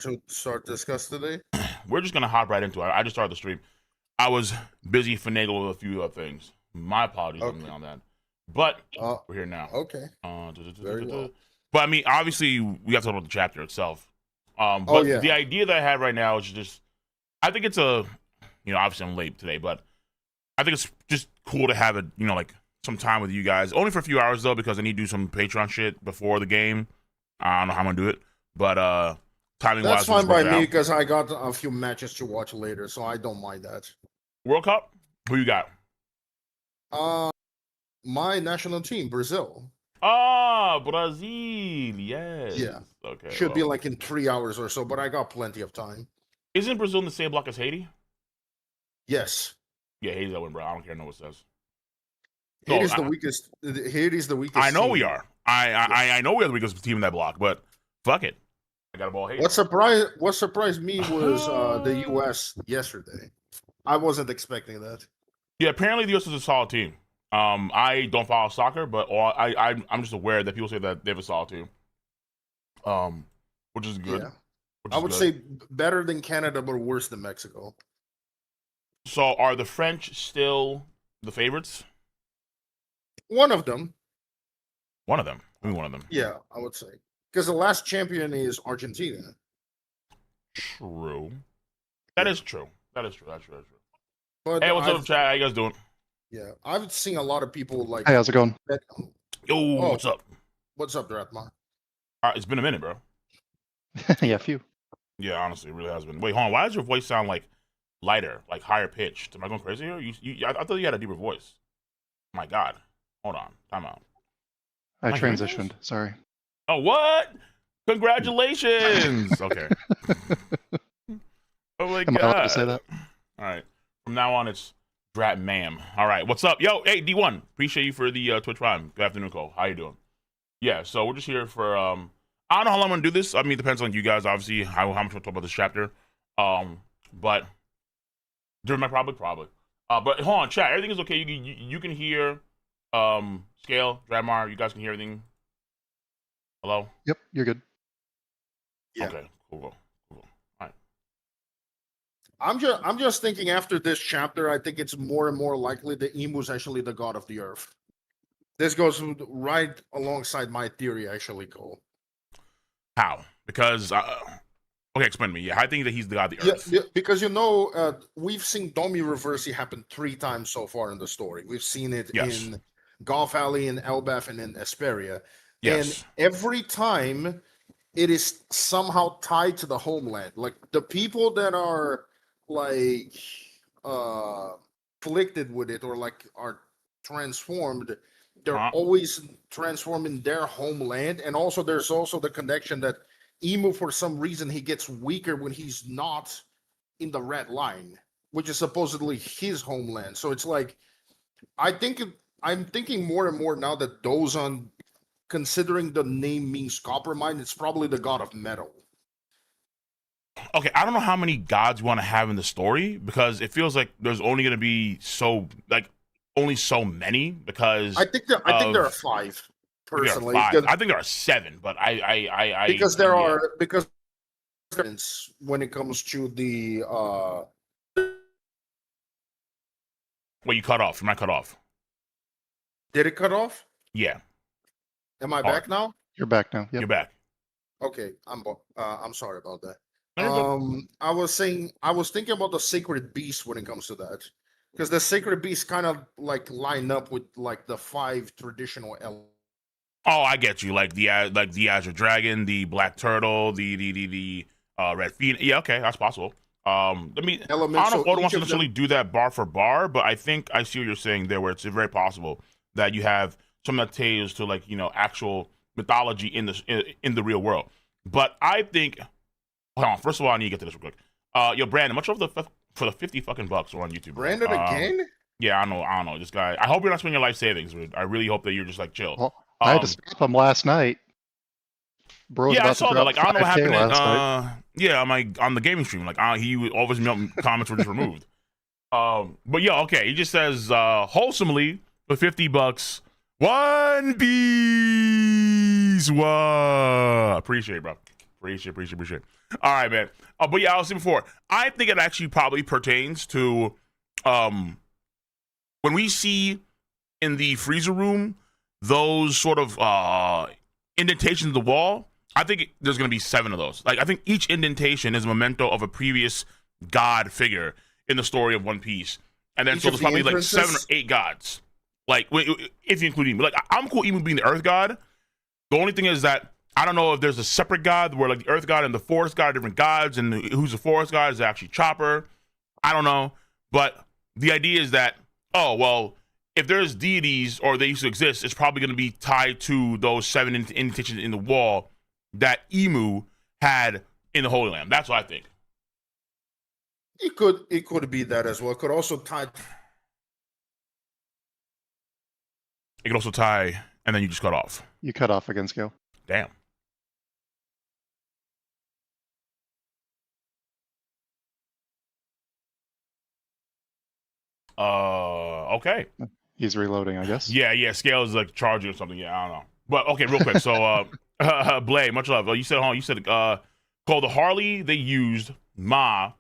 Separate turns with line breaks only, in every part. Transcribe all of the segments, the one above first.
to start discuss today?
We're just gonna hop right into it. I just started the stream. I was busy finagling with a few other things. My apologies on that. But we're here now.
Okay. Very well.
But I mean, obviously, we have to talk about the chapter itself. But
yeah.
the idea that I have right now is just, I think it's obviously I'm late today, but I think it's just cool to have it, like some time with you guys. Only for a few hours though, because I need to do some Patreon shit before the game. I don't know how I'm gonna do it, but timing wise,
that's fine by me because I got a few matches to watch later, so I don't mind that.
World Cup? Who you got?
My national team, Brazil.
Brazil, yes.
Yeah.
Okay.
Should be like in 3 hours or so, but I got plenty of time.
Isn't Brazil in the same block as Haiti?
Yes.
Yeah, Haiti's that win, bro. I don't care what it says.
Haiti's the weakest. Haiti's the weakest.
I know
team.
We are. I know we are the weakest team in that block, but fuck it. I got a ball Haiti.
What surprised me was the U.S. yesterday. I wasn't expecting that.
Yeah, apparently the U.S. is a solid team. I don't follow soccer, but I'm just aware that people say that they have a solid team. Which is good.
Yeah. I would say better than Canada, but worse than Mexico.
So are the French still the favorites?
One of them.
One of them. I mean, one of them.
Yeah, I would say. Because the last champion is Argentina.
True. That is true. That's true.
But
hey, what's up, chat? How you guys doing?
Yeah, I've seen a lot of people like.
Hey, how's it going?
Yo, what's up?
What's up, Dratma?
It's been a minute, bro.
Yeah, a few.
Yeah, honestly, it really has been. Wait, hold on. Why does your voice sound like lighter, like higher pitched? Am I going crazy here? I thought you had a deeper voice. Oh my God. Hold on. Time out.
I transitioned. Sorry.
Oh, what? Congratulations. Okay. Oh my
God. Am I allowed to say that?
All right. From now on, it's Drat Ma'am. All right. What's up? Yo, hey, D1. Appreciate you for the Twitch Prime. Good afternoon, Cole. How you doing? Yeah, so we're just here for, I don't know how long I'm going to do this. I mean, it depends on you guys, obviously, how much we'll talk about this chapter. But during my probably. But hold on, chat. Everything is okay. You can hear Scale, Dradmar. You guys can hear everything. Hello?
Yep, you're good.
Yeah.
Okay, cool. All right.
I'm just thinking after this chapter, I think it's more and more likely that Emu's actually the god of the earth. This goes right alongside my theory, actually, Cole.
How? Because, okay, explain to me. Yeah, I think that he's the god of the earth.
Yeah, because we've seen Domi Reversi happen 3 times so far in the story. We've seen it in Golf Alley, in Elbaf, and in Esperia. Yes. And every time it is somehow tied to the homeland. Like the people that are like afflicted with it or like are transformed, they're always transformed in their homeland. And also there's also the connection that Emu, for some reason, he gets weaker when he's not in the red line, which is supposedly his homeland. So it's like, I'm thinking more and more now that Dozan, considering the name means copper mine, it's probably the god of metal.
Okay, I don't know how many gods you want to have in the story because it feels like there's only going to be only so many because
I think there are 5 personally.
I think there are 7, but
because when it comes to the
Wait, you cut off. You might cut off.
Did it cut off?
Yeah.
Am I back now?
You're back now. Yep.
You're back.
Okay, I'm sorry about that. I was thinking about the sacred beast when it comes to that, because the sacred beast kind of like line up with like the 5 traditional elements.
Oh, I get you. Like the Azure Dragon, the Black Turtle, the Red Phoenix. Yeah, okay, that's possible. I mean, elements, I don't know if Oda wants to necessarily do that bar for bar, but I think I see what you're saying there, where it's very possible that you have some that tales to actual mythology in the real world. But I think, hold on. First of all, I need to get to this real quick. Yo, Brandon, much for the 50 fucking bucks on YouTube.
Brandon again?
Yeah, I don't know. This guy. I hope you're not spending your life savings. I really hope that you're just like chill.
Well, I had to stop him last night. Bro,
yeah, I saw that. Like, I don't know what happened. Yeah, on the gaming stream. Like, all of his comments were just removed. But yeah, okay. He just says wholesomely for $50. One Piece. Wow. Appreciate it, bro. Appreciate. All right, man. But yeah, I was saying before, I think it actually probably pertains to when we see in the freezer room those sort of indentations in the wall. I think there's going to be 7 of those. Like, I think each indentation is a memento of a previous god figure in the story of One Piece. And then so there's probably like 7 or 8 gods. Like, if you include Emu. Like, I'm cool Emu being the Earth god. The only thing is that I don't know if there's a separate god where like the Earth god and the Forest god are different gods, and who's the Forest god is actually Chopper. I don't know. But the idea is that, oh, well, if there's deities or they used to exist, it's probably going to be tied to those 7 indentations in the wall that Emu had in the Holy Land. That's what I think.
It could be that as well. It could also tie.
It could also tie, and then you just cut off.
You cut off again, Scale.
Damn. Okay.
He's reloading, I guess.
Yeah. Scale is like charging or something. Yeah, I don't know. But okay, real quick. So, Blay, much love. You said, called the Harley. They used Ma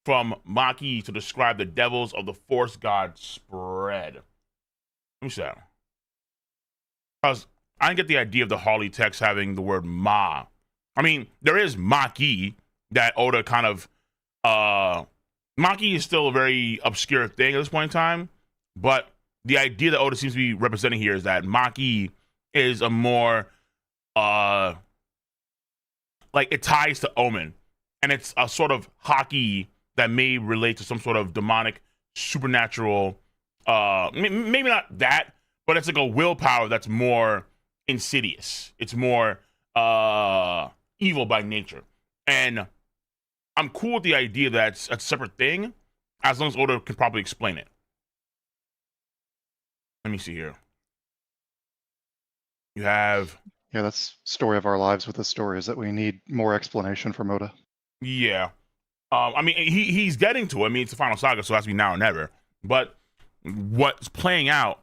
from Maki to describe the devils of the Force God spread. Let me see that. Because I didn't get the idea of the Harley text having the word Ma. I mean, there is Maki that Oda kind of. Maki is still a very obscure thing at this point in time, but the idea that Oda seems to be representing here is that Maki is a more like it ties to Omen, and it's a sort of hockey that may relate to some sort of demonic supernatural maybe not that, but it's like a willpower that's more insidious. It's more evil by nature. And I'm cool with the idea that it's a separate thing as long as Oda can probably explain it. Let me see here. You have...
Yeah, that's story of our lives with this story, is that we need more explanation from Oda.
Yeah. I mean, he's getting to it. I mean, it's the final saga, so it has to be now or never. But what's playing out...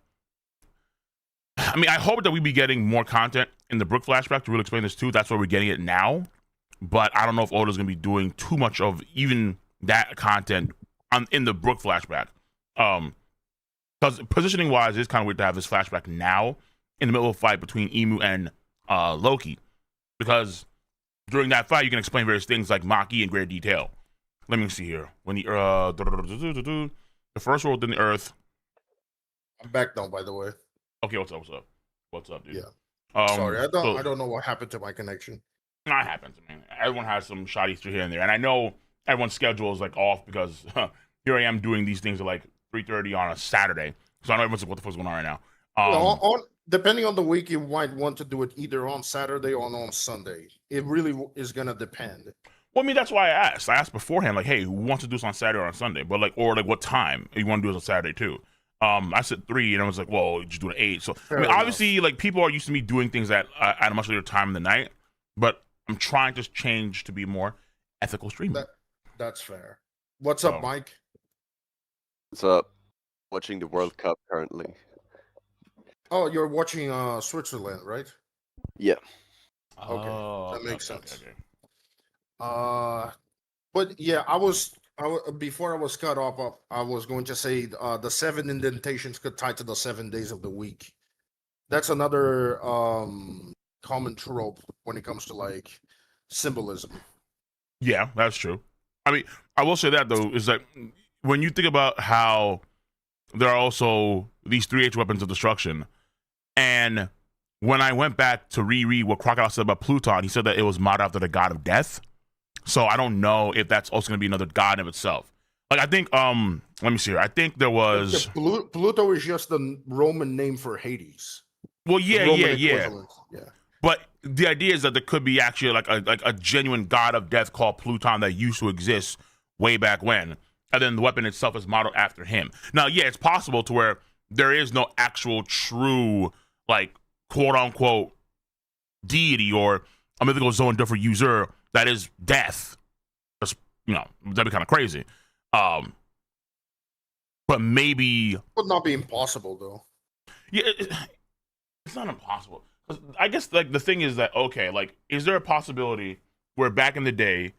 I mean, I hope that we be getting more content in the Brook flashback to really explain this too. That's where we're getting it now. But I don't know if Oda's going to be doing too much of even that content in the Brook flashback. Because positioning wise, it's kind of weird to have this flashback now in the middle of a fight between Emu and Loki. Because during that fight, you can explain various things like Maki in greater detail. Let me see here. When the first world in the Earth.
I'm back now, by the way.
Okay, what's up, dude?
Yeah. Sorry, I don't know what happened to my connection.
That happens. I mean, everyone has some shoddy through here and there, and I know everyone's schedule is like off because here I am doing these things at like 3:30 on a Saturday. So I know everyone's like, "What the fuck's going on right now?"
Depending on the week, you might want to do it either on Saturday or on Sunday. It really is gonna depend.
Well, I mean, that's why I asked. I asked beforehand, like, "Hey, who wants to do this on Saturday or on Sunday?" But like, or like, what time you want to do this on Saturday too? I said 3, and I was like, "Well, just do it at 8." So I mean, obviously, like people are used to me doing things at a much later time in the night, but I'm trying to change to be more ethical streaming.
That's fair. What's up, Mike?
What's up? Watching the World Cup currently.
Oh, you're watching Switzerland, right?
Yeah.
Okay, that makes sense.
Okay.
But yeah, before I was cut off, I was going to say the 7 indentations could tie to the 7 days of the week. That's another common trope when it comes to like symbolism.
Yeah, that's true. I mean, I will say that though, is that when you think about how there are also these 3H weapons of destruction, and when I went back to reread what Crocodile said about Pluton, he said that it was modeled after the god of death. So I don't know if that's also going to be another god of itself. Like I think, let me see here. I think there was
Pluto is just the Roman name for Hades.
Well, yeah. But the idea is that there could be actually like a genuine god of death called Pluton that used to exist way back when, and then the weapon itself is modeled after him. Now, yeah, it's possible to where there is no actual true like quote unquote deity or a mythical zone different user that is death. That's, that'd be kind of crazy. But maybe
would not be impossible though.
Yeah, it's not impossible. I guess like the thing is that okay, like is there a possibility where back in the day,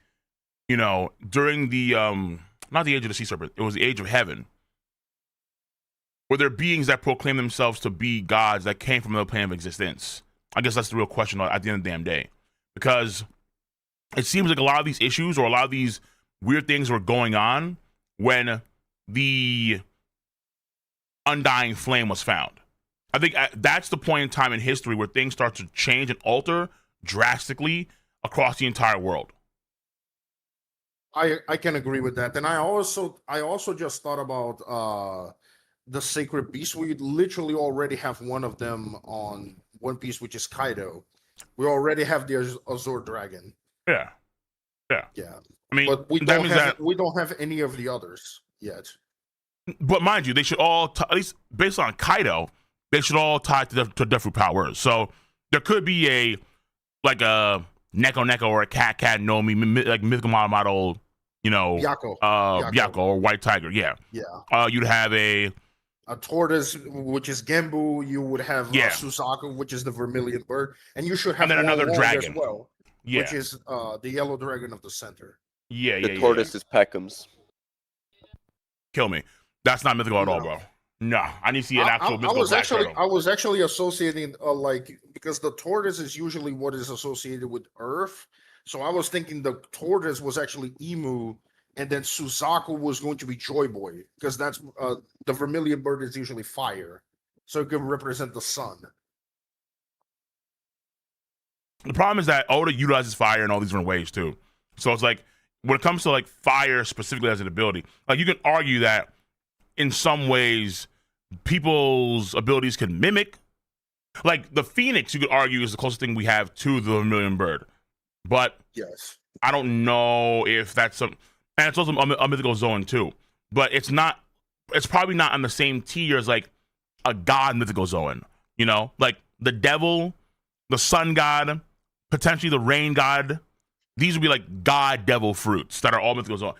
you know, during the not the age of the sea serpent, it was the age of heaven. Were there beings that proclaim themselves to be gods that came from another plane of existence? I guess that's the real question at the end of the damn day. Because it seems like a lot of these issues or a lot of these weird things were going on when the undying flame was found. I think that's the point in time in history where things start to change and alter drastically across the entire world.
I can agree with that. And I also just thought about the sacred beast. We literally already have one of them on One Piece, which is Kaido. We already have the Azure Dragon.
Yeah. I mean,
but we don't have any of the others yet. But
mind you, they should all, at least based on Kaido, they should all tie to different powers. So there could be a Neko or a Cat Nomi, like mythical model, you know, Yako or White Tiger. Yeah. You'd have a
tortoise, which is Genbu. You would have Suzaku, which is the vermilion bird, and you should have
another dragon
as well, which is the yellow dragon of the center.
The tortoise is Peckham's.
Kill me. That's not mythical at all, bro. No, I need to see an actual mythical black turtle.
I was actually associating because the tortoise is usually what is associated with Earth. So I was thinking the tortoise was actually Emu, and then Suzaku was going to be Joy Boy, because that's the vermilion bird is usually fire, so it could represent the sun.
The problem is that Oda utilizes fire in all these different ways too. So it's like when it comes to like fire specifically as an ability, like you can argue that in some ways people's abilities can mimic. Like the Phoenix, you could argue is the closest thing we have to the vermilion bird, but
yes,
I don't know if that's some. And it's also a mythical zone too, but it's not. It's probably not on the same tier as like a god mythical zone. You know, like the devil, the sun god, potentially the rain god. These would be like god devil fruits that are all mythical zone.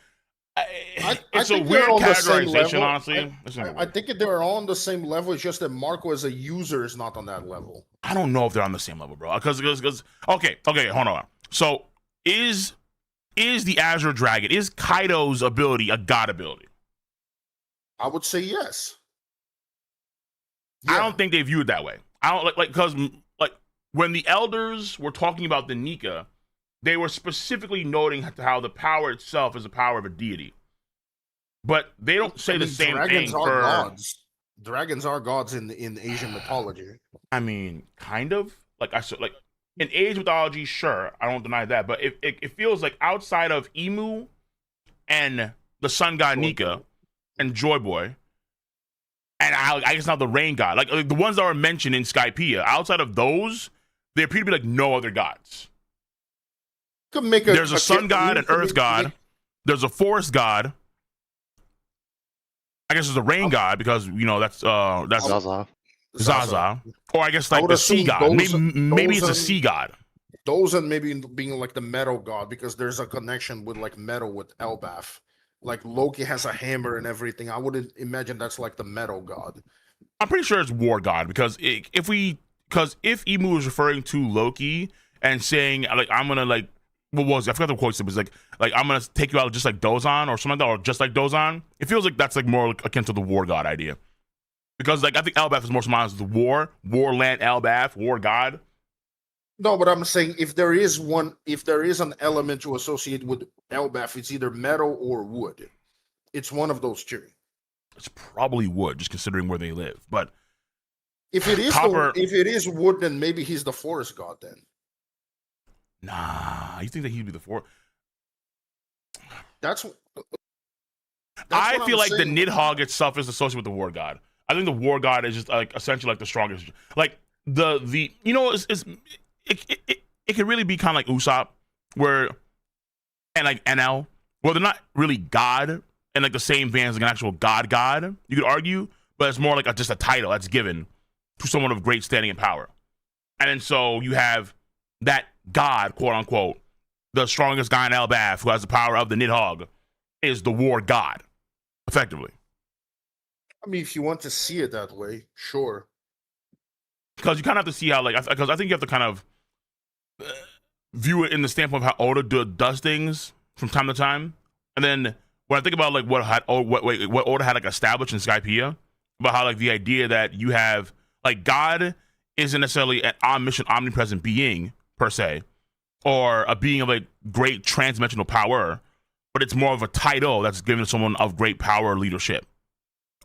It's a weird categorization, honestly.
I think they're all on the same level. It's just that Marco as a user is not on that level.
I don't know if they're on the same level, bro. Because okay, hold on. So is the Azure Dragon, is Kaido's ability a god ability?
I would say yes.
I don't think they view it that way. I don't because when the elders were talking about the Nika, they were specifically noting how the power itself is the power of a deity. But they don't say the same thing for
gods. Dragons are gods in Asian mythology.
I mean, kind of. Like in Asian mythology, sure, I don't deny that. But it feels like outside of Emu and the sun god Nika and Joy Boy, and I guess now the rain god, like the ones that are mentioned in Skypiea, outside of those, they appear to be like no other gods. There's a sun god, an earth god. There's a forest god. I guess there's a rain god because you know that's Zaza. Or I guess like the sea god. Maybe it's a sea god.
Those and maybe being like the metal god because there's a connection with like metal with Elbaf. Like Loki has a hammer and everything. I wouldn't imagine that's like the metal god.
I'm pretty sure it's war god because if Emu is referring to Loki and saying like I'm gonna like. What was it? I forgot the quote. It was like I'm gonna take you out just like Dozan or something like that, or just like Dozan. It feels like that's like more akin to the war god idea, because like I think Elbaf is more synonymous with the war land Elbaf, war god.
No, but I'm saying if there is an element to associate with Elbaf, it's either metal or wood. It's one of those two.
It's probably wood, just considering where they live. But
if it is if it is wood, then maybe he's the forest god then.
Nah, you think that he'd be the fourth?
I
feel like the Nidhogg itself is associated with the war god. I think the war god is just like essentially like the strongest. Like the you know it can really be kind of like Usopp, where and like NL, where they're not really god and like the same vein as like an actual god. You could argue, but it's more like just a title that's given to someone of great standing and power. And then so you have that god, quote unquote, the strongest guy in Elbaf who has the power of the Nidhogg, is the war god, effectively.
I mean, if you want to see it that way, sure.
Because you kind of have to see how, like, because I think you have to kind of, view it in the standpoint of how Oda does things from time to time. And then when I think about like what Oda had like established in Skypiea, about how like the idea that you have like God isn't necessarily an omniscient, omnipresent being per se, or a being of like great transdimensional power, but it's more of a title that's given to someone of great power or leadership,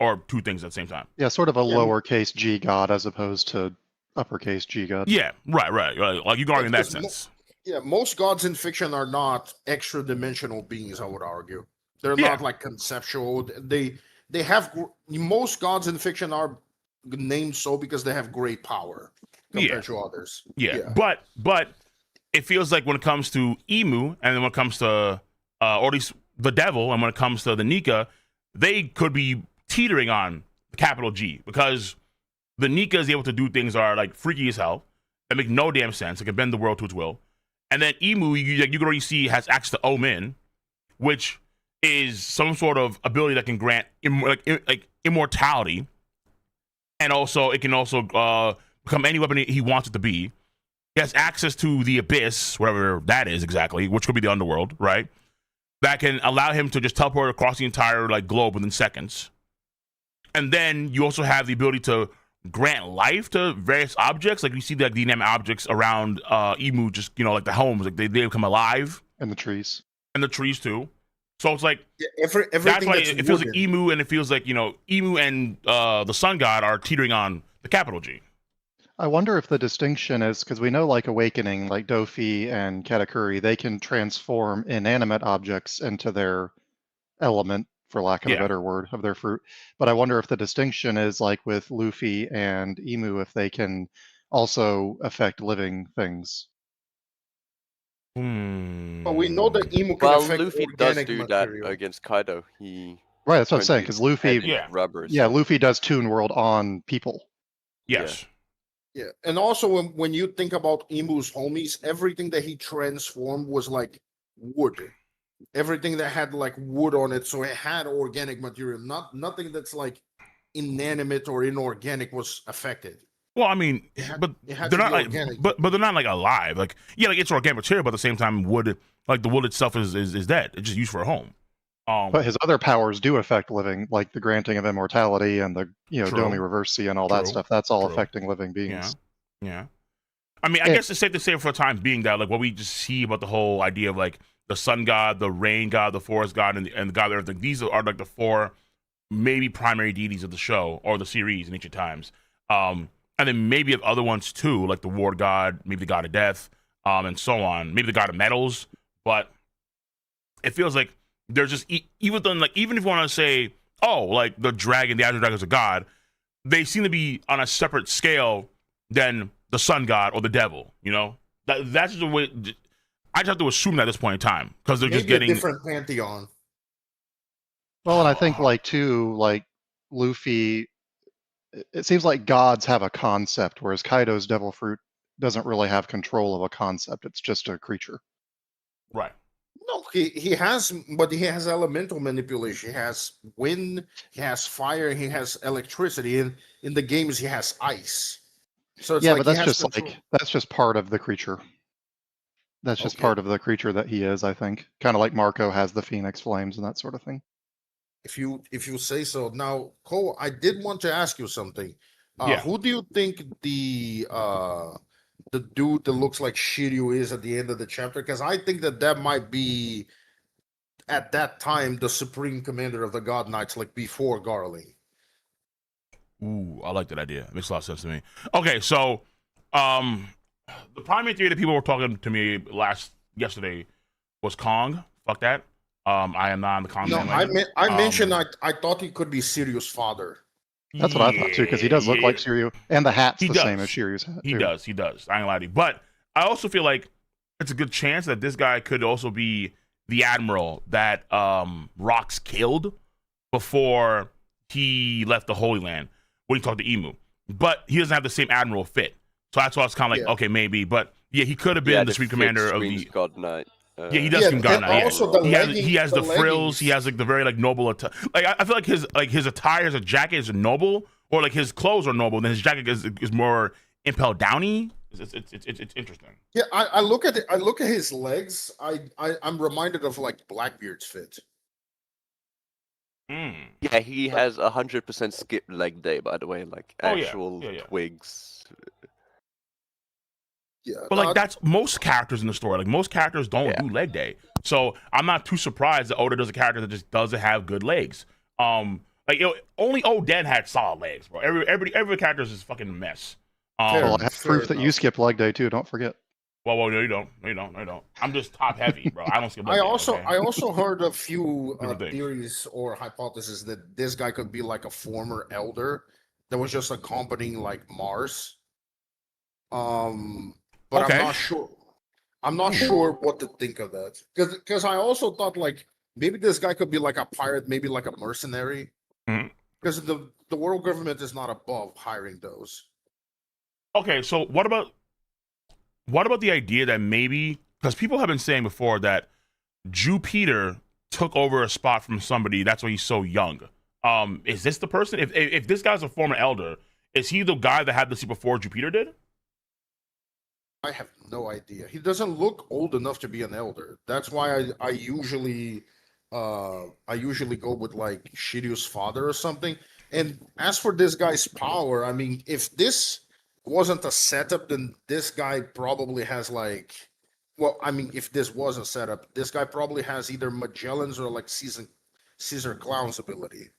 or two things at the same time.
Yeah, sort of a lowercase g god as opposed to uppercase g god.
Yeah, right. Like you can argue in that sense.
Most gods in fiction are not extra dimensional beings, I would argue. They're not like conceptual. They have most gods in fiction are named so because they have great power compared to others.
Yeah. But it feels like when it comes to Emu, and then when it comes to or at least the devil, and when it comes to the Nika, they could be teetering on the capital G, because the Nika is able to do things that are like freaky as hell that make no damn sense. It can bend the world to its will. And then Emu, you can already see, has access to Omen, which is some sort of ability that can grant immortality, and also it can also become any weapon he wants it to be. He has access to the abyss, whatever that is exactly, which could be the underworld, right? That can allow him to just teleport across the entire like globe within seconds. And then you also have the ability to grant life to various objects, like you see like the inanimate objects around Emu, just like the homes, like they become alive,
and the trees
too. So it's like
everything
that's why it feels like Emu, and it feels like Emu and the sun god are teetering on the capital G.
I wonder if the distinction is because we know like Awakening, like Dofi and Katakuri, they can transform inanimate objects into their element, for lack of a better word, of their fruit. But I wonder if the distinction is like with Luffy and Emu, if they can also affect living things.
But we know that Emu can affect
Luffy does
organic
do
material.
that against Kaido.
Right, that's what I'm saying, because Luffy,
rubbers.
yeah, Luffy does Toon World on people.
Yes.
Yeah, and also when you think about Emu's homies, everything that he transformed was like wood. Everything that had like wood on it, so it had organic material. Nothing that's like inanimate or inorganic was affected.
Well, I mean, but they're not like, but they're not like alive. Like like it's organic material, but at the same time, wood, like the wood itself is dead. It's just used for a home.
But his other powers do affect living, like the granting of immortality and the Domi Reversi and all that stuff. That's all affecting living beings.
Yeah. I mean, I guess it's safe to say for a time being that like what we just see about the whole idea of like the sun god, the rain god, the forest god, and the god of earth. Like, these are like the four maybe primary deities of the show or the series in ancient times. And then maybe of other ones too, like the war god, maybe the god of death, and so on. Maybe the god of metals. But it feels like there's just even if you want to say, oh, like the dragon, the Azure Dragon is a god, they seem to be on a separate scale than the sun god or the devil. That's just the way. I just have to assume that at this point in time, because they're just getting
a different pantheon.
Well, and I think like Luffy, it seems like gods have a concept, whereas Kaido's devil fruit doesn't really have control of a concept. It's just a creature.
Right.
No, he has, but he has elemental manipulation. He has wind, he has fire, he has electricity, and in the games he has ice. So it's
but that's just part of the creature. That's just part of the creature that he is, I think. Kind of like Marco has the Phoenix Flames and that sort of thing.
If you say so. Now, Cole, I did want to ask you something. Who do you think the dude that looks like Shiryu is at the end of the chapter? Because I think that might be at that time the supreme commander of the God Knights, like before Garling.
Ooh, I like that idea. It makes a lot of sense to me. Okay, so the primary theory that people were talking to me yesterday was Kong. Fuck that. I am not on the Kong.
No, I mentioned I thought he could be Shiryu's father.
That's what I thought too, because he does look like Shiryu, and the hat's the same as Shiryu's hat.
He does. I ain't lying to you. But I also feel like it's a good chance that this guy could also be the admiral that Rox killed before he left the Holy Land when he talked to Emu. But he doesn't have the same admiral fit. So that's why I was kind of like, okay, maybe. But yeah, he could have been the Supreme Commander of the
God Knight.
He does scream God Knight.
Also
he has the frills. He has like the very like noble attire. Like I feel like his attire as a jacket is noble, or like his clothes are noble. Then his jacket is more impel downy. It's interesting.
Yeah, I look at it. I look at his legs. I'm reminded of like Blackbeard's fit.
Yeah, he has 100% skip leg day, by the way, like actual twigs.
Yeah,
but like that's most characters in the story. Like most characters don't do leg day, so I'm not too surprised that Oda does a character that just doesn't have good legs. Like only Oden had solid legs, bro. Every character is just fucking a mess.
Well, I have proof that you skip leg day too. Don't forget.
Well, no, you don't. No, you don't. No, you don't. I'm just top heavy, bro. I don't skip leg day.
I also heard a few theories or hypotheses that this guy could be like a former elder that was just accompanying like Mars. But I'm not sure. I'm not sure what to think of that because I also thought like maybe this guy could be like a pirate, maybe like a mercenary. Because the world government is not above hiring those.
Okay, so what about the idea that maybe, because people have been saying before that Jupiter took over a spot from somebody, that's why he's so young. Is this the person? If this guy's a former elder, is he the guy that had the seat before Jupiter did?
I have no idea. He doesn't look old enough to be an elder. That's why I usually go with like Shiryu's father or something. And as for this guy's power, I mean, if this wasn't a setup, then this guy probably has like, well, I mean, if this was a setup, this guy probably has either Magellan's or like Caesar Clown's ability.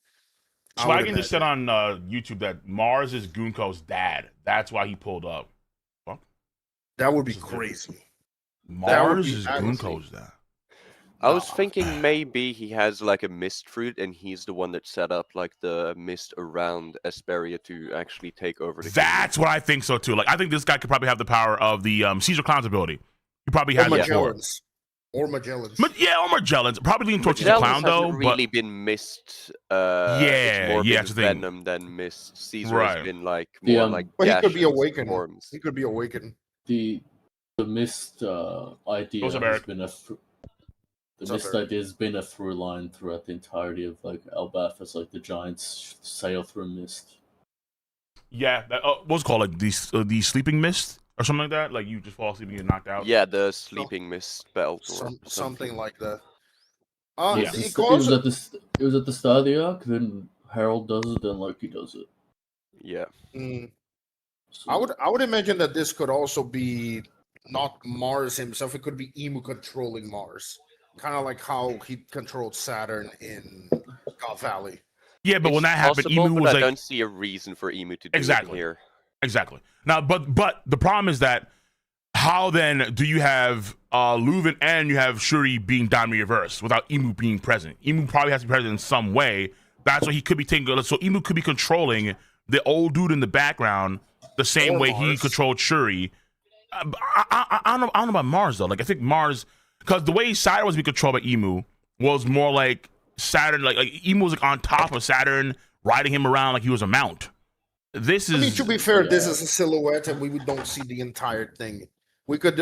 Swaggin just said on YouTube that Mars is Gunko's dad. That's why he pulled up. Fuck.
That would be crazy.
Mars is Gunko's dad.
I was thinking maybe he has like a mist fruit and he's the one that set up like the mist around Esperia to actually take over the
That's what I think so too. Like I think this guy could probably have the power of the Caesar Clown's ability. He probably has
Magellan's. Or Magellan's.
Or Magellan's. Probably leaning towards Caesar Clown though.
Really been mist. It's more been venom than mist. Caesar has been like more like.
But he could be awakened. He could be awakened.
The mist idea has been has been a through line throughout the entirety of like Elbaf as like the giants sail through mist.
Yeah, that what's it called, like the sleeping mist or something like that. Like you just fall asleep and get knocked out.
Yeah, the sleeping mist belt or
something like that.
It was at the start of the arc. Then Harold does it. Then Loki does it.
Yeah.
So, I would imagine that this could also be not Mars himself. It could be Emu controlling Mars. Kind of like how he controlled Saturn in God Valley.
Yeah, but when that happened, Emu was
I
like,
don't see a reason for Emu to do it here.
Exactly. Now, but the problem is that how then do you have Leuven and you have Shuri being Daimyo reversed without Emu being present? Emu probably has to be present in some way. That's why he could be taking. So Emu could be controlling the old dude in the background the same way he controlled Shuri. I don't know about Mars though. Like I think Mars. Because the way Saturn was being controlled by Emu was more like Saturn, like Emu was like on top of Saturn, riding him around like he was a mount. This is.
I mean, to be fair, this is a silhouette, and we don't see the entire thing. We could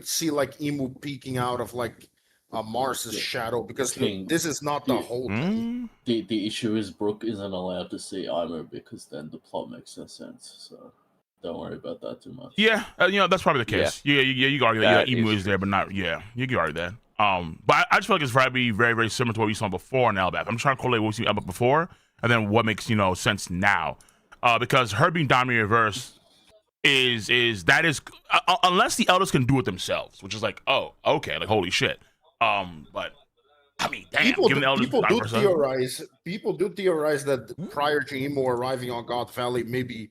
see like Emu peeking out of like Mars's shadow because this is not the whole thing.
The issue is Brooke isn't allowed to see Imo because then the plot makes no sense. So. Don't worry about that too much.
Yeah, that's probably the case. Yeah, you can argue that Emu is there, but not. Yeah, you can argue that. But I just feel like it's probably very, very similar to what we saw before in Elbaf. I'm trying to correlate what we saw before, and then what makes sense now, because her being Daimyo reverse is unless the elders can do it themselves, which is like, oh, okay, like holy shit. But I mean, damn,
people do theorize that prior to Emu arriving on God Valley, maybe.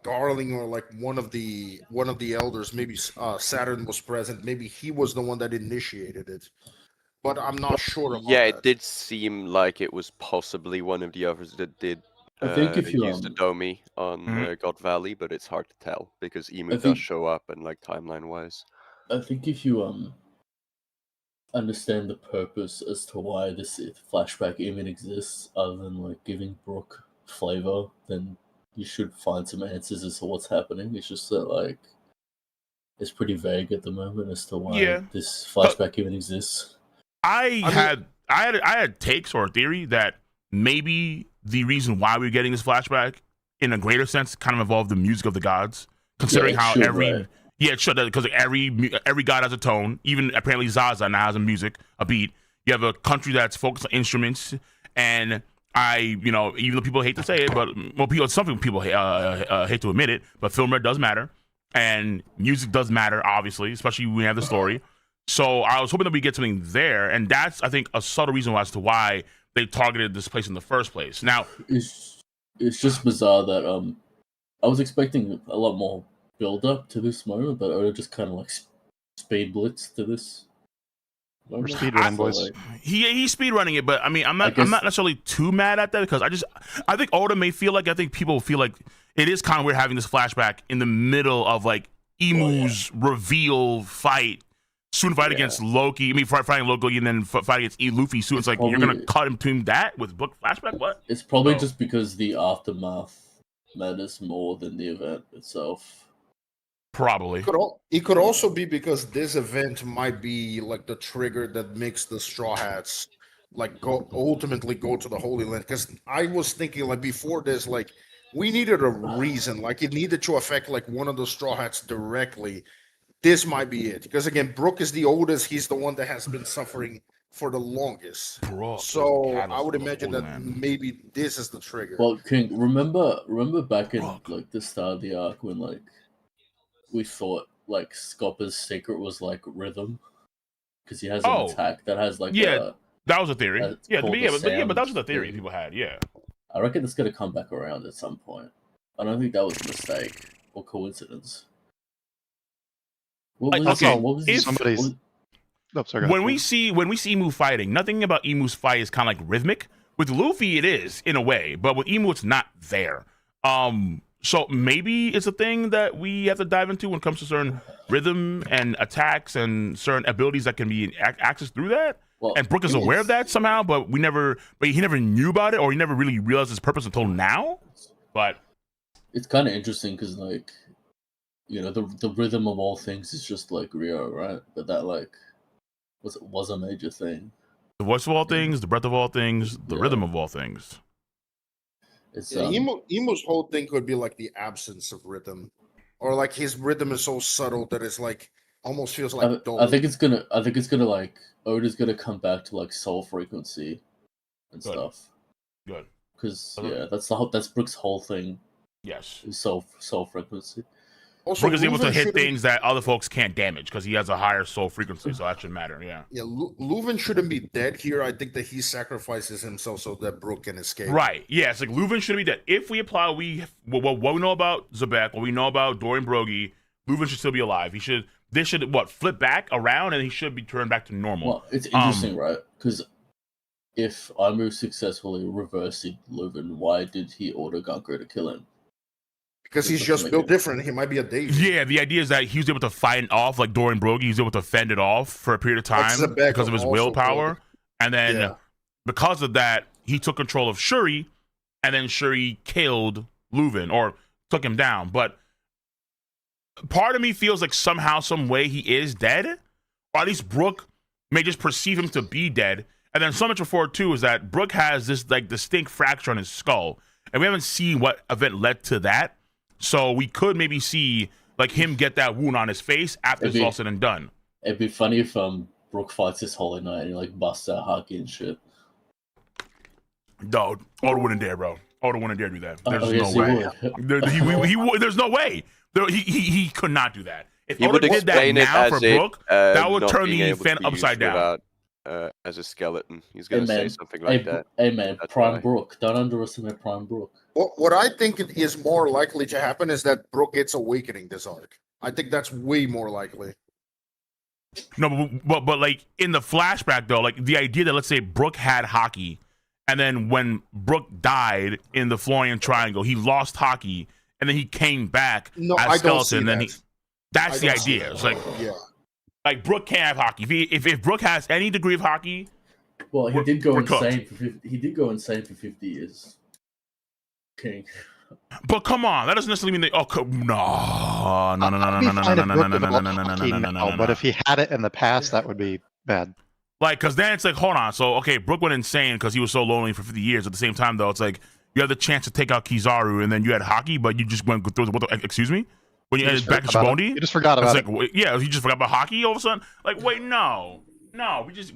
Garling or like one of the elders, maybe Saturn was present, maybe he was the one that initiated it, but I'm not sure about that.
It did seem like it was possibly one of the others that did
I think if you
use the Domi on God Valley, but it's hard to tell because Emu does show up and like timeline wise.
I think if you understand the purpose as to why this flashback even exists, other than like giving Brooke flavor, then you should find some answers as to what's happening. It's just that, like, it's pretty vague at the moment as to why this flashback even exists.
I had takes or a theory that maybe the reason why we're getting this flashback, in a greater sense, kind of involved the music of the gods. considering how
should,
every
right?
yeah, it should, because every god has a tone. Even apparently Zaza now has a music, a beat. You have a country that's focused on instruments, and even though people hate to say it, but some people hate to admit it, but film rate does matter, and music does matter, obviously, especially when we have the story. So I was hoping that we get something there, and that's, I think, a subtle reason as to why they targeted this place in the first place. Now,
it's just bizarre that I was expecting a lot more build up to this moment, but Oda just kind of like speed blitz to this.
We're speedrunning, boys.
He's speedrunning it, but I mean, I'm not necessarily too mad at that, because I think Oda may feel like, I think people feel like it is kind of weird having this flashback in the middle of like Imu's reveal fight. Soon fight against Loki. I mean, fighting Loki and then fight against Luffy. Soon it's like you're gonna cut him between that with book flashback. What?
It's probably just because the aftermath matters more than the event itself.
Probably.
It could also be because this event might be like the trigger that makes the Straw Hats ultimately go to the Holy Land. Because I was thinking like before this, like we needed a reason, like it needed to affect like one of the Straw Hats directly. This might be it, because again, Brook is the oldest. He's the one that has been suffering for the longest. So I would imagine that maybe this is the trigger.
Well, King, remember back in like the start of the arc when like we thought like Scopper's secret was like rhythm, because he has an attack that has like
that was a theory. But that was the theory
thing.
People had. Yeah,
I reckon it's gonna come back around at some point. I don't think that was a mistake or coincidence. When we
see Emu fighting, nothing about Emu's fight is kind of like rhythmic. With Luffy, it is in a way, but with Emu, it's not there. So maybe it's a thing that we have to dive into when it comes to certain rhythm and attacks and certain abilities that can be accessed through that. Well, and Brook is aware of that somehow, but he never knew about it, or he never really realized its purpose until now. But
it's kind of interesting because like, the rhythm of all things is just like Rio, right? But that like was a major thing.
The voice of all things, the breath of all things, the rhythm of all things.
It's
Emu's whole thing could be like the absence of rhythm, or like his rhythm is so subtle that it's like almost feels like.
I think it's gonna like Oda's gonna come back to like soul frequency and stuff.
Good.
Because that's Brook's whole thing.
Yes.
Is soul frequency.
Also, Brook is able to hit things that other folks can't damage because he has a higher soul frequency, so that should matter. Yeah.
Yeah, Leuven shouldn't be dead here. I think that he sacrifices himself so that Brook can escape.
Right. Yeah, it's like Leuven shouldn't be dead. If we apply what we know about Zebek, what we know about Dorian Brogy, Leuven should still be alive. This should flip back around, and he should be turned back to normal.
Well, it's interesting, right? Because if Aimu successfully reversed Leuven, why did he order Gunko to kill him?
Because he's just built different. He might be a Daisy.
Yeah, the idea is that he was able to fight it off like Dorian Brogy. He was able to fend it off for a period of time because of his willpower. And then because of that, he took control of Shuri, and then Shuri killed Leuven or took him down. But part of me feels like somehow, some way he is dead, or at least Brook may just perceive him to be dead. And then so much before too is that Brook has this like distinct fracture on his skull, and we haven't seen what event led to that. So we could maybe see like him get that wound on his face after it's all said and done.
It'd be funny if Brook fights this Holy Knight and he like busts out Haki and shit.
No, Oda wouldn't dare, bro. Oda wouldn't dare do that. There's no way. There's no way. He could not do that. If
he
Oda did that now for Brook, that would turn the fan upside down.
As a skeleton, he's gonna say something like that.
Hey man, Prime Brook. Don't underestimate Prime Brook.
What I think is more likely to happen is that Brook gets awakening this arc. I think that's way more likely.
No, but like in the flashback though, like the idea that let's say Brook had Haki, and then when Brook died in the Florian Triangle, he lost Haki, and then he came back as skeleton. And then that's the idea. It's like like Brook can't have Haki. If Brook has any degree of Haki,
well, he did go insane for 50 years. King.
But come on, that doesn't necessarily mean
no. But if he had it in the past, that would be bad.
Like, because then it's like, hold on. So, okay, Brook went insane because he was so lonely for 50 years. At the same time, though, it's like you had the chance to take out Kizaru, and then you had Haki, but you just went through the. Excuse me. when you ended back in Shibondi.
You just forgot about it.
Like, yeah, you just forgot about hockey all of a sudden. Like, wait, no,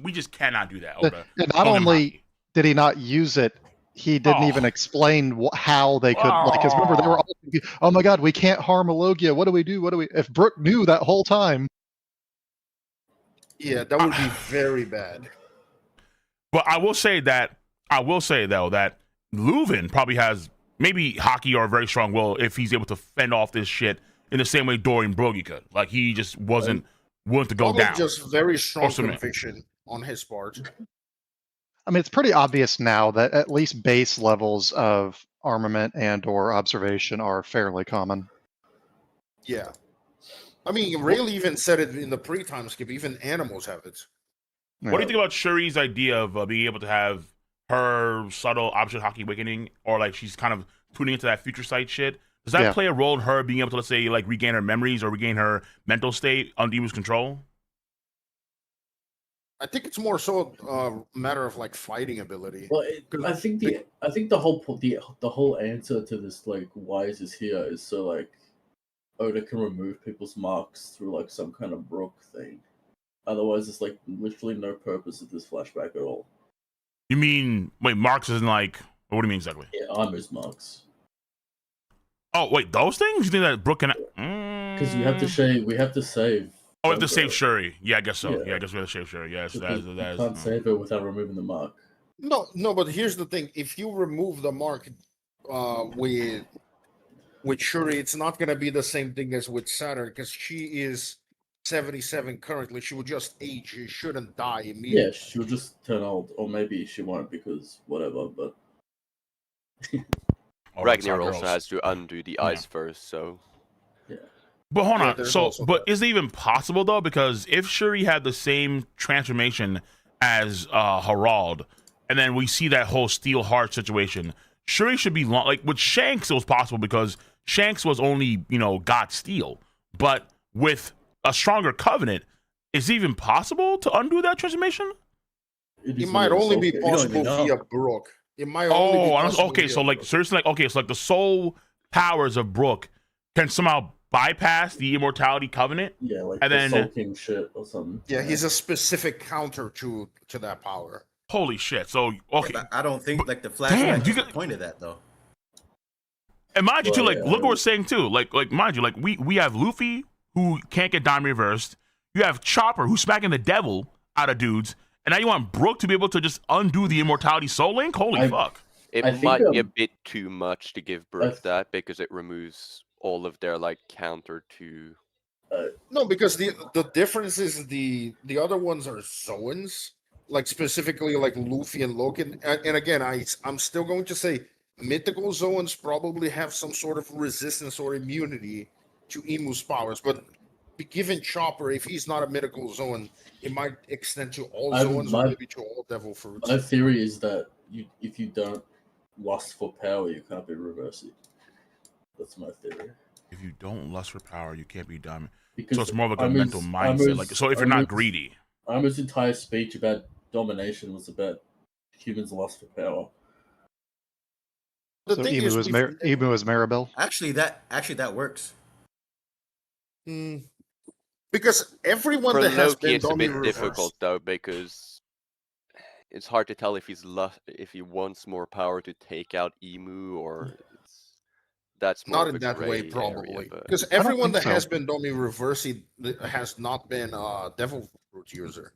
we just cannot do that. Okay.
And not only did he not use it, he didn't even explain how they could. Like, because remember they were all, oh my god, we can't harm a Logia. What do we do? What do we? If Brooke knew that whole time.
Yeah, that would be very bad.
But I will say though that Leuven probably has maybe hockey or a very strong will if he's able to fend off this shit in the same way Dorian Broggie could. Like he just wasn't willing to go down.
Just very strong conviction on his part.
I mean, it's pretty obvious now that at least base levels of armament and or observation are fairly common.
Yeah. I mean, Rayleigh even said it in the pre-time skip. Even animals have it.
What do you think about Shuri's idea of being able to have her subtle object hockey awakening, or like she's kind of tuning into that future sight shit? Does that play a role in her being able to, let's say, like regain her memories or regain her mental state under Emu's control?
I think it's more so a matter of like fighting ability.
Well, I think the whole answer to this, like, why is this here, is so like Oda can remove people's marks through like some kind of Brook thing. Otherwise, it's like literally no purpose of this flashback at all.
You mean marks isn't like? What do you mean exactly?
Yeah, Armor's marks.
Oh wait, those things? You think that Brook can?
Because we have to save. We have to save.
Oh, we have to save Shuri. Yeah, I guess so. Yeah, I guess we have to save Shuri. Yes, that
you
is.
Can't save her without removing the mark.
No, but here's the thing: if you remove the mark with Shuri, it's not going to be the same thing as with Saturn because she is 77 currently. She will just age. She shouldn't die immediately.
Yeah, she'll just turn old, or maybe she won't because whatever. But
Ragnar also has to undo the ice first, so.
Yeah.
But hold on. So, but is it even possible though? Because if Shuri had the same transformation as Harald, and then we see that whole Steel Heart situation, Shuri should be like with Shanks. It was possible because Shanks was only God Steel, but with a stronger covenant, is it even possible to undo that transformation?
It might only be possible via Brook. It might only be possible
okay. So like seriously, so like the soul powers of Brook can somehow bypass the immortality covenant.
Yeah, like
and then
Soul King shit or something.
Yeah, he's a specific counter to that power.
Holy shit! So okay,
yeah, I don't think like the flashback is the point of that though.
And mind you too, like look what we're saying too. Like mind you, like we have Luffy who can't get Dime reversed. You have Chopper who's smacking the devil out of dudes, and now you want Brook to be able to just undo the immortality soul link. Holy fuck!
It might be a bit too much to give Brook that because it removes all of their like counter to.
No, because the difference is the other ones are zones, like specifically like Luffy and Loken. And again, I'm still going to say mythical zones probably have some sort of resistance or immunity to Emu's powers, but given Chopper, if he's not a mythical zone, it might extend to all zones or maybe to all devil fruits.
My theory is that if you don't lust for power, you can't be reversing. That's my theory.
If you don't lust for power, you can't be dumb.
Because
so it's more of like a mental mindset. Like so, if you're not greedy,
Armor's entire speech about domination was about humans' lust for power.
So Emu is Maribel.
Actually, that works.
Because everyone
for
that has
Loki,
been
it's a bit
reversed.
difficult though because it's hard to tell if if he wants more power to take out Emu or that's more
not in that way probably because everyone that has been Domi Reversi has not been a devil fruit user.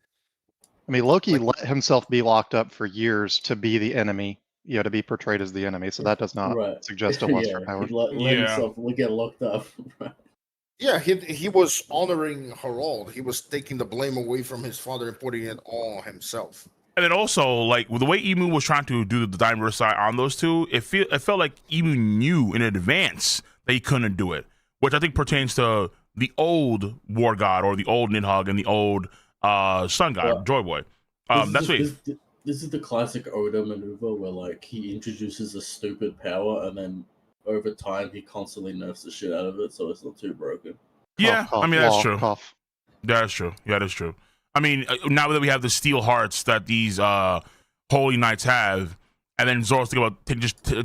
I mean, Loki let himself be locked up for years to be the enemy, to be portrayed as the enemy. So that does not suggest a lust for power.
He let himself get locked up.
Yeah, he was honoring Harald. He was taking the blame away from his father and putting it all himself.
And then also, like with the way Emu was trying to do the Diamond side on those two, it felt like Emu knew in advance that he couldn't do it, which I think pertains to the old War God or the old Nidhogg and the old Sun God, Joy Boy.
This is the classic Oda maneuver where like he introduces a stupid power and then over time he constantly nerfs the shit out of it, so it's not too broken.
Yeah, I mean that's true. That's true. Yeah, that's true. I mean, now that we have the steel hearts that these holy knights have, and then Zoro's thinking about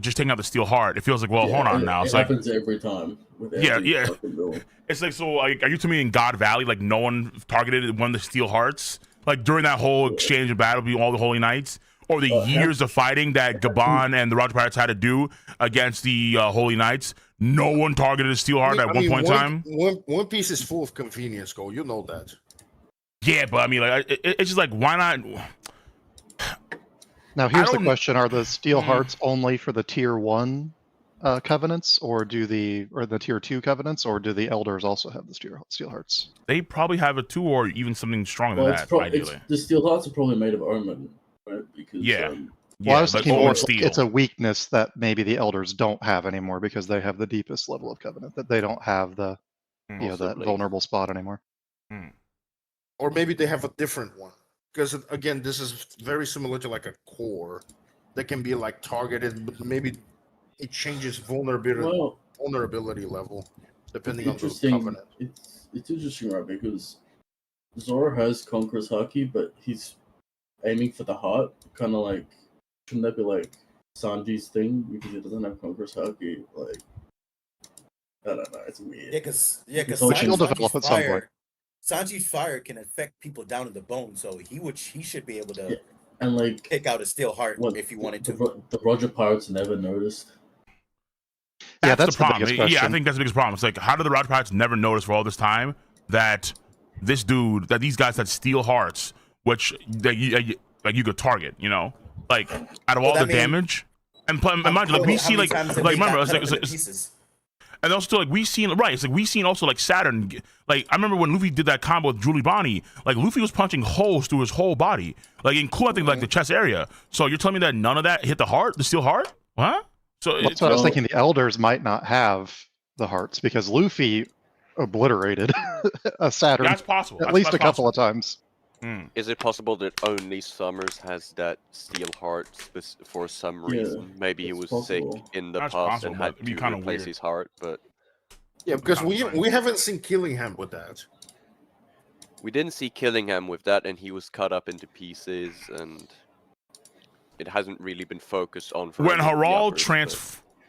just taking out the steel heart. It feels like, well, hold on now. It's
it
like
happens every time. With every
yeah.
fucking duel.
It's like, so like, are you telling me in God Valley, like no one targeted one of the steel hearts, like during that whole exchange of battle between all the Holy Knights, or the years of fighting that Gabon and the Roger Pirates had to do against the Holy Knights? No one targeted a steel heart at one point in time.
One Piece is full of convenience, Go. You know that.
Yeah, but I mean, like, it's just like, why not?
Now here's the question: are the steel hearts only for the tier 1 covenants, or the tier 2 covenants, or do the elders also have the steel hearts?
They probably have a 2 or even something stronger than that. Ideally,
the steel hearts are probably made of omen, right? Because
well, I was thinking more
steel.
It's a weakness that maybe the elders don't have anymore because they have the deepest level of covenant, that they don't have the that vulnerable spot anymore.
Or maybe they have a different one. Because again, this is very similar to like a core that can be like targeted, but maybe it changes vulnerability level depending on the covenant.
It's interesting, right? Because Zoro has Conqueror's Haki, but he's aiming for the heart. Kind of like, shouldn't that be like Sanji's thing because he doesn't have Conqueror's Haki? Like, I don't know. It's weird.
Yeah, because Sanji's fire can affect people down to the bone, so he should be able to
and like
pick out a steel heart if he wanted to.
The Roger Pirates never noticed.
That's the problem. Yeah, I think that's the biggest problem. It's like, how did the Roger Pirates never notice for all this time that these guys had steel hearts, which you could target, you know, like out of all the damage. And mind you, like we see, like remember, it's and also like we've seen it's like we've seen also like Saturn. Like I remember when Luffy did that combo with Julie Bonnie, like Luffy was punching holes through his whole body, like including I think like the chest area. So you're telling me that none of that hit the heart, the steel heart? What? So
that's what I was thinking. The elders might not have the hearts because Luffy obliterated a Saturn.
That's possible.
At least a couple of times.
Is it possible that only Summers has that steel heart for some reason? Maybe he was sick in the past and had to replace his heart, but
because we haven't seen Killingham with that.
We didn't see Killingham with that, and he was cut up into pieces, and it hasn't really been focused on.
When Harald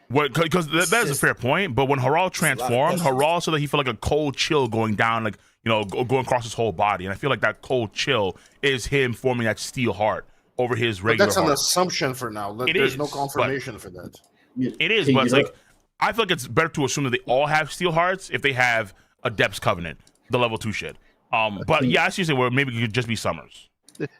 because that is a fair point, but when Harald transformed, Harald said that he felt like a cold chill going down, like, you know, going across his whole body, and I feel like that cold chill is him forming that steel heart over his regular
But that's
heart.
an assumption for now. There's no confirmation for that.
It is, but it's like, I feel like it's better to assume that they all have steel hearts if they have a Depths Covenant, the level 2 shit. But yeah, I see where maybe it could just be Summers.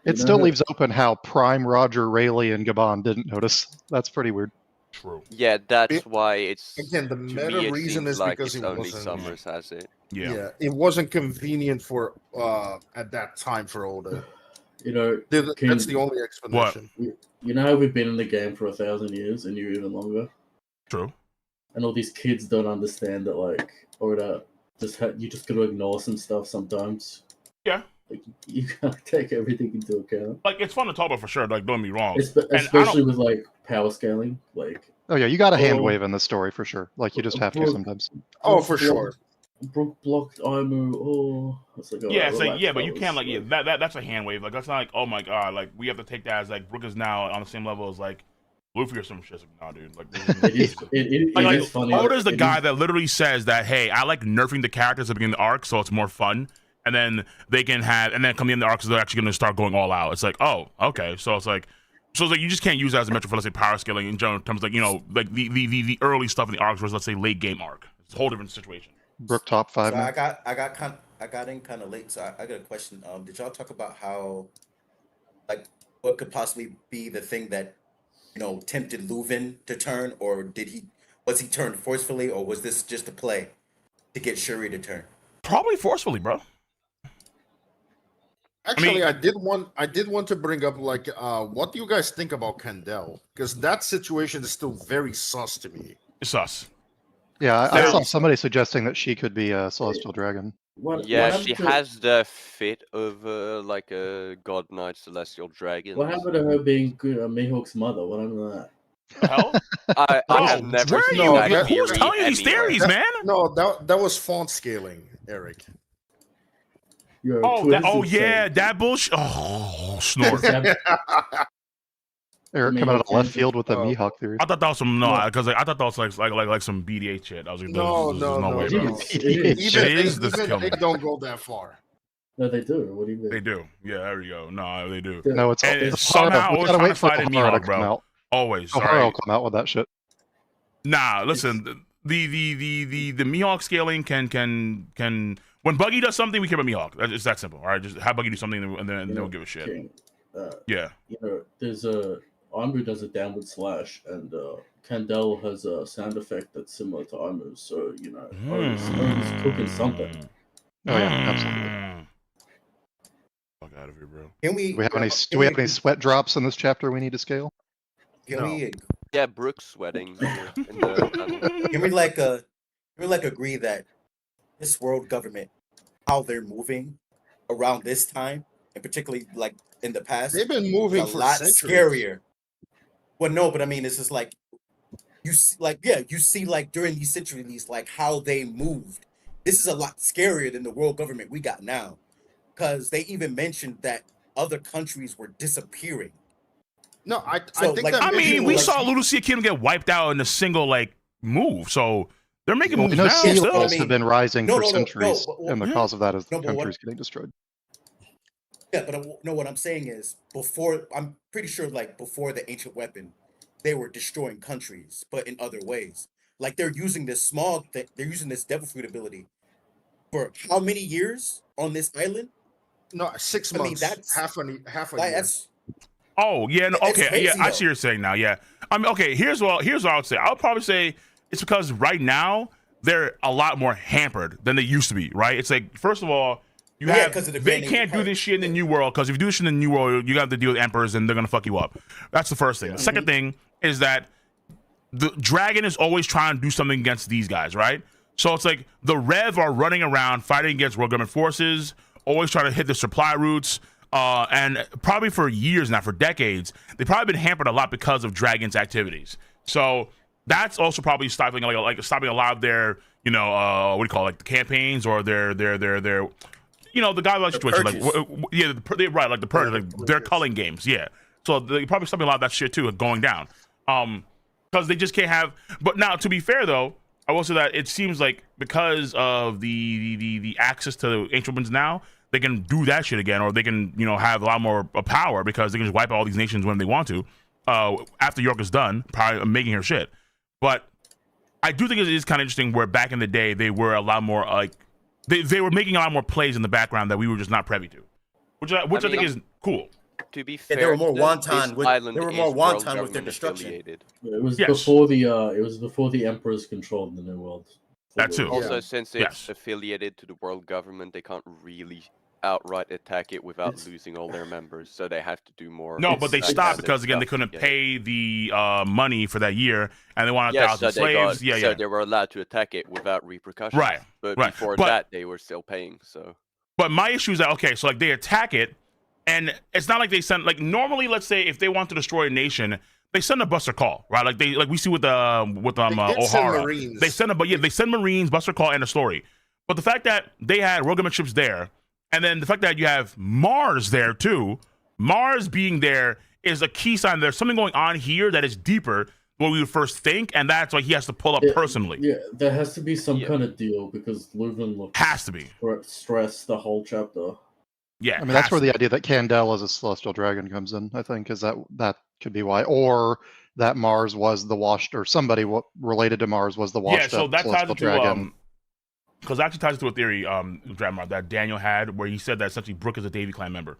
It still leaves open how Prime, Roger, Rayleigh, and Gabon didn't notice. That's pretty weird.
True.
Yeah, that's why it's
again the meta reason is
like
because it
only
wasn't.
Summers has it.
Yeah,
it wasn't convenient for at that time for Oda.
You know,
that's the only explanation.
You know how we've been in the game for 1,000 years, and you even longer.
True.
And all these kids don't understand that, like, Oda you just gotta ignore some stuff sometimes.
Yeah.
Like, you gotta take everything into account.
Like, it's fun to talk about for sure. Like, don't be wrong.
Especially with like power scaling. Like,
oh yeah, you got a hand wave in the story for sure. Like, you just have to sometimes.
Oh, for sure.
Brook blocked Aimu. Oh, it's like,
but you can't like that's a hand wave. Like, that's not like, oh my god, like we have to take that as like Brook is now on the same level as like Luffy or some shit. Like, nah, dude. Like,
it is funny.
Oda's the guy that literally says that, hey, I like nerfing the characters at the beginning of the arc, so it's more fun. And then they can have, and then come in the arcs, they're actually going to start going all out. It's like, oh, okay. So it's like you just can't use that as a metric for, let's say, power scaling in general terms, like, you know, like the early stuff in the arcs versus, let's say, late game arc. It's a whole different situation.
Brook top 5.
So I got in kind of late, so I got a question. Did y'all talk about how, like, what could possibly be the thing that, you know, tempted Luvin to turn, or was he turned forcefully, or was this just a play to get Shuri to turn?
Probably forcefully, bro.
Actually, I did want to bring up, like, what do you guys think about Kandel? Because that situation is still very sus to me.
It's sus.
Yeah, I saw somebody suggesting that she could be a Celestial Dragon.
She has the fit of like a God Knight Celestial Dragon.
What happened to her being Mihawk's mother? What happened to that?
Hell?
I have never seen that.
Who's telling you these theories, man?
No, that was font scaling, Eric.
That bullshit. Oh, snort.
Eric coming out of left field with the Mihawk theory.
I thought that was some because I thought that was like some BDA shit. I was like,
no way, bro. Even they don't go that far.
No, they do. What do you mean?
They do. Yeah, there we go. No, they do.
No, it's
somehow always trying to fight in Mihawk, bro.
Out.
Always.
Ohara will come out with that shit.
Nah, listen. The Mihawk scaling can when Buggy does something, we care about Mihawk. It's that simple. All right, just have Buggy do something, and then we'll give a shit. Yeah.
You know, there's Aimu does a downward slash, and Kandel has a sound effect that's similar to Aimu's. So you know, Owen's cooking something.
Oh yeah, absolutely.
Fuck out of here, bro.
Do we have any sweat drops in this chapter we need to scale?
Yeah, Brooke's sweating.
Can we agree that this world government, how they're moving around this time, and particularly like in the past,
they've been moving for
a lot
centuries.
Scarier. Well, no, but I mean, it's just like you see like during these centuries, like how they moved. This is a lot scarier than the world government we got now, because they even mentioned that other countries were disappearing.
No, I think
like,
that.
I mean, we saw Lucia Kingdom get wiped out in a single move, so they're making moves now.
Sea levels have been rising for centuries, and the cause of that is the countries getting destroyed.
Yeah, but no, what I'm saying is I'm pretty sure like before the ancient weapon, they were destroying countries, but in other ways. Like they're using this they're using this devil fruit ability for how many years on this island?
No, 6 months. I mean, that's half a year.
Oh yeah, no, okay, crazy, yeah, I see what you're saying now. Yeah, I mean, okay. Here's what I would say. I would probably say it's because right now they're a lot more hampered than they used to be. Right? It's like first of all, they can't do this shit in the new world because if you do this shit in the new world, you have to deal with emperors and they're gonna fuck you up. That's the first thing. The second thing is that the dragon is always trying to do something against these guys, right? So it's like the Rev are running around fighting against world government forces, always trying to hit the supply routes. And probably for years now, for decades, they've probably been hampered a lot because of Dragon's activities. So that's also probably stopping stopping a lot of their, what do you call it, like the campaigns or their the guideline situation, like the purge, like their culling games, yeah. So they probably stopping a lot of that shit too, going down, because they just can't have. But now, to be fair though, I will say that it seems like because of the access to ancient weapons now, they can do that shit again, or they can, have a lot more power because they can just wipe out all these nations when they want to. After York is done, probably making her shit. But I do think it is kind of interesting where back in the day they were a lot more like they were making a lot more plays in the background that we were just not privy to, which I think is cool.
To be fair,
they were more wanton with their destruction.
It was before the emperors controlled the new world.
That too.
Also, since it's affiliated to the world government, they can't really outright attack it without losing all their members. So they have to do more.
No, but they stopped because again they couldn't pay the money for that year, and they wanted 1,000 slaves. So
they were allowed to attack it without repercussions.
Right.
But before that, they were still paying. So.
But my issue is that so like they attack it, and it's not like they send normally. Let's say if they want to destroy a nation, they send a buster call, right? Like we see with Ohara. They send Marines, buster call, and a story. But the fact that they had world government ships there, and then the fact that you have Mars there too, Mars being there is a key sign there's something going on here that is deeper than what we would first think, and that's why he has to pull up personally.
Yeah, there has to be some kind of deal because Leuven
has to be
stressed the whole chapter.
Yeah,
I mean that's where the idea that Kandel is a celestial dragon comes in. I think is that could be why, or that Mars was the washed, or somebody related to Mars was the washed up celestial dragon.
Because actually ties to a theory, that Daniel had, where he said that essentially Brooke is a Davy Clan member,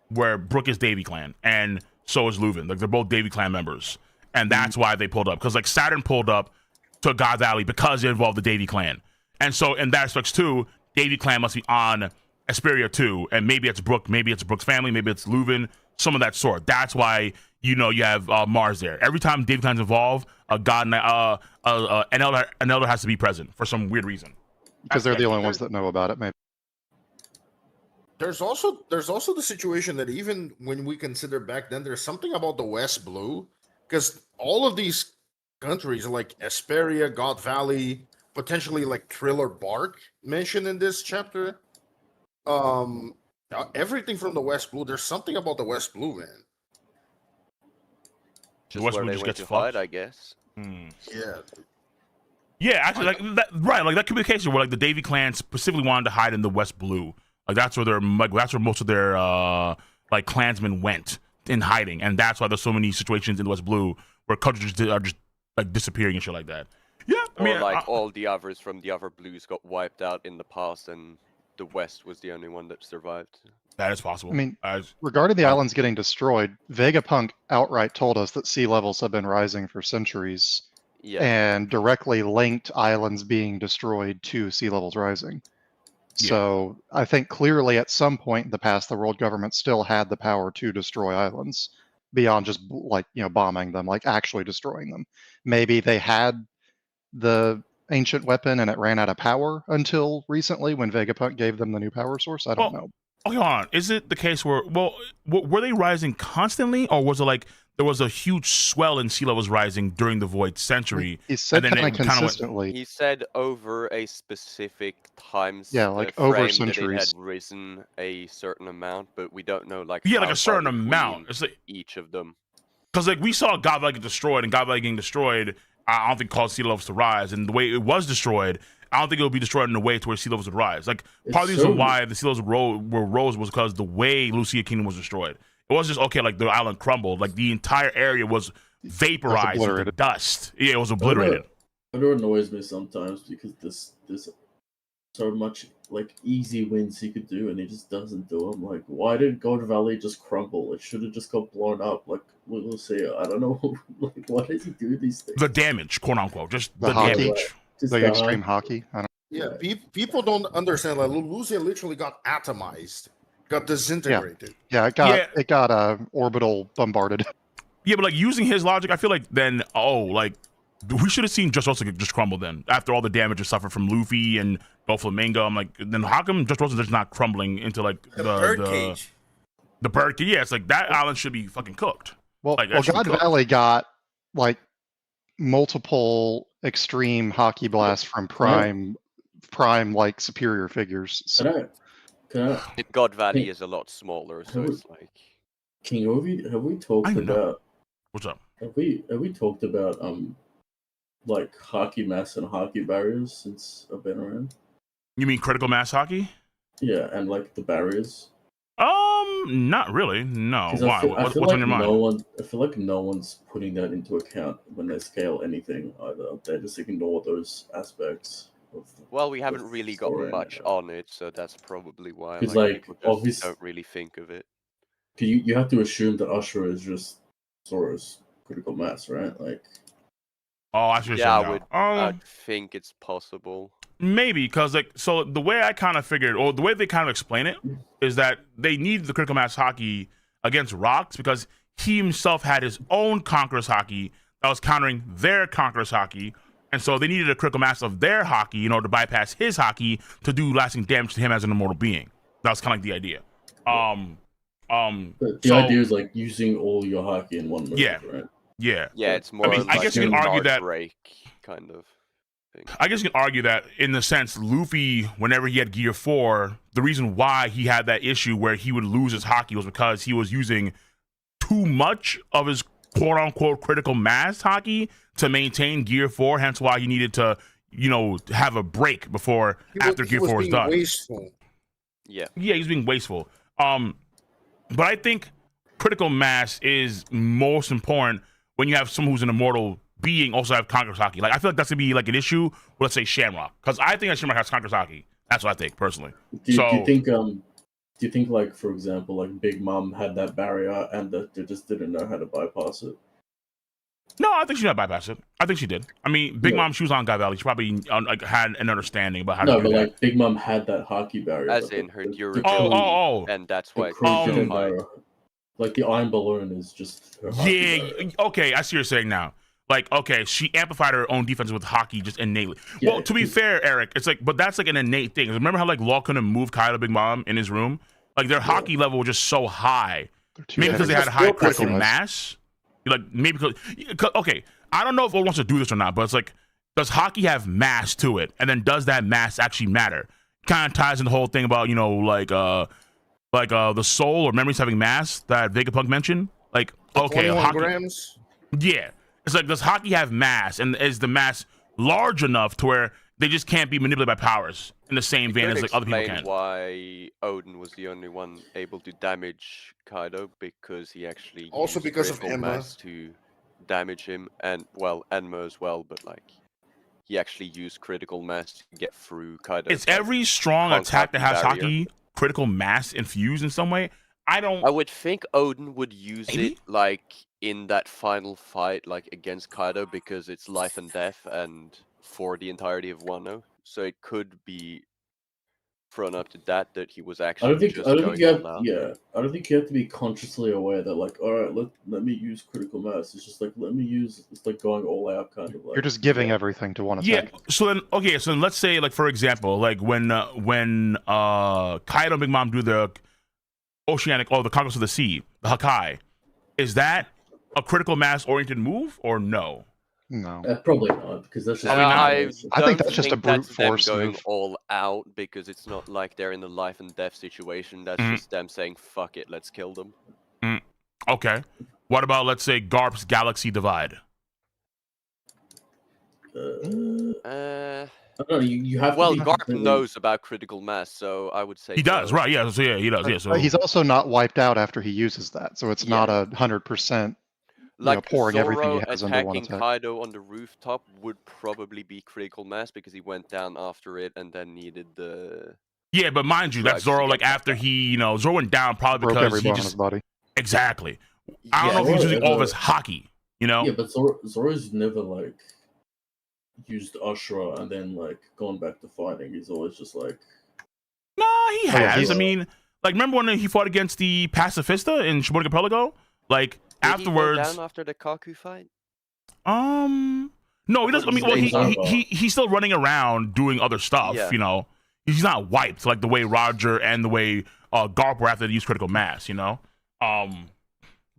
where Brooke is Davy Clan, and so is Leuven. Like they're both Davy Clan members, and that's why they pulled up. Because like Saturn pulled up to God Valley because it involved the Davy Clan, and so in that aspect too, Davy Clan must be on Asperia too, and maybe it's Brooke, maybe it's Brooke's family, maybe it's Leuven, some of that sort. That's why you have Mars there. Every time Davy Clan's involved, a god, an elder has to be present for some weird reason.
Because they're the only ones that know about it, maybe.
There's also the situation that even when we consider back then, there's something about the West Blue, because all of these countries like Asperia, God Valley, potentially like Thriller Bark mentioned in this chapter. Everything from the West Blue, there's something about the West Blue, man.
Just where they went to hide, I guess.
Yeah.
Yeah, actually, like that, right? Like that could be the case where like the Davy clan specifically wanted to hide in the West Blue. Like that's where most of their like clansmen went in hiding, and that's why there's so many situations in the West Blue where cultures are just like disappearing and shit like that. Yeah, I mean,
all the others from the other blues got wiped out in the past, and the West was the only one that survived.
That is possible.
I mean, regarding the islands getting destroyed, Vegapunk outright told us that sea levels have been rising for centuries. Yeah. And directly linked islands being destroyed to sea levels rising. Yeah. So I think clearly at some point in the past, the world government still had the power to destroy islands beyond just like, bombing them, like actually destroying them. Maybe they had the ancient weapon and it ran out of power until recently when Vegapunk gave them the new power source. I don't know.
Okay, hold on. Is it the case where, were they rising constantly, or was it like there was a huge swell in sea levels rising during the Void Century?
He said kind of consistently.
He said over a specific time
like over centuries.
It had risen a certain amount, but we don't know like
like a certain amount. It's like
each of them.
Because like we saw God Valley get destroyed, and God Valley getting destroyed, I don't think caused sea levels to rise, and the way it was destroyed, I don't think it would be destroyed in a way to where sea levels would rise. Like part of the reason why the sea levels rose was because the way Lucia Kingdom was destroyed. It wasn't just okay, like the island crumbled, like the entire area was vaporized with the dust. Yeah, it was obliterated.
It annoys me sometimes because there's so much like easy wins he could do, and he just doesn't do them. Like, why did God Valley just crumble? It should have just got blown up. Like, we'll see. I don't know. Like, why does he do these things?
The damage, quote unquote, just the damage.
Like extreme hockey. I don't.
Yeah, people don't understand. Like Lucia literally got atomized, got disintegrated.
Yeah, it got orbital bombarded.
Yeah, but like using his logic, I feel like then we should have seen Dressrosa just crumble then after all the damage it suffered from Luffy and Doflamingo. I'm like, then how come Dressrosa just not crumbling into like the bird cage? The bird cage. Yeah, it's like that island should be fucking cooked.
Well, God Valley got like multiple extreme hockey blasts from prime like superior figures. So.
God Valley is a lot smaller, so it's like.
King Ovi, have we talked about?
What's up?
Have we talked about like hockey mass and hockey barriers since I've been around?
You mean critical mass hockey?
Yeah, and like the barriers.
Not really. No. Why?
What's
on your mind?
I feel like no one's putting that into account when they scale anything either. They just ignore those aspects.
Well, we haven't really got much on it, so that's probably why.
It's like obviously
don't really think of it.
You have to assume that Ashura is just Zora's critical mass, right? Like.
Oh, I should. Yeah,
I think it's possible.
Maybe because so the way I kind of figured, or the way they kind of explain it, is that they need the critical mass hockey against rocks because he himself had his own Conqueror's hockey that was countering their Conqueror's hockey, and so they needed a critical mass of their hockey in order to bypass his hockey to do lasting damage to him as an immortal being. That was kind of like the idea.
The idea is like using all your hockey in one move, right?
Yeah.
Yeah, it's more.
I guess you can argue that
break kind of.
I guess you can argue that in the sense Luffy, whenever he had Gear 4, the reason why he had that issue where he would lose his hockey was because he was using too much of his quote-unquote critical mass hockey to maintain Gear 4, hence why he needed to, have a break after Gear 4 was done.
Wasteful.
Yeah,
he's being wasteful. But I think critical mass is most important when you have someone who's an immortal being also have Conqueror's hockey. Like I feel like that's gonna be like an issue with, let's say, Shamrock, because I think that Shamrock has Conqueror's hockey. That's what I think personally.
Do you think like, for example, like Big Mom had that barrier and that they just didn't know how to bypass it?
No, I think she did bypass it. I think she did. I mean, Big Mom, she was on God Valley. She probably had an understanding about how to do that. No, but like
Big Mom had that hockey barrier.
As in her durability.
Oh.
And that's why.
Like the iron balloon is just her hockey barrier.
Okay, I see what you're saying now. Like, okay, she amplified her own defense with hockey just innately. Yeah, well, to be fair, Eric, it's like, but that's like an innate thing. Remember how like Law couldn't move Kyle Big Mom in his room? Like their hockey level was just so high. Maybe because they had high critical mass. Like maybe because okay, I don't know if Old wants to do this or not, but it's like, does hockey have mass to it? And then does that mass actually matter? Kind of ties in the whole thing about the soul or memories having mass that Vegapunk mentioned. Like, okay,
holograms.
Yeah, it's like, does Haki have mass, and is the mass large enough to where they just can't be manipulated by powers in the same vein as like other people can?
Why Odin was the only one able to damage Kaido, because he actually
Also
used
because of
critical
Enma.
mass to damage him, and well, Enma as well, but like he actually used critical mass to get through Kaido.
It's every strong attack that has Haki critical mass infused in some way. I
would think Odin would use it like in that final fight, like against Kaido, because it's life and death, and for the entirety of Wano, so it could be thrown up to that he was actually.
I don't think you have to be consciously aware that like, all right, let me use critical mass. It's just like it's like going all out kind of like.
You're just giving everything to one attack.
Yeah. So then let's say, like, for example, like when Kaido and Big Mom do the oceanic, the conquest of the sea, the Hakai, is that a critical mass oriented move or no?
No,
probably not, because that's just.
I think that's just a brute force
going
move.
all out, because it's not like they're in a life and death situation. That's just them saying, "Fuck it, let's kill them."
Okay. What about, let's say, Garp's Galaxy Divide?
I don't know. You have.
Well, Garp knows about critical mass, so I would say
he does. Right? Yeah. So yeah, he does. Yeah. So
he's also not wiped out after he uses that, so it's not 100%.
Like
pouring
Zoro
everything he has into one
attacking
attack.
Kaido on the rooftop would probably be critical mass, because he went down after it and then needed the.
Yeah, but mind you, that's Zoro. Like after he, Zoro went down probably
broke
because
every
he
bone
just
in his body.
Exactly. I don't know if he was using all of his Haki.
Yeah, but Zoro's never like used Ashura and then like gone back to fighting. He's always just like.
Nah, he has. I mean, like, remember when he fought against the Pacifista in Shibuya Archipelago? Like.
Did
Afterwards,
he go down after the Kaku fight?
No, he doesn't. I mean, well, he's still running around doing other stuff.
Yeah.
He's not wiped like the way Roger and the way Garp were after they used critical mass. But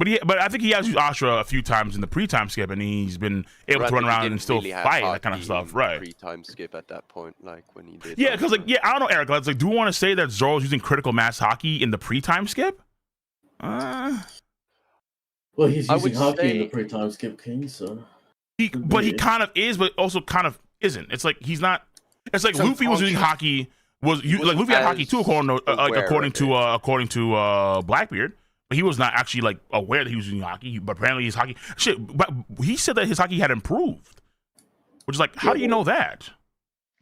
I think he has used Ashura a few times in the pre-time skip, and he's been able to run around and still fight that kind of stuff, right?
Pre-time skip at that point, like when he did.
Yeah, because I don't know, Eric. It's like, do you want to say that Zoro's using critical mass Haki in the pre-time skip?
Well, he's using Haki in the pre-time skip, King, so.
But he kind of is, but also kind of isn't. It's like he's not. It's like Luffy was using Haki. Luffy had Haki too, according to Blackbeard, but he was not actually like aware that he was using Haki. But apparently his Haki But he said that his Haki had improved, which is like, how do you know that?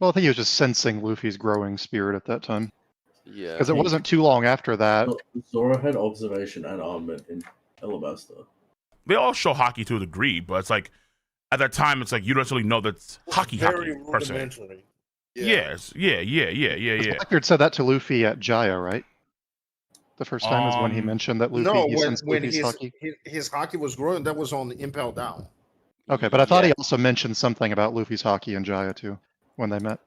Well, I think he was just sensing Luffy's growing spirit at that time.
Yeah,
because it wasn't too long after that.
Zoro had observation and armament in Alabasta.
They all show Haki to a degree, but it's like at that time, it's like you don't necessarily know that's Haki per se. Yes, yeah.
Blackbeard said that to Luffy at Jaya, right? The first time is when he mentioned that Luffy
when his Haki was growing, that was on the Impel Down.
Okay, but I thought he also mentioned something about Luffy's Haki in Jaya too when they met.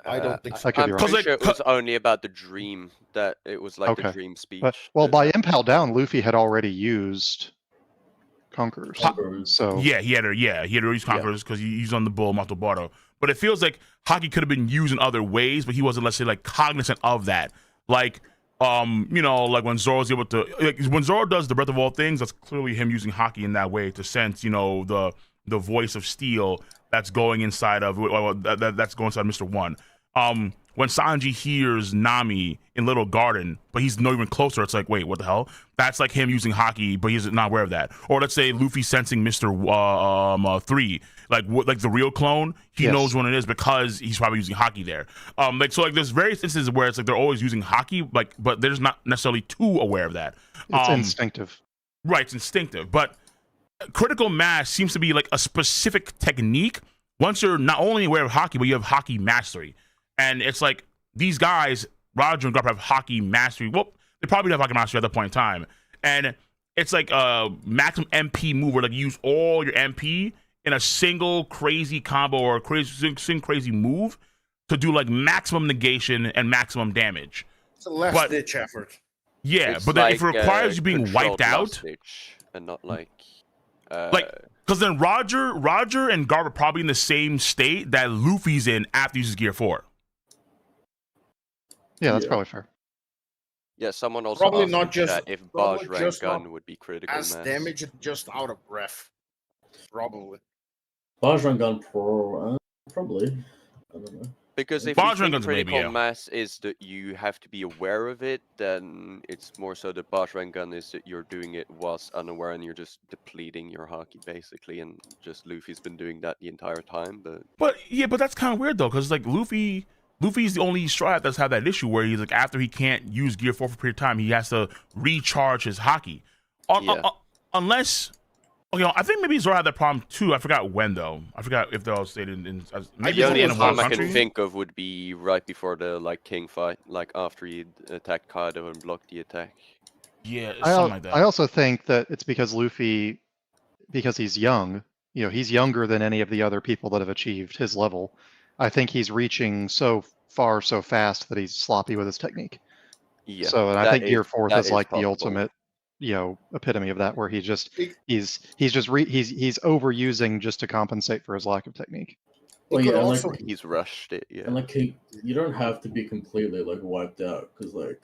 I don't think so.
I could be wrong.
I'm pretty sure it was only about the dream, that it was like the dream speech.
But, by Impel Down, Luffy had already used Conquerors. So
he had used Conquerors because he's on the Bull Matobaro. But it feels like Haki could have been used in other ways, but he wasn't, let's say, like cognizant of that. Like, like when Zoro's able to, when Zoro does the Breath of All Things, that's clearly him using Haki in that way to sense, the voice of steel that's going inside of that's going inside Mr. One. When Sanji hears Nami in Little Garden, but he's not even closer, it's like, wait, what the hell? That's like him using Haki, but he's not aware of that. Or let's say Luffy sensing Mr. 3, like the real clone, he knows when it is because he's probably using Haki there. There's various instances where it's like they're always using Haki, but they're just not necessarily too aware of that.
It's instinctive.
Right, it's instinctive. But critical mass seems to be like a specific technique. Once you're not only aware of Haki, but you have Haki mastery. And it's like these guys, Roger and Garp, have Haki mastery. Well, they probably have Haki mastery at that point in time. And it's like a maximum MP move where like you use all your MP in a single crazy combo or a crazy move to do like maximum negation and maximum damage.
It's a last ditch effort.
Yeah, but then if it requires you being wiped out,
and not like
because then Roger and Garp are probably in the same state that Luffy's in after he uses Gear 4.
Yeah, that's probably fair.
Yeah, someone also
probably
asked
not just
that if Barge Rank Gun would be critical
as
mass.
damage, just out of breath. Probably.
Barge Run Gun Pro, probably. I don't know.
Because if
Barge
you
Run
think
Gun's maybe,
critical
yeah.
mass is that you have to be aware of it, then it's more so the Barge Run Gun is that you're doing it whilst unaware and you're just depleting your hockey basically, and just Luffy's been doing that the entire time.
But that's kind of weird though, because like Luffy's the only Strat that's had that issue where he's like after he can't use Gear 4 for a period of time, he has to recharge his hockey. Unless. Okay, I think maybe Zoro had that problem too. I forgot when though. I forgot if they'll stated in maybe
The
at the
only
end of one
time I
country.
can think of would be right before the king fight, like after he attacked Kaido and blocked the attack.
Yeah, something like that.
I also think that it's because Luffy, because he's young, he's younger than any of the other people that have achieved his level. I think he's reaching so far so fast that he's sloppy with his technique.
Yeah.
So, and I think Gear 4 is like
possible.
the ultimate, epitome of that, where he's overusing just to compensate for his lack of technique.
Well, yeah,
also,
like,
he's rushed it. Yeah.
and like you don't have to be completely like wiped out, because like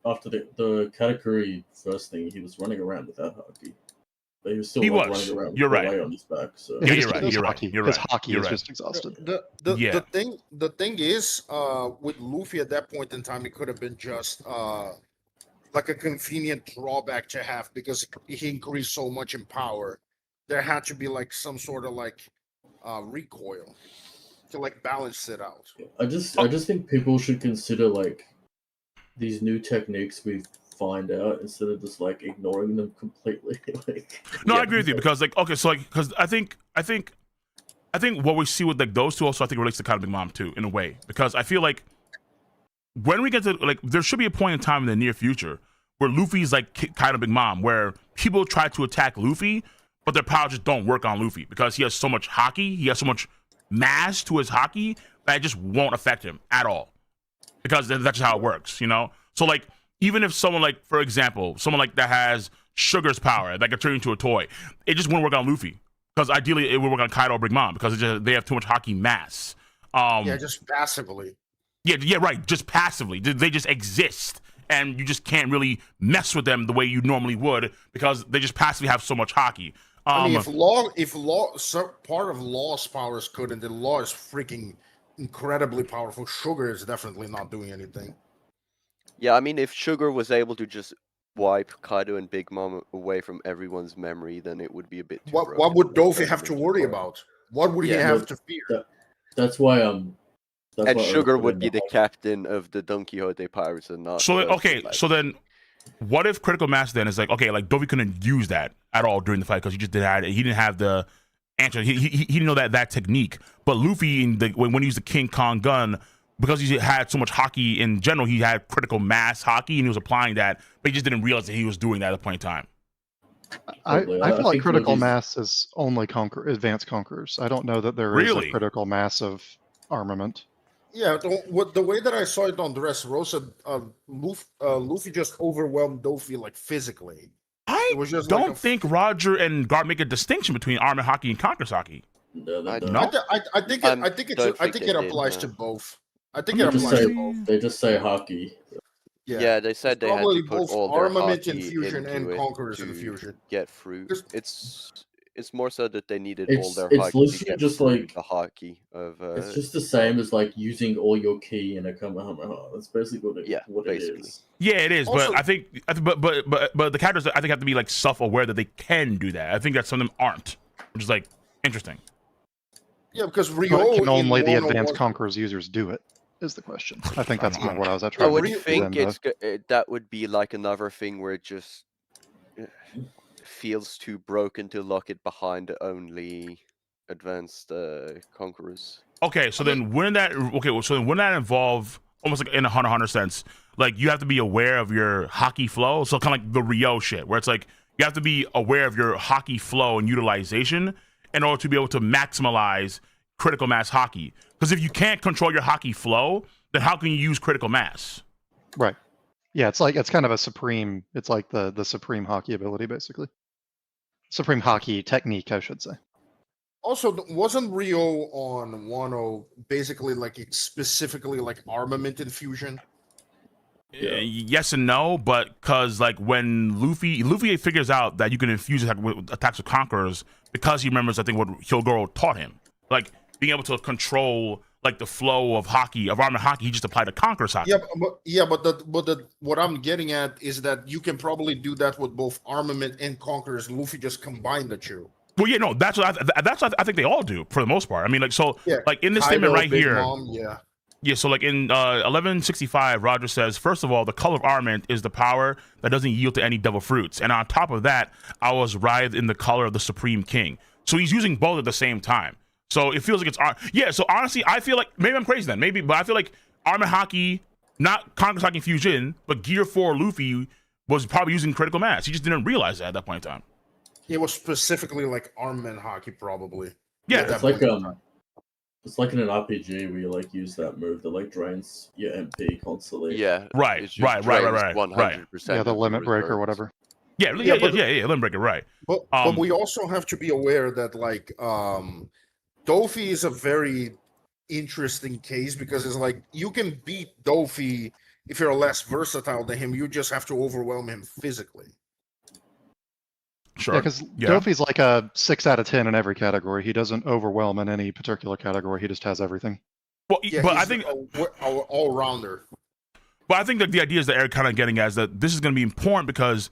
after the Katakuri first thing, he was running around without hockey. But he was still running around with
right.
weight on his back. So
Yeah, you're right.
His
You're
hockey is
right.
just exhausted.
The thing is, with Luffy at that point in time, it could have been just like a convenient drawback to have because he increased so much in power. There had to be like some sort of like recoil to like balance it out.
I just think people should consider like these new techniques we find out instead of just like ignoring them completely.
No, I agree with you because like okay, so like because I think what we see with like those two also I think relates to kind of Big Mom too in a way because I feel like when we get to like there should be a point in time in the near future where Luffy's like kind of Big Mom where people try to attack Luffy but their powers just don't work on Luffy because he has so much hockey, he has so much mass to his hockey that it just won't affect him at all because that's just how it works, So like even if someone like, for example, someone like that has Sugar's power that can turn into a toy, it just wouldn't work on Luffy because ideally it would work on Kaido or Big Mom because they have too much hockey mass.
Just passively.
Yeah, right. Just passively, they just exist, and you just can't really mess with them the way you normally would because they just passively have so much hockey.
I mean, if part of Law's powers couldn't, then Law is freaking incredibly powerful. Sugar is definitely not doing anything.
Yeah, I mean, if Sugar was able to just wipe Kaido and Big Mom away from everyone's memory, then it would be a bit too
What would Dofi have to worry about? What would he have to fear?
That's why
and Sugar would be the captain of the Don Quixote pirates and not.
So okay, so then what if critical mass then is like okay, like Dofi couldn't use that at all during the fight because he didn't have the answer. He didn't know that technique. But Luffy when he used the King Kong gun. Because he had so much hockey in general, he had critical mass hockey, and he was applying that, but he just didn't realize that he was doing that at a point in time.
I feel like critical mass is only advanced conquerors. I don't know that there is a critical mass of armament.
Yeah, the way that I saw it on Dressrosa, Luffy just overwhelmed Dofi like physically.
I don't think Roger and Garp make a distinction between armor hockey and conquerors hockey.
No,
I think it applies to both. I think it applies to both.
They just say hockey.
Yeah, they said they had to put all their
armament
hockey
infusion
into
and
it
conquerors
to
infusion.
get through. It's more so that they needed all their
it's
hockey
literally
to get
just
through
like
the hockey of.
It's just the same as like using all your ki in a Kamehameha. That's basically what it is.
Yeah, it is.
Also,
but I think, but the characters I think have to be like self-aware that they can do that. I think that some of them aren't, which is like interesting.
Yeah, because Rio
can only the advanced conquerors users do it. Is the question. I think that's kind of what I was trying to
I would think that would be like another thing where it just feels too broken to lock it behind only advanced conquerors.
Okay, so then wouldn't that involve almost like in a Hunter x Hunter sense, like you have to be aware of your hockey flow, so kind of like the Rio shit, where it's like you have to be aware of your hockey flow and utilization in order to be able to maximize critical mass hockey. Because if you can't control your hockey flow, then how can you use critical mass?
Right. Yeah, it's kind of a supreme. It's like the supreme hockey ability, basically. Supreme hockey technique, I should say.
Also, wasn't Rio on Wano basically like specifically like armament infusion?
Yes and no, but because like when Luffy figures out that you can infuse attacks with conquerors because he remembers I think what Hyogoro taught him, like being able to control like the flow of armor hockey. He just applied to conquerors hockey.
But what I'm getting at is that you can probably do that with both armament and conquerors. Luffy just combined the two.
Well, yeah, no, that's what I think they all do for the most part. I mean, like like in this
Kaido,
statement right
Big
here.
Mom,
Yeah, so like in 1165, Roger says, first of all, the color of armament is the power that doesn't yield to any devil fruits. And on top of that, I was writhed in the color of the Supreme King. So he's using both at the same time. So it feels like it's so honestly, I feel like maybe I'm crazy then. But I feel like armament hockey, not Conqueror's Hockey Fusion, but Gear 4 Luffy was probably using critical mass. He just didn't realize that at that point in time.
It was specifically like armament hockey, probably.
Yeah,
it's like it's like in an RPG where you like use that move that like drains your MP constantly.
Yeah, right.
100%.
Yeah, the limit break or whatever.
Yeah, limit breaker, right.
But we also have to be aware that like Dofi is a very interesting case because it's like you can beat Dofi if you're less versatile than him. You just have to overwhelm him physically.
Sure.
Yeah, because Dofi's like a 6 out of 10 in every category. He doesn't overwhelm in any particular category. He just has everything.
Well, but I think
all rounder.
But I think that the idea is that Eric kind of getting at is that this is going to be important because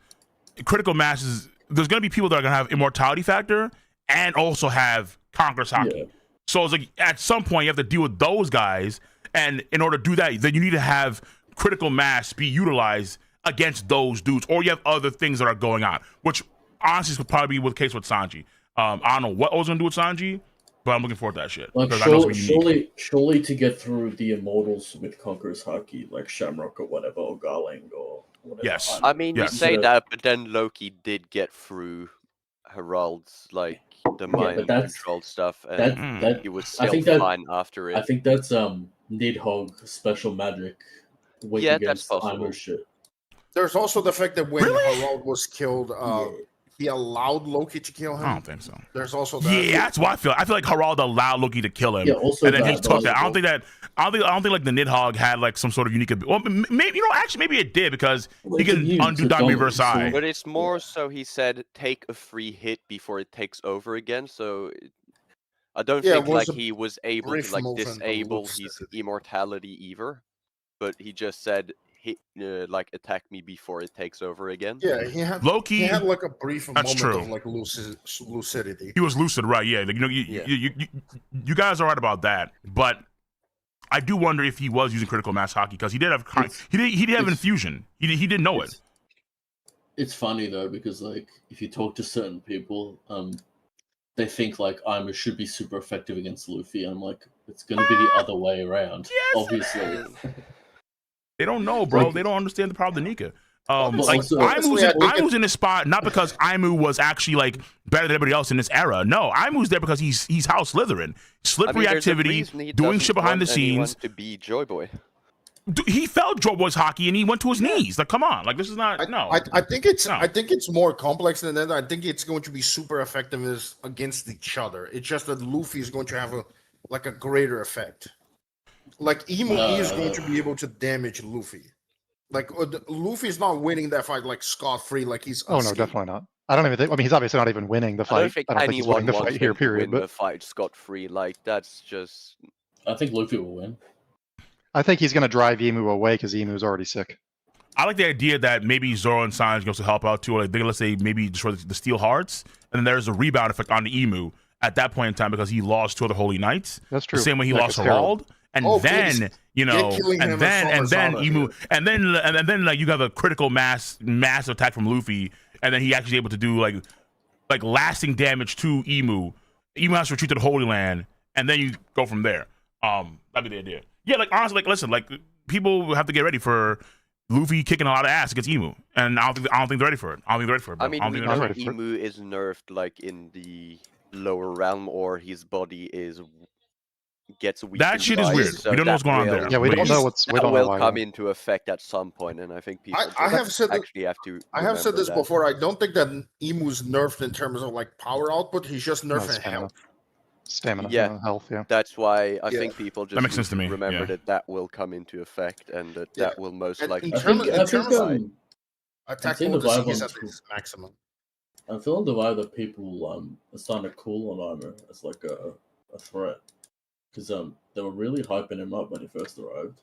critical mass is there's going to be people that are going to have immortality factor and also have Conqueror's Hockey. Yeah. So it's like at some point you have to deal with those guys, and in order to do that, then you need to have critical mass be utilized against those dudes, or you have other things that are going on, which honestly could probably be the case with Sanji. I don't know what I was gonna do with Sanji, but I'm looking forward to that shit.
Like surely to get through the Immortals with Conqueror's Hockey, like Shamrock or whatever, or Garling or whatever.
Yes.
I mean, you say that, but then Loki did get through Herald's like the mind control stuff, and he was still fine after it.
I think that's Nidhogg special magic.
That's possible.
Shit.
There's also the fact that when Herald was killed, he allowed Loki to kill him.
I don't think so.
There's also that.
Yeah, that's what I feel. I feel like Herald allowed Loki to kill him,
and
then he took that. I don't think like the Nidhogg had like some sort of unique. Well, maybe maybe it did because he can undo Dark Reverse Eye.
But it's more so he said take a free hit before it takes over again. So I don't think like he was able to like disable his immortality either, but he just said. Like attack me before it takes over again.
Yeah, he had
Loki.
He had like a brief moment
true.
of like lucidity.
He was lucid, right? Yeah, like, you guys are right about that. But I do wonder if he was using critical mass hockey because he did have he did have infusion. He didn't know it.
It's funny though because like if you talk to certain people, they think like Aimu should be super effective against Luffy. I'm like, it's going to be the other way around. Yes, obviously.
They don't know, bro. Like, they don't understand the power of the Nika. Aimu's in this spot not because Aimu was actually like better than everybody else in this era. No, Aimu's there because he's House Slytherin. Slippery activity, doing shit behind the scenes.
To be Joy Boy.
He felt Joy Boy's hockey and he went to his knees. Like, come on, like this is not.
I think it's more complex than that. I think it's going to be super effective against each other. It's just that Luffy is going to have a greater effect. Like Emu is going to be able to damage Luffy. Like Luffy's not winning that fight like scot-free. Like he's.
Oh no, definitely not. I don't even think. I mean, he's obviously not even winning the fight.
I don't think
he's winning the fight here. Period.
But the fight scot-free, like that's just.
I think Luffy will win.
I think he's going to drive Emu away because Emu's already sick.
I like the idea that maybe Zoro and Sanji goes to help out too. Like let's say maybe destroy the Steel Hearts, and then there's a rebound effect on the Emu at that point in time because he lost 2 other Holy Knights.
That's true.
The same way he lost Herald. And then Emu, and then like you have a critical mass attack from Luffy, and then he actually able to do like lasting damage to Emu. Emu has to retreat to the Holy Land, and then you go from there. That'd be the idea. Yeah, like honestly, like listen, like people have to get ready for Luffy kicking a lot of ass against Emu, and I don't think they're ready for it. I mean,
Emu is nerfed like in the lower realm, or his body gets weak.
That shit is weird.
So
we don't know what's going on there.
Yeah, we don't know what's.
That will come into effect at some point, and I think people have said
this before. I don't think that Emu's nerfed in terms of like power output. He's just nerfing health.
Stamina,
Yeah.
health, yeah.
That's why I
Yeah.
think people just
That makes
need
sense to me,
remember
yeah.
that will come into effect, and
Yeah.
that will most
And
likely.
in terms
I'm
attack
seeing the
potency
vibe
is
on
at its maximum.
I'm feeling the vibe that people are starting to cool on armor as like a threat, because they were really hyping him up when he first arrived.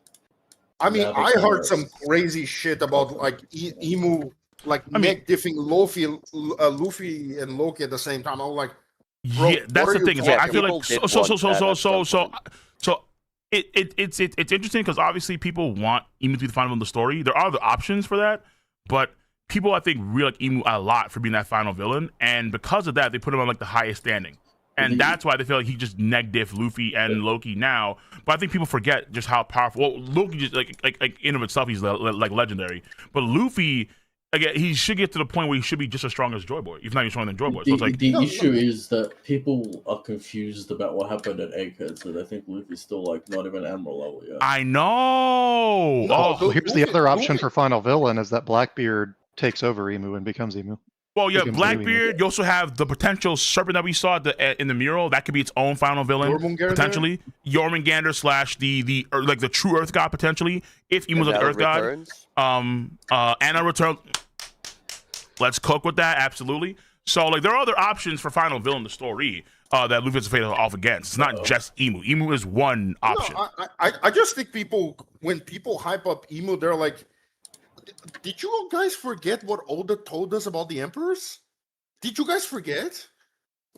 I mean,
Now they
I
kinda
heard some crazy shit about like Emu, like
I mean-
neck diffing Luffy and Loki at the same time. I was like, bro,
Yeah, that's
what
the
are you
thing. Is like, I
talking
feel
people
like
did
so
want that at some point.
it's interesting because obviously people want Emu to be the final villain of the story. There are other options for that, but people I think really like Emu a lot for being that final villain, and because of that, they put him on like the highest standing, and that's why they feel like he just neg diff Luffy and Loki now. But I think people forget just how powerful. Well, Loki just like in of itself, he's like legendary, but Luffy. Again, he should get to the point where he should be just as strong as Joy Boy, if not even stronger than Joy Boy. So it's like
the issue is that people are confused about what happened at Egghead, so they think Luffy's still like not even Admiral level yet.
I know.
No,
Oh,
Well, here's the
Luffy-
other option
Luffy-
for final villain is that Blackbeard takes over Emu and becomes Emu.
well, yeah,
becomes the new Emu.
Blackbeard. You also have the potential serpent that we saw in the mural. That could be its own final villain,
Jormungandr?
potentially. Jormungandr / the true Earth God potentially. If Emu's like
Anna
Earth God.
returns.
Anna return. Let's cook with that, absolutely. So like there are other options for final villain in the story that Luffy has to face off against. It's not just Emu. Emu is one option.
No, I just think when people hype up Emu, they're like, did you guys forget what Oda told us about the Emperors? Did you guys forget?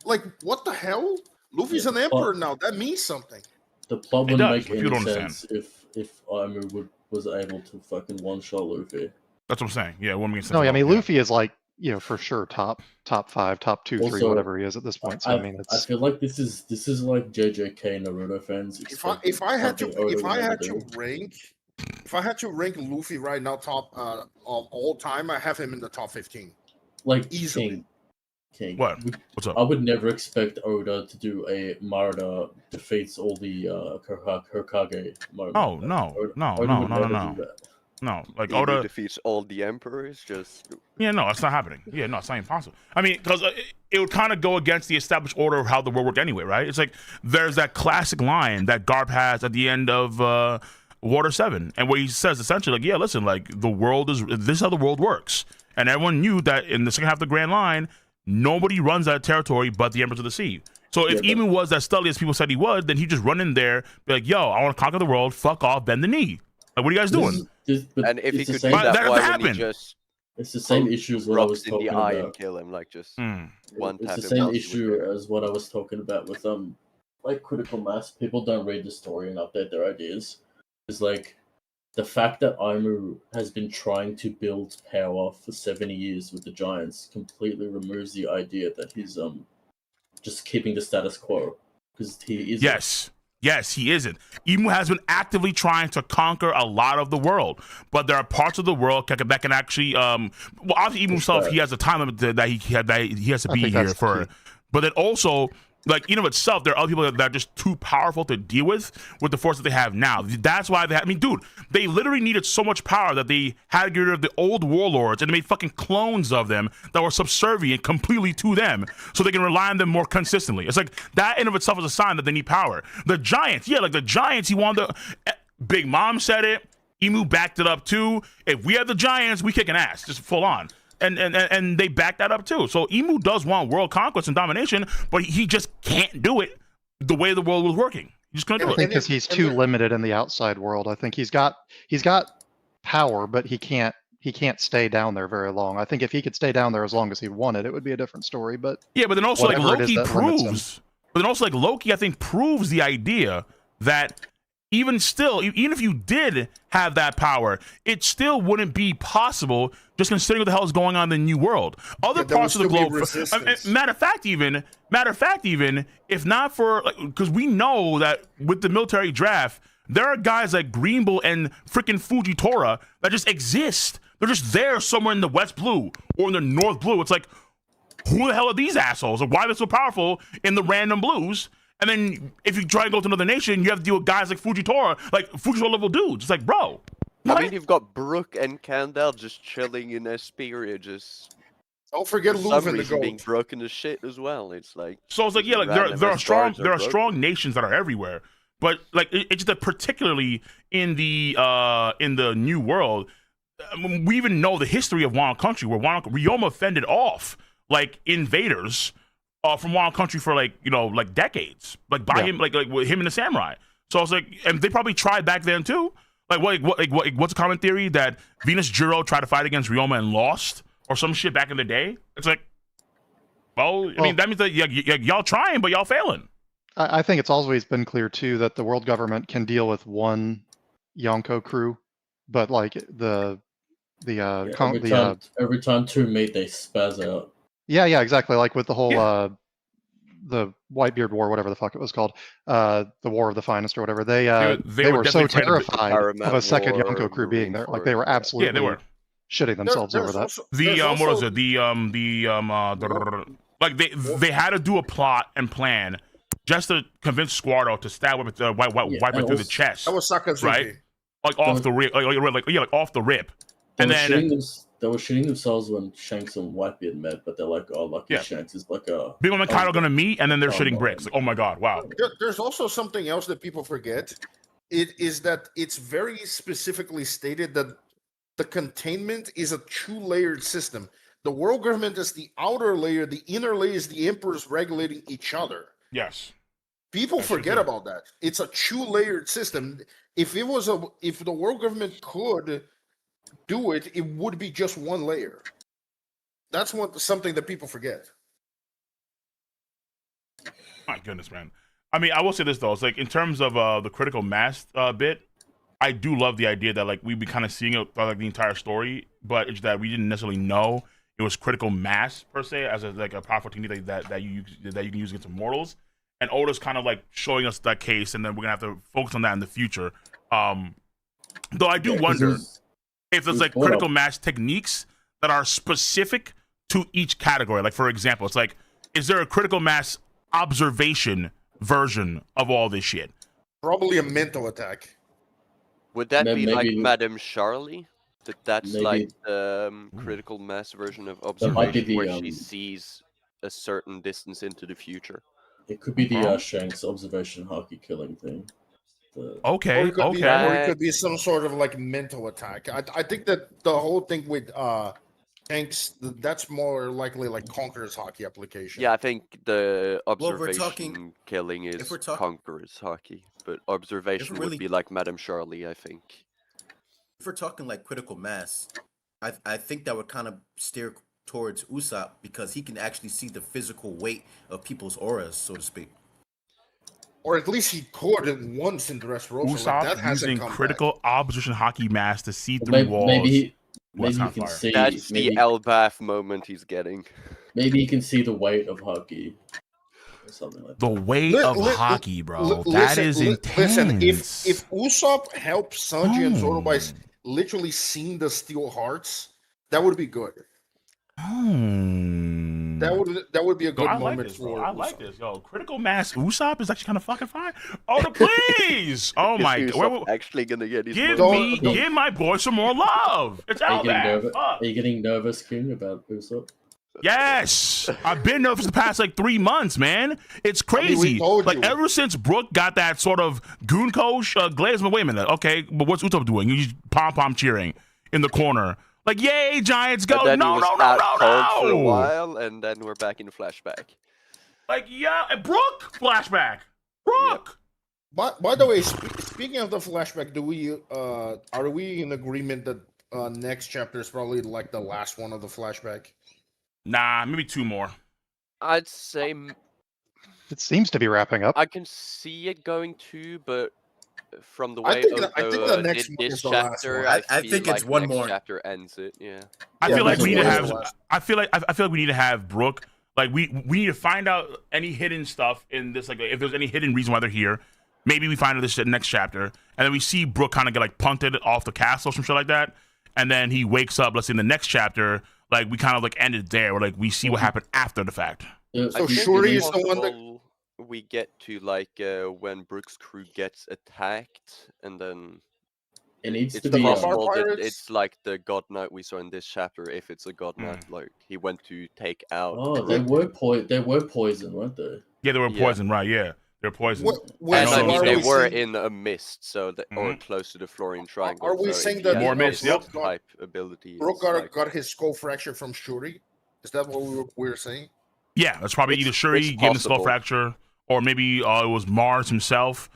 Like, what the hell? Luffy's
Yeah,
an Emperor now. That means something.
The plot
It
wouldn't
does,
make
but people
any
don't
sense if Aimu was able to fucking one-shot Luffy.
That's what I'm saying. Yeah, it won't make sense.
No,
at
I mean
all. Yeah.
Luffy is like for sure top 5, top 2, 3,
Also,
whatever he is at this point. So I mean,
I
it's
feel like this is like JJK Naruto fans.
If I had to
expecting Oda
if I
never
had
do.
to rank Luffy right now top of all time, I have him in the top 15.
like
easily.
King.
What? What's up?
I would never expect Oda to do a Marta defeats all the Hokage moment.
Oh no,
Oda
no,
would
no,
never
no,
do
no,
that.
no. Like
Emu
Oda.
defeats all the emperors. Just
Yeah, no, it's not happening. Yeah, no, it's not impossible. I mean, because it would kind of go against the established order of how the world worked anyway, right? It's like there's that classic line that Garp has at the end of Water 7, and where he says essentially, like, yeah, listen, like this is how the world works, and everyone knew that in the second half of the Grand Line, nobody runs that territory but the Emperors of the Sea. So if Emu was as stealthy as people said he was, then he'd just run in there, be like, yo, I want to conquer the world, fuck off, bend the knee. Like, what are you guys doing?
and if he could do
same,
But
that,
that
why wouldn't
happened.
he just
it's the same issue as what I was
rocks in the
talking
eye
about.
and kill him? Like just
Mm.
one
It's
tap.
the
him
same
out, he would
issue
go.
as what I was talking about with like critical mass. People don't read the story and update their ideas. It's like the fact that Aimu has been trying to build power for 70 years with the Giants completely removes the idea that he's just keeping the status quo, because he is.
Yes, he isn't. Emu has been actively trying to conquer a lot of the world, but there are parts of the world that can actually, well, obviously Emu himself, he has a time limit that he has to
I
be
think
here
that's
for.
key.
But then also, like in of itself, there are other people that are just too powerful to deal with the force that they have now. That's why I mean, dude, they literally needed so much power that they had to get rid of the old warlords and they made fucking clones of them that were subservient completely to them, so they can rely on them more consistently. It's like that in of itself is a sign that they need power. The Giants, he wanted the Big Mom said it. Emu backed it up too. If we had the Giants, we kicking ass, just full on. And they back that up too. So Emu does want world conquest and domination, but he just can't do it the way the world was working. He just couldn't do
I
it.
think because he's too limited in the outside world. I think he's got power, but he can't stay down there very long. I think if he could stay down there as long as he wanted, it would be a different story. But
Yeah, but then also like
whatever it is
Loki
that limits him.
proves. But then also like Loki, I think proves the idea that even still, even if you did have that power, it still wouldn't be possible, just considering what the hell is going on in the new world. Other
there
parts of the
would still
globe,
be resistance.
matter of fact, even if not for, because we know that with the military draft, there are guys like Green Bull and freaking Fujitora that just exist. They're just there somewhere in the West Blue or in the North Blue. It's like, who the hell are these assholes? Or why are they so powerful in the random blues? And then if you try and go to another nation, you have to deal with guys like Fujitora level dudes. It's like, bro.
I mean, you've got Brook and Kandel just chilling in Esperia, just
Don't forget
For some
Leuven the
reason being
goat.
broken to shit as well. It's like
So it's like,
just
yeah, like
random
there are
as
strong
guards
there are
broken.
strong nations that are everywhere, but like it's just that particularly in the New World, we even know the history of Wild Country, where Ryoma fended off like invaders from Wild Country for like like decades, like by him, like with him and the samurai. So I was like, and they probably tried back then too. Like what's a common theory that Venus Juro tried to fight against Ryoma and lost or some shit back in the day? It's like, well, I mean that means that y'all trying, but y'all failing.
I think it's always been clear too that the world government can deal with one Yonko crew, but like
every time two meet, they spaz out.
Yeah, exactly. Like with the whole the Whitebeard War, whatever the fuck it was called, the War of the Finest or whatever. They were so terrified of a second Yonko crew being there. Like they were absolutely shitting themselves over that.
What was it? Like they had to do a plot and plan just to convince Squardo to stab wipe it through the chest.
That was Sakazuki.
Right? Like off the rip, like off the rip. And then
they were shitting themselves when Shanks and Whitebeard met, but they're like, oh, lucky Shanks is like a
Big Mom and Kaido gonna meet, and then they're shitting bricks. Like, oh my god, wow.
There's also something else that people forget. It is that it's very specifically stated that the containment is a two-layered system. The world government is the outer layer, the inner layer is the emperors regulating each other.
Yes.
People forget about that. It's a two-layered system. If the world government could do it, it would be just one layer. That's something that people forget.
My goodness, man. I mean, I will say this though. It's like in terms of the critical mass bit, I do love the idea that like we've been kind of seeing it throughout like the entire story, but it's that we didn't necessarily know it was critical mass per se as a powerful technique that you can use against immortals. And Oda's kind of like showing us that case, and then we're gonna have to focus on that in the future. Though I do wonder if there's like critical mass techniques that are specific to each category. Like for example, it's like, is there a critical mass observation version of all this shit?
Probably a mental attack.
Would that be like Madame Charlie? That's like the critical mass version of observation where she sees a certain distance into the future.
It could be the Shanks observation haki killing thing.
Okay.
Or it could be some sort of like mental attack. I think that the whole thing with Shanks, that's more likely like Conqueror's haki application.
Yeah, I think the observation killing is Conqueror's haki, but observation would be like Madame Charlie, I think.
If we're talking like critical mass, I think that would kind of steer towards Usopp because he can actually see the physical weight of people's auras, so to speak.
Or at least he could once in Dressrosa.
Usopp
like that
using critical observation hockey mask to see through walls.
Maybe he can see.
That's the Elbaf moment he's getting.
Maybe he can see the weight of hockey. Or something like that.
The weight of hockey, bro. That is intense.
Listen, if Usopp helps Sanji and Zoro by literally seeing the steel hearts, that would be good. That would be a good moment for
I like this, yo. Critical mass Usopp is actually kind of fucking fine. Oh, please! Oh my god,
actually gonna get
give my boy some more love. It's out there.
Are you getting nervous, King, about Usopp?
Yes, I've been nervous the past like 3 months, man. It's crazy. Like ever since Brook got that sort of goon coach glaze. Wait a minute, okay, but what's Usopp doing? He's pom cheering in the corner. Like, yay, Giants, go! No.
For a while, and then we're back in the flashback.
Like, yeah, Brook flashback. Brook.
Yeah. By the way, speaking of the flashback, are we in agreement that next chapter is probably like the last one of the flashback?
Nah, maybe 2 more.
I'd say
it seems to be wrapping up.
I can see it going 2, but from the way Odo did this chapter, I think it's one more chapter ends it. Yeah.
I feel like we need to have. I feel like we need to have Brook. Like we need to find out any hidden stuff in this. Like if there's any hidden reason why they're here, maybe we find out this next chapter, and then we see Brook kind of get like punted off the castle or some shit like that, and then he wakes up. Let's say in the next chapter, like we kind of like ended there, where like we see what happened after the fact.
So Shuri is the one that
we get to like when Brook's crew gets attacked, and then
It needs
It's
to be
possible that
Pirates?
it's like the God Knight we saw in this chapter. If it's a God Knight, like he went to take out.
Oh, they were poison, weren't they?
Yeah, they were
Yeah.
poisoned, right? Yeah, they're poisoned.
When,
And I
so
mean,
are
they
we
were
saying,
in a mist, so that, or close to the Florian Triangle.
are we
so
saying
if he
that
has
More
a
mist,
mist
yep.
type ability,
Brooke
it's
got,
like,
got his skull fracture from Shuri? Is that what we were saying?
Yeah, that's probably either Shuri
it's
gave him the skull
possible.
fracture, or maybe it was Mars himself.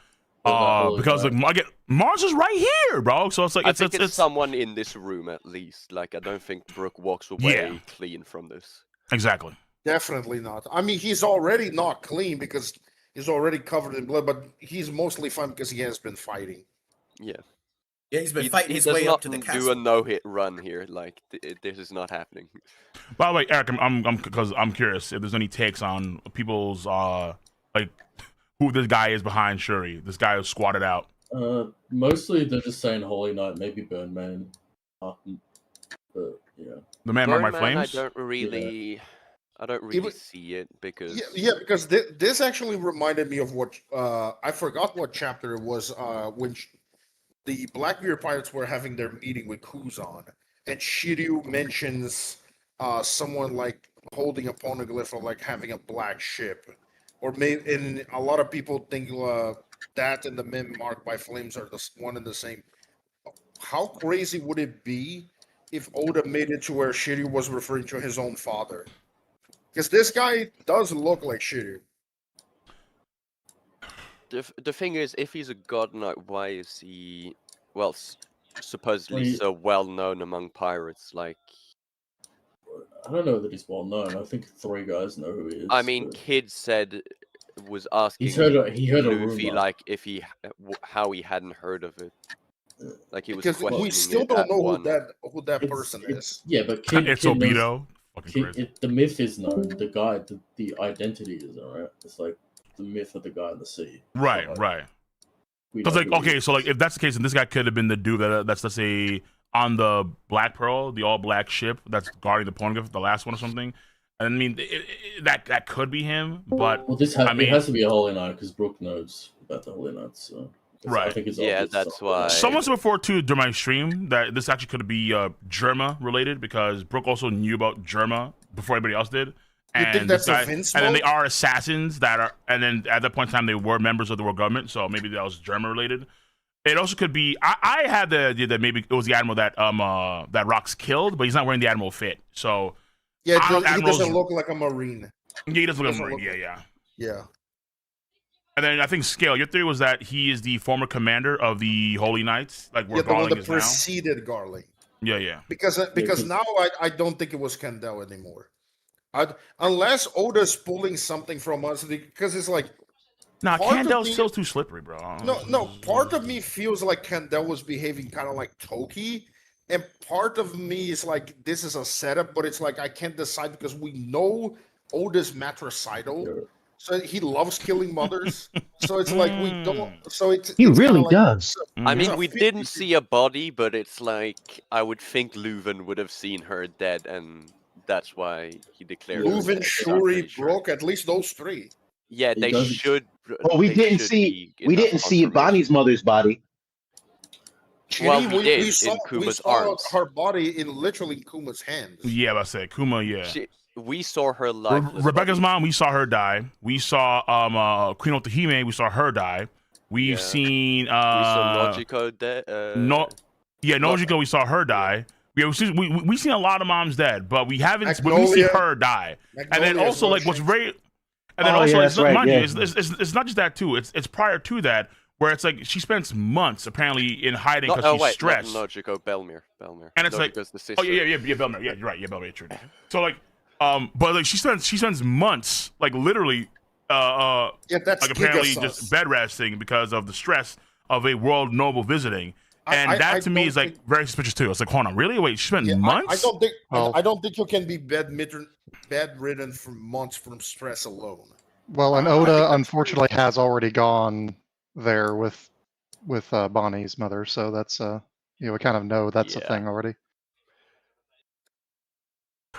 Holy
Because like
Knight.
again, Mars is right here, bro. So it's like
I think it's someone in this room at least. Like I don't think Brooke walks away clean from this.
exactly.
Definitely not. I mean, he's already not clean because he's already covered in blood, but he's mostly fine because he has been fighting.
Yeah.
Yeah, he's been fighting
he
his
does
way
not
up to the
do
castle.
a no-hit run here. Like this is not happening.
By the way, Eric, I'm curious if there's any takes on people's like who this guy is behind Shuri. This guy who squatted out.
Mostly they're just saying Holy Knight, maybe Burnman. But yeah.
The man by my
Birdman,
flames.
I don't really see it because
Yeah, because this actually reminded me of what I forgot what chapter it was when the Blackbeard pirates were having their meeting with Kuzan, and Shiryu mentions someone like holding a poneglyph or like having a black ship, or maybe and a lot of people think that and the men marked by flames are the one and the same. How crazy would it be if Oda made it to where Shiryu was referring to his own father? Because this guy does look like Shiryu.
the thing is, if he's a God Knight, why is he supposedly
Well,
so well known among pirates? Like,
I don't know that he's well known. I think 3 guys know who he is.
I mean,
but
Kid was asking
he heard a
Luffy
rumor.
like if how he hadn't heard of it. Like he was
Because
questioning
we still
it
don't
at
know
one.
who that person is.
Yeah, but Kid
It's
Kid knows,
Obito. Fucking crazy.
the myth is known. The guy, the identity isn't, right? It's like the myth of the guy in the sea.
Right,
So, like,
right.
we
Because
know
like,
who he
okay,
is.
so like, if that's the case, then this guy could have been the dude that's let's say on the Black Pearl, the all black ship that's guarding the poneglyph, the last one or something. I mean, that could be him, but
Well, it has to be a Holy Knight because Brooke knows about the Holy Knight, so
Right.
I think it's
Yeah,
obvious
that's
Holy Knight.
why-
someone said before too during my stream that this actually could be Germa related because Brooke also knew about Germa before everybody else did.
You
And
think that's
this guy,
a Vince
and then they
mode?
are assassins that are, and then at that point in time they were members of the world government, so maybe that was Germa related. It also could be. I had the idea that maybe it was the admiral that that Rox killed, but he's not wearing the admiral fit. So
Yeah,
I don't know if
he
Admiral's-
doesn't look like a marine.
yeah, he doesn't look like a
Doesn't
Marine.
look
Yeah, yeah.
Yeah.
And then I think Scale, your theory was that he is the former commander of the Holy Knights, like where
Yeah, the one
Garling
that
is now.
preceded Garling.
Yeah, yeah.
Because now I don't think it was Kandel anymore. Unless Oda's pulling something from us, because it's like
Nah,
part of
Kandel's
me-
still too slippery, bro.
no. Part of me feels like Kandel was behaving kind of like Toki, and part of me is like this is a setup, but it's like I can't decide because we know Oda's matricidal,
Yeah.
so he loves killing mothers. So it's like we don't. So it's
He
it's kinda
really
like-
does.
I
It's
mean,
a
we
50-50.
didn't see a body, but it's like I would think Leuven would have seen her dead, and that's why he declared. her
Leuven,
dead, I'm
Shuri,
pretty sure.
Brooke, at least those 3.
Yeah,
He
they
doesn't-
should.
Well, we
they
didn't
should
see
be
we
enough
didn't see
confirmation.
Bonnie's mother's body.
Well,
Chidi,
we did
we
in
saw
Kuma's
saw
arms.
her body in literally Kuma's hands.
Yeah, I said Kuma. Yeah.
We saw her lifeless.
Rebecca's
body.
mom, we saw her die. We saw Queen Otahime, we saw her die. We've
Yeah.
seen
We saw Nojiko dead.
Nojiko, we saw her die. We've seen a lot of moms dead, but we haven't we see
Magnolia.
her die. And then
Magnolia is
also
no
like what's
shame.
very and then
Oh,
also
yeah,
it's
that's right,
mind
yeah.
you, it's not just that too. It's prior to that where it's like she spends months apparently in hiding because she's stressed.
Not Nojiko, Belmir.
And it's like,
Nojiko's the sister.
oh yeah, Belmer. Yeah, you're right. Yeah, Belmer, true. So like, but like she spends months, like literally,
Yeah, that's
like apparently
Giga
just
sus.
bed resting because of the stress of a world noble visiting, and
I
that to me
don't
is like
think-
very suspicious too. It's like, hold on, really? Wait, she spent
Yeah,
months?
I don't think
Well-
I don't think you can be bedridden for months from stress alone.
Well, and
I think
Oda
that's
unfortunately has already gone there with Bonnie's mother, so that's we kind of know that's a
Yeah.
thing already.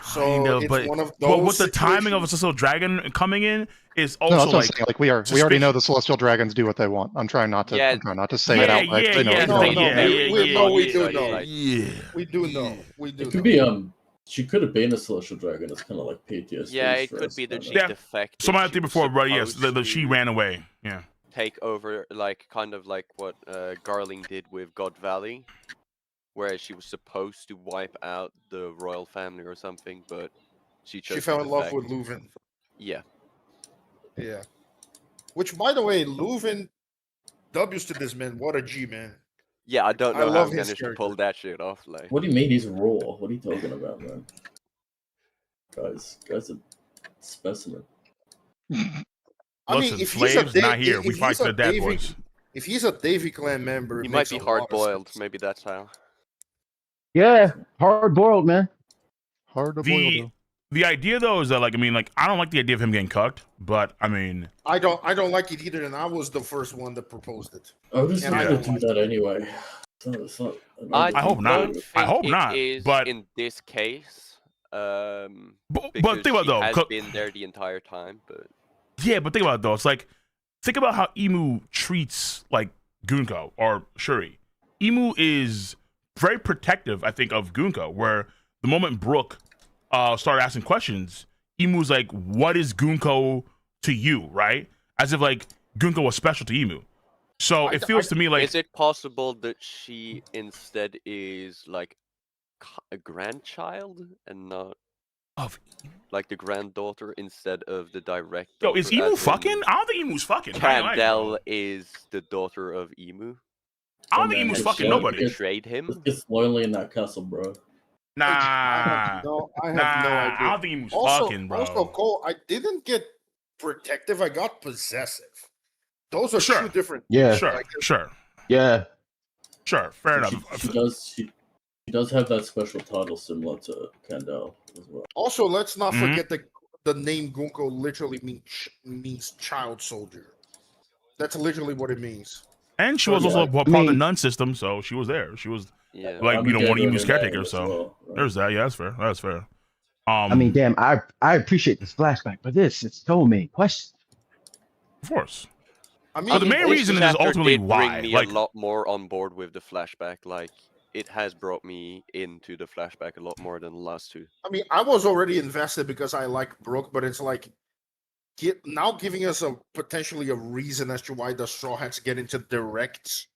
So it's
but
one of those.
but with the timing of a
situations.
Celestial Dragon coming in is
No,
also
that's what I'm
like
saying. Like we already know the celestial dragons do what they want. I'm trying not to
Yeah.
say it outright. They know
No,
exactly
no,
what they
we,
want.
we, no, we
yeah,
do
yeah,
know.
yeah.
yeah.
We do know. We do
It could
know.
be she could have been a celestial dragon. It's kind of like PTSD.
Yeah, it could
stress,
be that
kinda.
she
Yeah.
defected.
Someone I
She
think
was
before, but yes,
supposed
she
to
ran away. Yeah.
take over, like kind of like what Garling did with God Valley, where she was supposed to wipe out the royal family or something, but she chose
She fell
to
in love
defect.
with Leuven.
Yeah.
Yeah. Which, by the way, Leuven, W's to this man. What a G, man.
Yeah, I don't
I
know how
love
he
his
managed to pull
character.
that shit off. Like,
What do you mean he's raw? What are you talking about, man? Guy's a specimen.
I
Listen,
mean, if he's a
slaves not here. We
if
fight
he's
the
a
dead
Davy,
boys.
if he's a Davy clan member,
he
it
might
makes
be
a lot
hard
of
boiled.
sense.
Maybe that's how.
Yeah, hard boiled, man.
Hard to boil
The
though.
the idea though is that like I don't like the idea of him getting cucked, but I mean
I don't like it either, and I was the first one that proposed it.
I would just
And I
rather
don't
do
like
that anyway. It's not
I
hope not.
don't think
I hope
it
not,
is
but-
in this case.
but
Because
think about
she
it, though.
has been there the entire time, but
Yeah, but think about it though. It's like think about how Emu treats like Gunko or Shuri. Emu is very protective, I think, of Gunko, where the moment Brooke started asking questions, Emu's like, what is Gunko to you, right? As if like Gunko was special to Emu. So it feels to me like
is it possible that she instead is like a grandchild and not
of
like the granddaughter instead of the direct
yo,
daughter,
is Emu
as in
fucking? I don't think Emu's fucking. I ain't lying,
Candel
bro.
is the daughter of Emu.
I don't think
man,
Emu's
it's
fucking
like-
nobody.
Betrayed him.
It's lonely in that castle, bro.
Nah,
I have no
nah. I
idea.
don't think Emu's
Also,
fucking, bro.
also, Cole, I didn't get protective. I got possessive. Those are
Sure.
two different.
Yeah,
Sure,
Like,
sure,
yeah.
sure. Fair
She
enough.
she does have that special title similar to Candel as well.
Also, let's not
Mhm.
forget the name Gunko literally means child soldier. That's literally what it means.
And she was
Yeah,
also part of the
mean-
nun system, so she was there. She was
Yeah.
like
I'm
one of
together
Emu's
in that
caretakers.
as
So
well, right?
there's that. Yeah, that's fair. That's fair.
I mean, damn, I appreciate this flashback, but it's so many questions.
of course.
I mean,
But the main
This
reason is
chapter
ultimately
did
why.
bring me
Like,
a lot more on board with the flashback. Like it has brought me into the flashback a lot more than the last two.
I mean, I was already invested because I like Brooke, but it's like now giving us potentially a reason as to why the Straw Hats get into directs,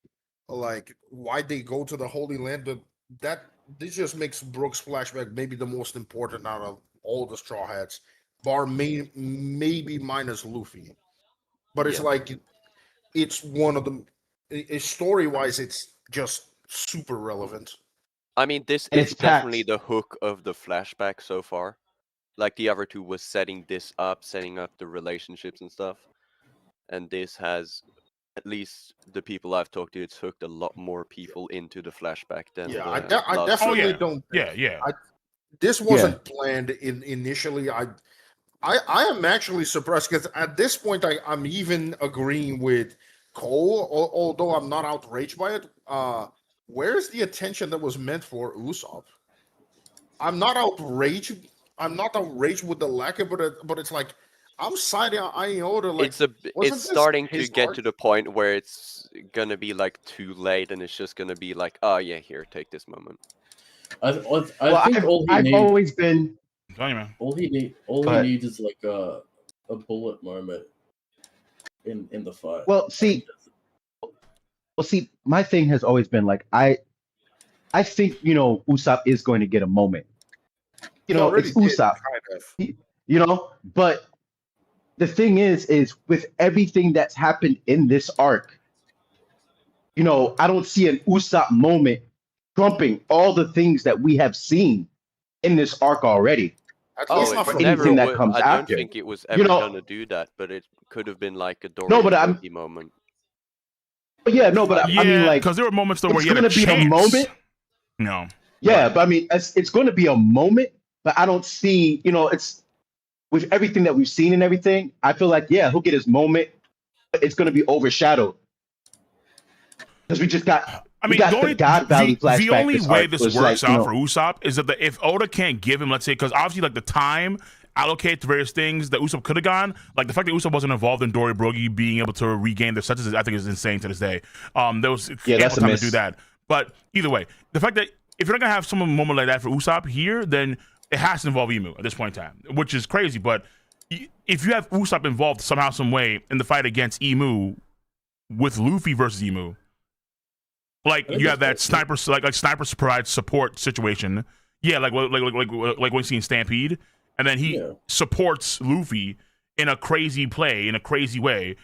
like why they go to the Holy Land. But this just makes Brooke's flashback maybe the most important out of all the Straw Hats, bar maybe minus Luffy. But it's
Yeah.
like it's one of them. Story wise, it's just super relevant.
I mean, this
And
is
it's
definitely
packed.
the hook of the flashback so far. Like the other two was setting this up, setting up the relationships and stuff. And this has, at least the people I've talked to, it's hooked a lot more people into the flashback than
Yeah,
the
I
last
definitely
Oh, yeah.
don't.
Yeah.
This wasn't planned initially. I am actually surprised because at this point I'm even agreeing with Cole, although I'm not outraged by it. Where's the attention that was meant for Usopp? I'm not outraged. I'm not outraged with the lack of it, but it's like I'm siding on Iota. Like
it's
wasn't this
starting to
his
get
arc?
to the point where it's gonna be like too late, and it's just gonna be like, oh yeah, here, take this moment.
I
Well,
think all he
I've
needs,
always been.
I'm telling you, man.
all he
But-
needs is like a bullet moment in the fight.
Well, see, my thing has always been like I think Usopp is going to get a moment.
He already
It's
did,
Usopp.
kind of.
But the thing is with everything that's happened in this arc, I don't see an Usopp moment trumping all the things that we have seen in this arc already.
At
Oh,
least not
it
for
anything
me.
that comes
I don't
after.
think it was ever
know-
gonna do that, but it could have been like a Dory
No, but I'm-
Loki moment.
But yeah, no, but
Yeah,
I mean, like,
because there were moments though where
it's
you had
gonna
a
be a
chance.
moment.
No.
Yeah, but I mean, it's going to be a moment, but I don't see, it's with everything that we've seen and everything. I feel like, yeah, he'll get his moment, but it's going to be overshadowed because we just got
I mean,
got the God Valley flashback.
The only way
arc
this
was
works
like,
out for Usopp is that if Oda can't give him, let's say, because obviously like the time allocate to various things that Usopp could have gone, like the fact that Usopp wasn't involved in Dory Brogy being able to regain their senses, I think is insane to this day. There was
that's a
time
miss.
to do that. But either way, the fact that if you're not gonna have some moment like that for Usopp here, then it has to involve Emu at this point in time, which is crazy. But if you have Usopp involved somehow, some way in the fight against Emu with Luffy versus Emu, like you have that sniper, like snipers provide support situation. Yeah, like when you see in Stampede, and then he supports Luffy in a crazy play, in a crazy way.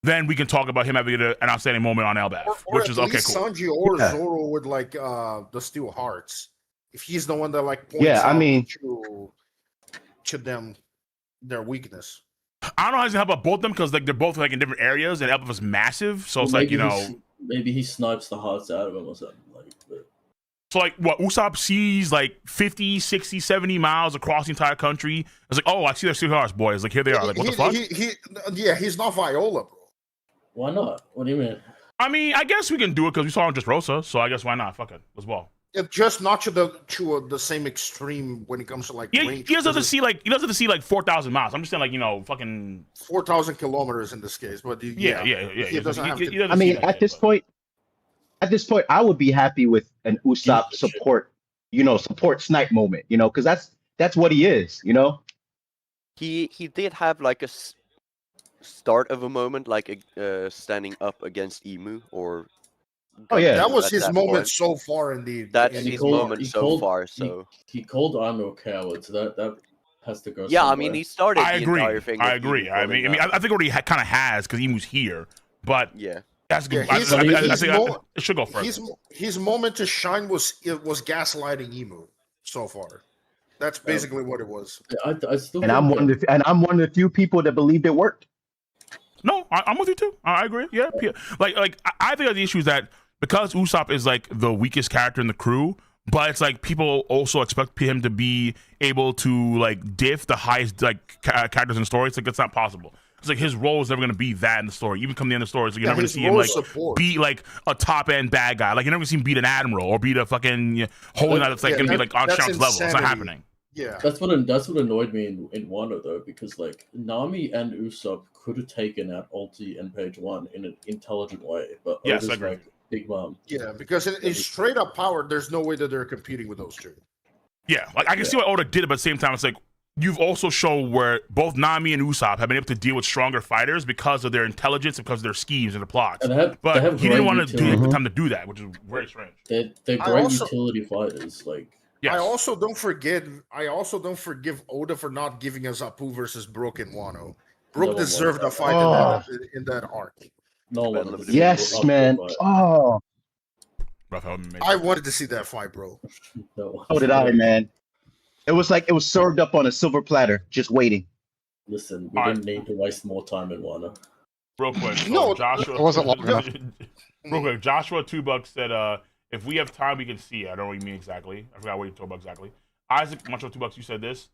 Then we can talk about him having an outstanding moment on Elbaf, which is okay, cool.
Sanji or Zoro would like the Steel Hearts, if he's the one that like points out to them their weakness.
I don't know how he's gonna help out both of them because like they're both like in different areas, and Elbaf is massive, so it's like
maybe he snipes the hearts out of him or something like that.
So like what Usopp sees like 50, 60, 70 miles across the entire country. It's like, oh, I see their Steel Hearts, boys. Like here they are. Like what the fuck?
He's not Viola, bro.
Why not? What do you mean?
I mean, I guess we can do it because we saw him just Rosa, so I guess why not? Fuck it, let's ball.
Just not to the same extreme when it comes to like range.
He doesn't have to see like 4,000 miles. I'm just saying like fucking
4,000 kilometers in this case. But
yeah.
He doesn't have to.
I mean, at this point, I would be happy with an Usopp support snipe moment, because that's what he is,
He did have like a start of a moment, like standing up against Emu, or
that was his moment so far. Indeed,
that's his moment so far. So
he called Anu a coward. So that has to go.
Yeah,
somewhere.
I mean, he started.
I agree. I mean, I think already kind of has because Emu's here, but
yeah.
That's good. I think it should go further.
His moment to shine was gaslighting Emu so far. That's basically what it was.
I still
I'm one of the few people that believed it worked.
No, I'm with you too. I agree. Yeah, like I think the issue is that because Usopp is like the weakest character in the crew, but it's like people also expect him to be able to like diff the highest like characters in the story. It's like that's not possible. It's like his role is never going to be that in the story. Even come the end of the story, so you're never going to see him like beat like a top end bad guy. Like you're never going to see him beat an admiral or beat a fucking holy knight that's like going to be like on Shanks level. It's not happening.
Yeah,
that's what annoyed me in Wano though, because like Nami and Usopp could have taken out Ulti and Page One in an intelligent way, but
yes, I agree.
Like Big Mom.
Yeah, because in straight up power, there's no way that they're competing with those two.
Yeah, like I can see what Oda did, but at the same time, it's like you've also shown where both Nami and Usopp have been able to deal with stronger fighters because of their intelligence, because of their schemes and their plots. But he didn't want to take the time to do that, which is very strange.
They're great utility fighters. Like
yes.
I also don't forgive Oda for not giving us Apu versus Brook in Wano. Brook deserved a fight in that arc.
Yes, man. Oh,
I wanted to see that fight, bro.
So did I, man. It was like it was served up on a silver platter, just waiting.
Listen, we didn't need to waste more time in Wano.
Real quick, so
no,
Joshua.
It wasn't long enough.
Real quick, Joshua $2 said, "If we have time, we can see." I don't know what you mean exactly. I forgot what you talked about exactly. Isaac, Montreal $2, you said this: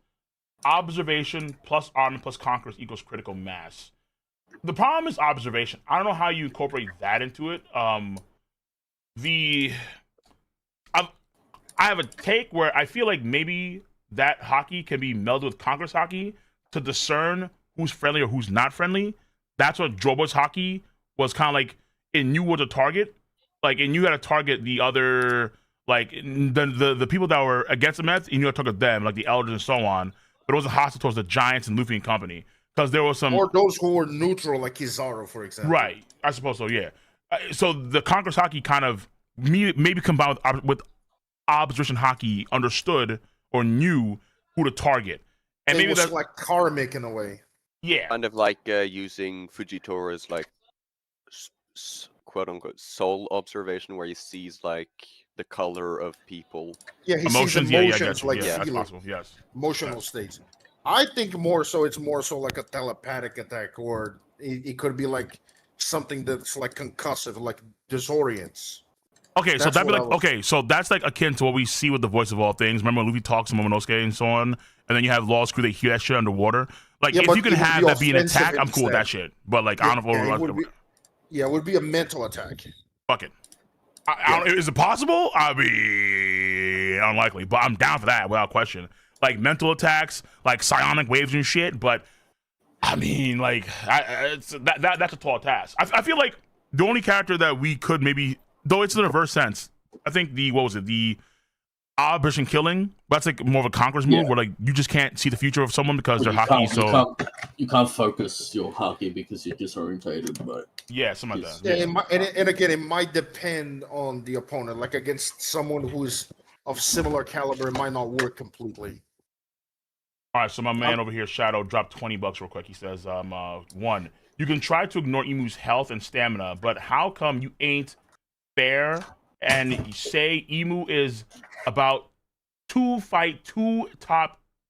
observation plus armor plus conquest equals critical mass. The problem is observation. I don't know how you incorporate that into it. I have a take where I feel like maybe that hockey can be melded with Conqueror's hockey to discern who's friendly or who's not friendly. That's what Drobo's hockey was kind of like. It knew what to target. Like, it knew how to target the other, like, the people that were against the Mets, it knew how to target them, like the Elders and so on. But it wasn't hostile towards the Giants and Luffy and company. Because there was some...
Or those who were neutral, like Kizaru, for example.
Right. I suppose so, yeah. So the Conqueror's hockey kind of maybe combined with observation hockey understood or knew who to target. And maybe that's
like karmic in a way.
Yeah.
Kind of like using Fujitori's like quote unquote soul observation, where he sees like the color of people.
Yeah, he
emotions,
sees emotions, like
that's possible. Yes.
Emotional states. I think it's more so like a telepathic attack, or it could be like something that's like concussive, like disorients.
Okay, so that'd be like so that's like akin to what we see with the Voice of All Things. Remember when Luffy talks to Momonosuke and so on, and then you have Law's crew, they hear that shit underwater. Like if you can have that be an attack, I'm cool with that shit. But like I don't know if
it would be a mental attack.
Fuck it. Is it possible? I mean, unlikely, but I'm down for that without question. Like mental attacks, like psionic waves and shit. But I mean, like, that's a tall task. I feel like the only character that we could maybe, though it's in the reverse sense. I think the Ambition killing, that's like more of a conqueror's move where like you just can't see the future of someone because they're hockey. So
you can't focus your hockey because you're disorientated. But
yeah, something like that.
Yeah, and again, it might depend on the opponent. Like against someone who's of similar caliber, it might not work completely.
All right, so my man over here, Shadow, dropped $20 real quick. He says, one, you can try to ignore Emu's health and stamina, but how come you ain't fair and say Emu is about two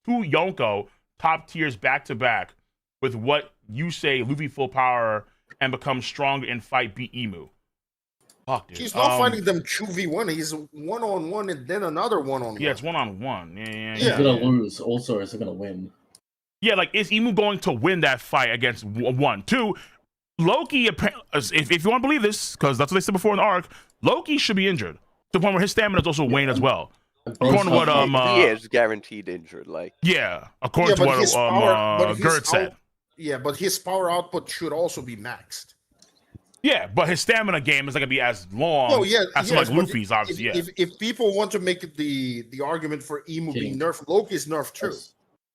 Yonko top tiers back to back with what you say Luffy full power and become stronger and fight beat Emu? Fuck, dude.
He's not fighting them 2v1. He's 1-on-1 and then another 1-on-1.
Yeah, it's 1-on-1. Yeah.
He's gonna lose. Also, is he gonna win?
Yeah, like is Emu going to win that fight against one? Two, Loki. If you want to believe this, because that's what they said before in the arc, Loki should be injured to the point where his stamina is also wane as well. According to what
he is guaranteed injured. Like
according to what Gert said.
Yeah, but his power output should also be maxed.
Yeah, but his stamina game is not gonna be as long as like Luffy's, obviously.
If people want to make the argument for Emu being nerfed, Loki's nerfed too.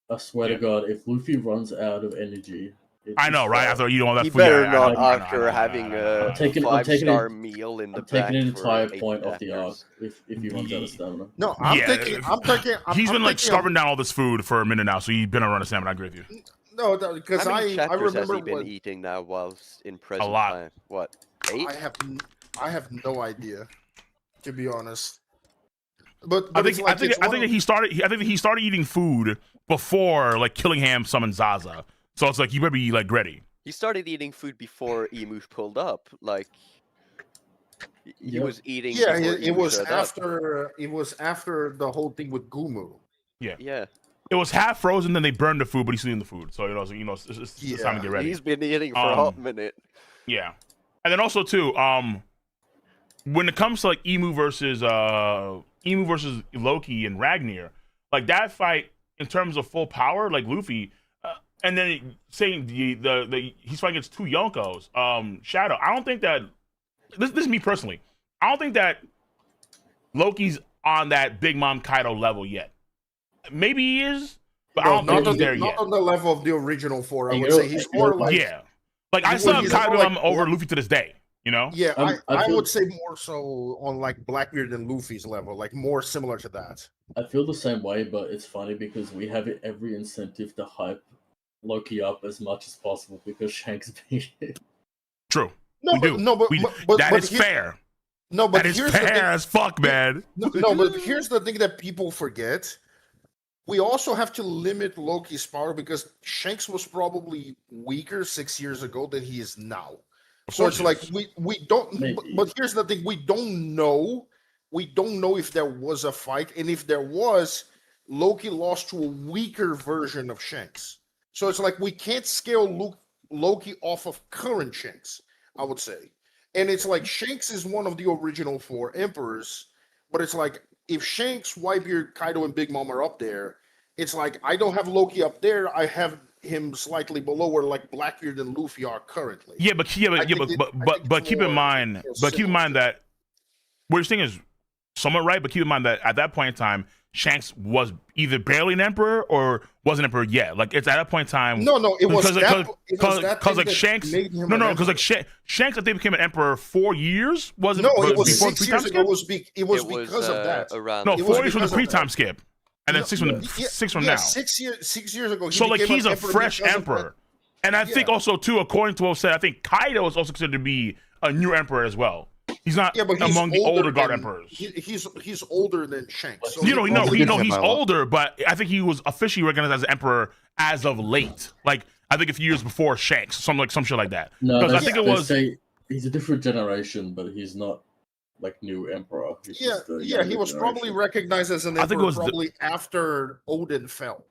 I swear to God, if Luffy runs out of energy,
I know, right? After you know that
he
food,
better not after having a
taking
5-star meal in the back.
Taking an entire point of the arc if he runs out of stamina.
No, I'm thinking.
He's been like starving down all this food for a minute now, so he's been around a stamina. I agree with you.
No, because I remember
has he been eating now whilst in present
a lot.
time? What? 8?
I have no idea, to be honest. But
I think that he started eating food before like Killingham summoned Zaza. So it's like you better be like ready.
He started eating food before Emu pulled up. Like he was eating.
Yeah, it was after the whole thing with Gumu.
Yeah. It was half frozen, then they burned the food, but he's eating the food. So it's time to get ready.
He's been eating for a hot minute.
Yeah, and then also too, when it comes to like Emu versus Loki and Ragnar, like that fight in terms of full power, like Luffy, and then saying the he's fighting against two Yonkos, Shadow. I don't think that this is me personally. I don't think that Loki's on that Big Mom Kaido level yet. Maybe he is, but I don't think he's there yet.
Not on the level of the original 4. I would say he's more like
like I still have Kaido over Luffy to this day. You know?
Yeah, I would say more so on like Blackbeard and Luffy's level, like more similar to that.
I feel the same way, but it's funny because we have every incentive to hype Loki up as much as possible because Shanks beat it.
True.
But
that is fair.
No, but
that is fair as fuck, man.
No, but here's the thing that people forget. We also have to limit Loki's power because Shanks was probably weaker 6 years ago than he is now. So it's like we don't. But here's the thing: we don't know. We don't know if there was a fight, and if there was, Loki lost to a weaker version of Shanks. So it's like we can't scale Loki off of current Shanks, I would say. And it's like Shanks is one of the original 4 emperors, but it's like if Shanks, Whitebeard, Kaido, and Big Mom are up there, it's like I don't have Loki up there. I have him slightly below where like Blackbeard and Luffy are currently.
But keep in mind that what you're saying is somewhat right. But keep in mind that at that point in time, Shanks was either barely an emperor or wasn't emperor yet. Like it's at that point in time.
No, it was
because like Shanks. Because like Shanks, I think became an emperor 4 years. Wasn't
no, it was
before
6 years ago. It was because of that.
4 years from the pre-time skip, and then 6 from now.
6 years ago.
So like he's a fresh emperor, and I think also too, according to what was said, I think Kaido is also considered to be a new emperor as well. He's not among the older guard emperors.
He's older than Shanks. So
he's older, but I think he was officially recognized as an emperor as of late. Like I think a few years before Shanks, some shit like that.
No,
I think it was.
He's a different generation, but he's not like new emperor.
He was probably recognized as an emperor probably after Odin fell.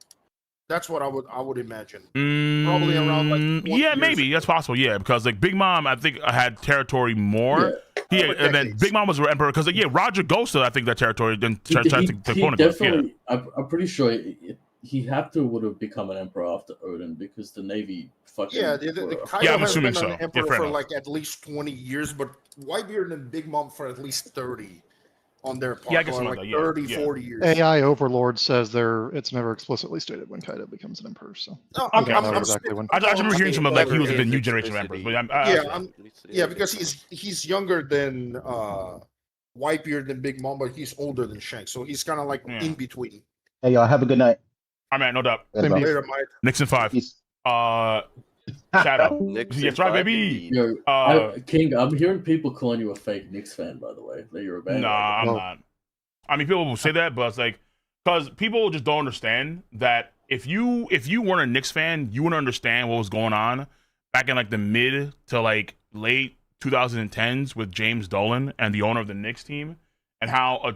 That's what I would imagine. Probably around like 20
yeah,
years
maybe
ago.
that's possible. Yeah, because like Big Mom, I think had territory more.
Yeah.
And then Big Mom was emperor because yeah, Roger goes to I think that territory. Then
He
definitely.
I'm pretty sure he had to would have become an emperor after Odin because the Navy fucking.
Yeah, the Kaido
Yeah, I'm
has
assuming
been an
so.
emperor
Yeah,
for
enough.
like at least 20 years, but Whitebeard and Big Mom for at least 30 on their part.
Yeah, I guess
or
like
like
that,
30, 40 years.
AI Overlord says it's never explicitly stated when Kaido becomes an emperor, so
No,
we don't know exactly when.
I remember hearing something like he was the
Never
new
is
generation of emperors, but
yeah, because he's younger than Whitebeard and Big Mom, but he's older than Shanks, so he's kind of like in between.
Hey, y'all, have a good night.
All right, no doubt.
Later, Mike.
Nixon 5.
Peace.
Shadow.
Nixon
That's right,
5
baby.
indeed.
Yo, King, I'm hearing people calling you a fake Knicks fan, by the way. That you're a band.
Nah, I'm not. I mean, people will say that, but it's like because people just don't understand that if you weren't a Knicks fan, you wouldn't understand what was going on back in like the mid to like late 2010s with James Dolan and the owner of the Knicks team, and how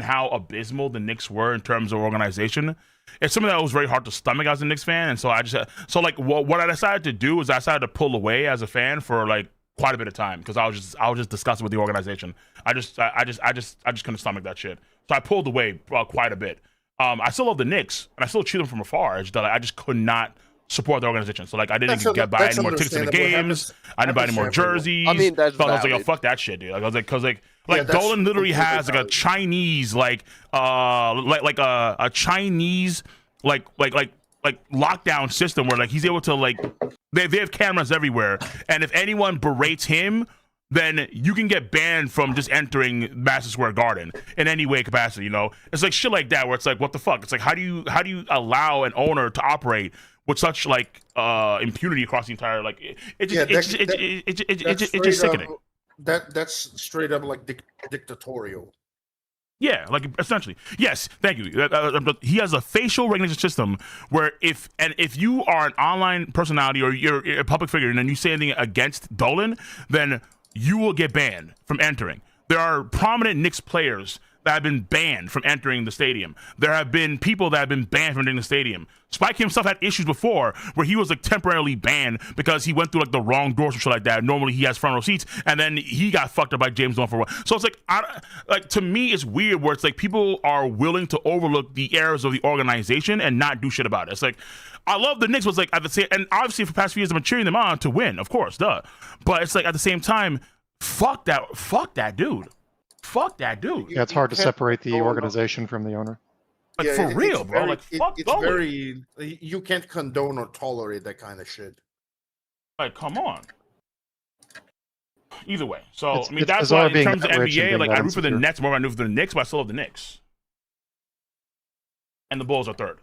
how abysmal the Knicks were in terms of organization. It's something that was very hard to stomach as a Knicks fan, and so what I decided to do is I decided to pull away as a fan for like quite a bit of time because I was just disgusted with the organization. I just couldn't stomach that shit. So I pulled away quite a bit. I still love the Knicks and I still cheer them from afar. I just could not support the organization. So like I didn't get buy any more tickets to the games. I didn't buy any more jerseys.
I mean, that's
so I was like, oh,
valid.
fuck that shit, dude. Like, I was like, Dolan literally has like a Chinese a Chinese lockdown system where like he's able to like they have cameras everywhere, and if anyone berates him, then you can get banned from just entering Madison Square Garden in any way capacity. You know, it's like shit like that where it's like, what the fuck? It's like how do you allow an owner to operate with such like impunity across the entire like it's just sickening.
That's straight up like dictatorial.
Yeah, like essentially. Yes, thank you. He has a facial recognition system where if you are an online personality or you're a public figure and then you say anything against Dolan, then you will get banned from entering. There are prominent Knicks players that have been banned from entering the stadium. There have been people that have been banned from entering the stadium. Spike himself had issues before where he was like temporarily banned because he went through like the wrong doors or shit like that. Normally he has front row seats, and then he got fucked up by James Dolan for a while. So it's like to me it's weird where it's like people are willing to overlook the errors of the organization and not do shit about it. It's like I love the Knicks, was like at the same, and obviously for the past few years I've been cheering them on to win, of course, duh. But it's like at the same time, fuck that dude. Fuck that dude.
Yeah, it's hard to separate the organization from the owner.
Like for real, bro. Like fuck
it's very you can't condone or tolerate that kind of shit.
Like, come on. Either way, so I mean
it's
that's why
bizarre
in terms of
being rich and
NBA,
being
like
that
I root for the
insecure.
Nets more than I root for the Knicks, but I still love the Knicks. And the Bulls are third.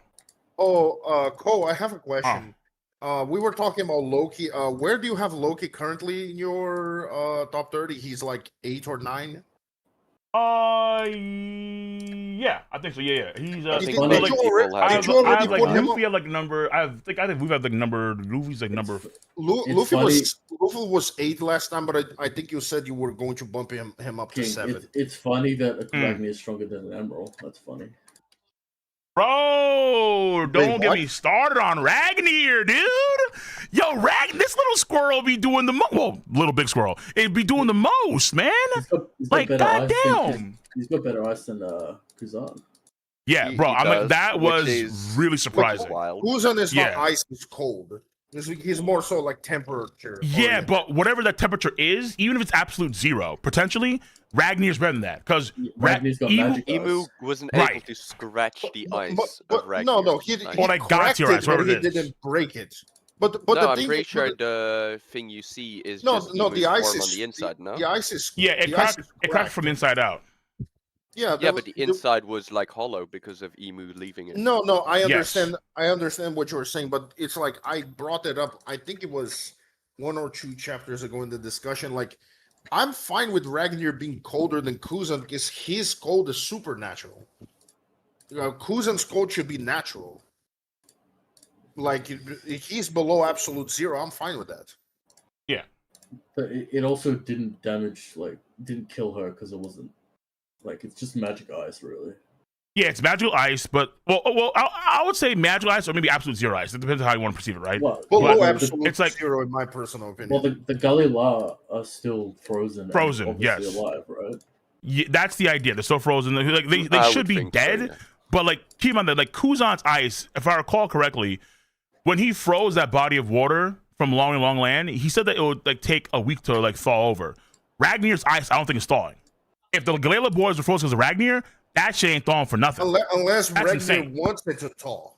Oh, Cole, I have a question. We were talking about Loki. Where do you have Loki currently in your top 30? He's like 8 or 9.
Yeah, I think so. Yeah. He's
I think
did
many
you
people
already-
have
did
it.
you already
I have like
put him
Luffy at like number. I think we've had like number. Luffy's like number.
Luffy was 8 last time, but I think you said you were going to bump him up to
King,
7.
it's funny that a Ragnar is stronger than an Emerald. That's funny.
Bro, don't get
what?
me started on Ragnar, dude. Yo, this little squirrel be doing the most. Well, little big squirrel. It be doing the most, man.
He's got
Like,
better eyes
goddamn.
He's got better eyes than Kuzan.
Yeah,
He-
bro.
he
I'm like
does,
that
which
was
is
really surprising.
Wild.
Kuzan is not
Yeah.
ice, it's cold. He's more so like temperature.
Yeah,
oriented.
but whatever that temperature is, even if it's absolute zero, potentially Ragnar's better than that because
Ragnar's got magic
Emu
eyes.
wasn't
Right.
able to scratch the ice
But
of Ragnar.
no, he
Well, I got
cracked
your
it,
ice, whatever
but he
it is.
didn't break it. But
No,
the
I'm
thing
pretty
is,
sure
but
the thing you see is
no,
just
no,
Emu's
the ice
form
is
on the inside, no?
The ice is
yeah, it
the ice
cracked.
is
It cracked from inside out.
Yeah,
Yeah, but the inside was like hollow because of Emu leaving it.
No, I
Yes.
understand. I understand what you were saying, but it's like I brought it up. I think it was 1 or 2 chapters ago in the discussion. Like, I'm fine with Ragnar being colder than Kuzan because his cold is supernatural. Kuzan's cold should be natural. Like, if he's below absolute zero, I'm fine with that.
But it also didn't damage, like, didn't kill her because it wasn't, like, it's just magic eyes, really.
Yeah, it's magical ice, but I would say magical ice or maybe absolute zero ice. It depends on how you want to perceive it, right?
Well,
Absolute
it's like
zero in my personal opinion.
Well, the Galila are still frozen.
Frozen,
and obviously
yes.
alive, right?
Yeah, that's the idea. They're still frozen. Like they should be dead,
so, yeah.
but like keep in mind that like Kuzan's ice, if I recall correctly, when he froze that body of water from Long and Long Land, he said that it would like take a week to like thaw over. Ragnir's ice, I don't think is thawing. If the Galila boys were frozen because of Ragnir, that shit ain't thawing for nothing.
Unless
That's
Ragnir
insane.
wants it to thaw.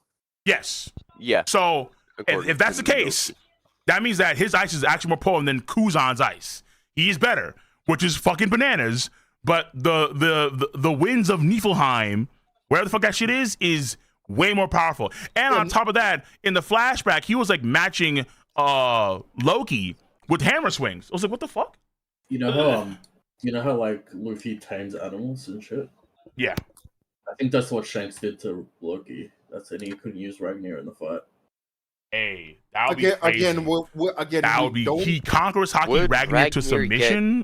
Yes.
Yeah.
So
according
if that's the
to
case,
Loki.
that means that his ice is actually more potent than Kuzan's ice. He's better, which is fucking bananas. But the winds of Niflheim, wherever the fuck that shit is way more powerful. And on top of that, in the flashback, he was like matching Loki with hammer swings. I was like, what the fuck?
You know how like Luffy tames animals and shit.
Yeah.
I think that's what Shanks did to Loki. That's it. He couldn't use Ragnar in the fight.
Hey, that would be crazy.
That
would be he conquers Haki
Would
Ragnar to submission.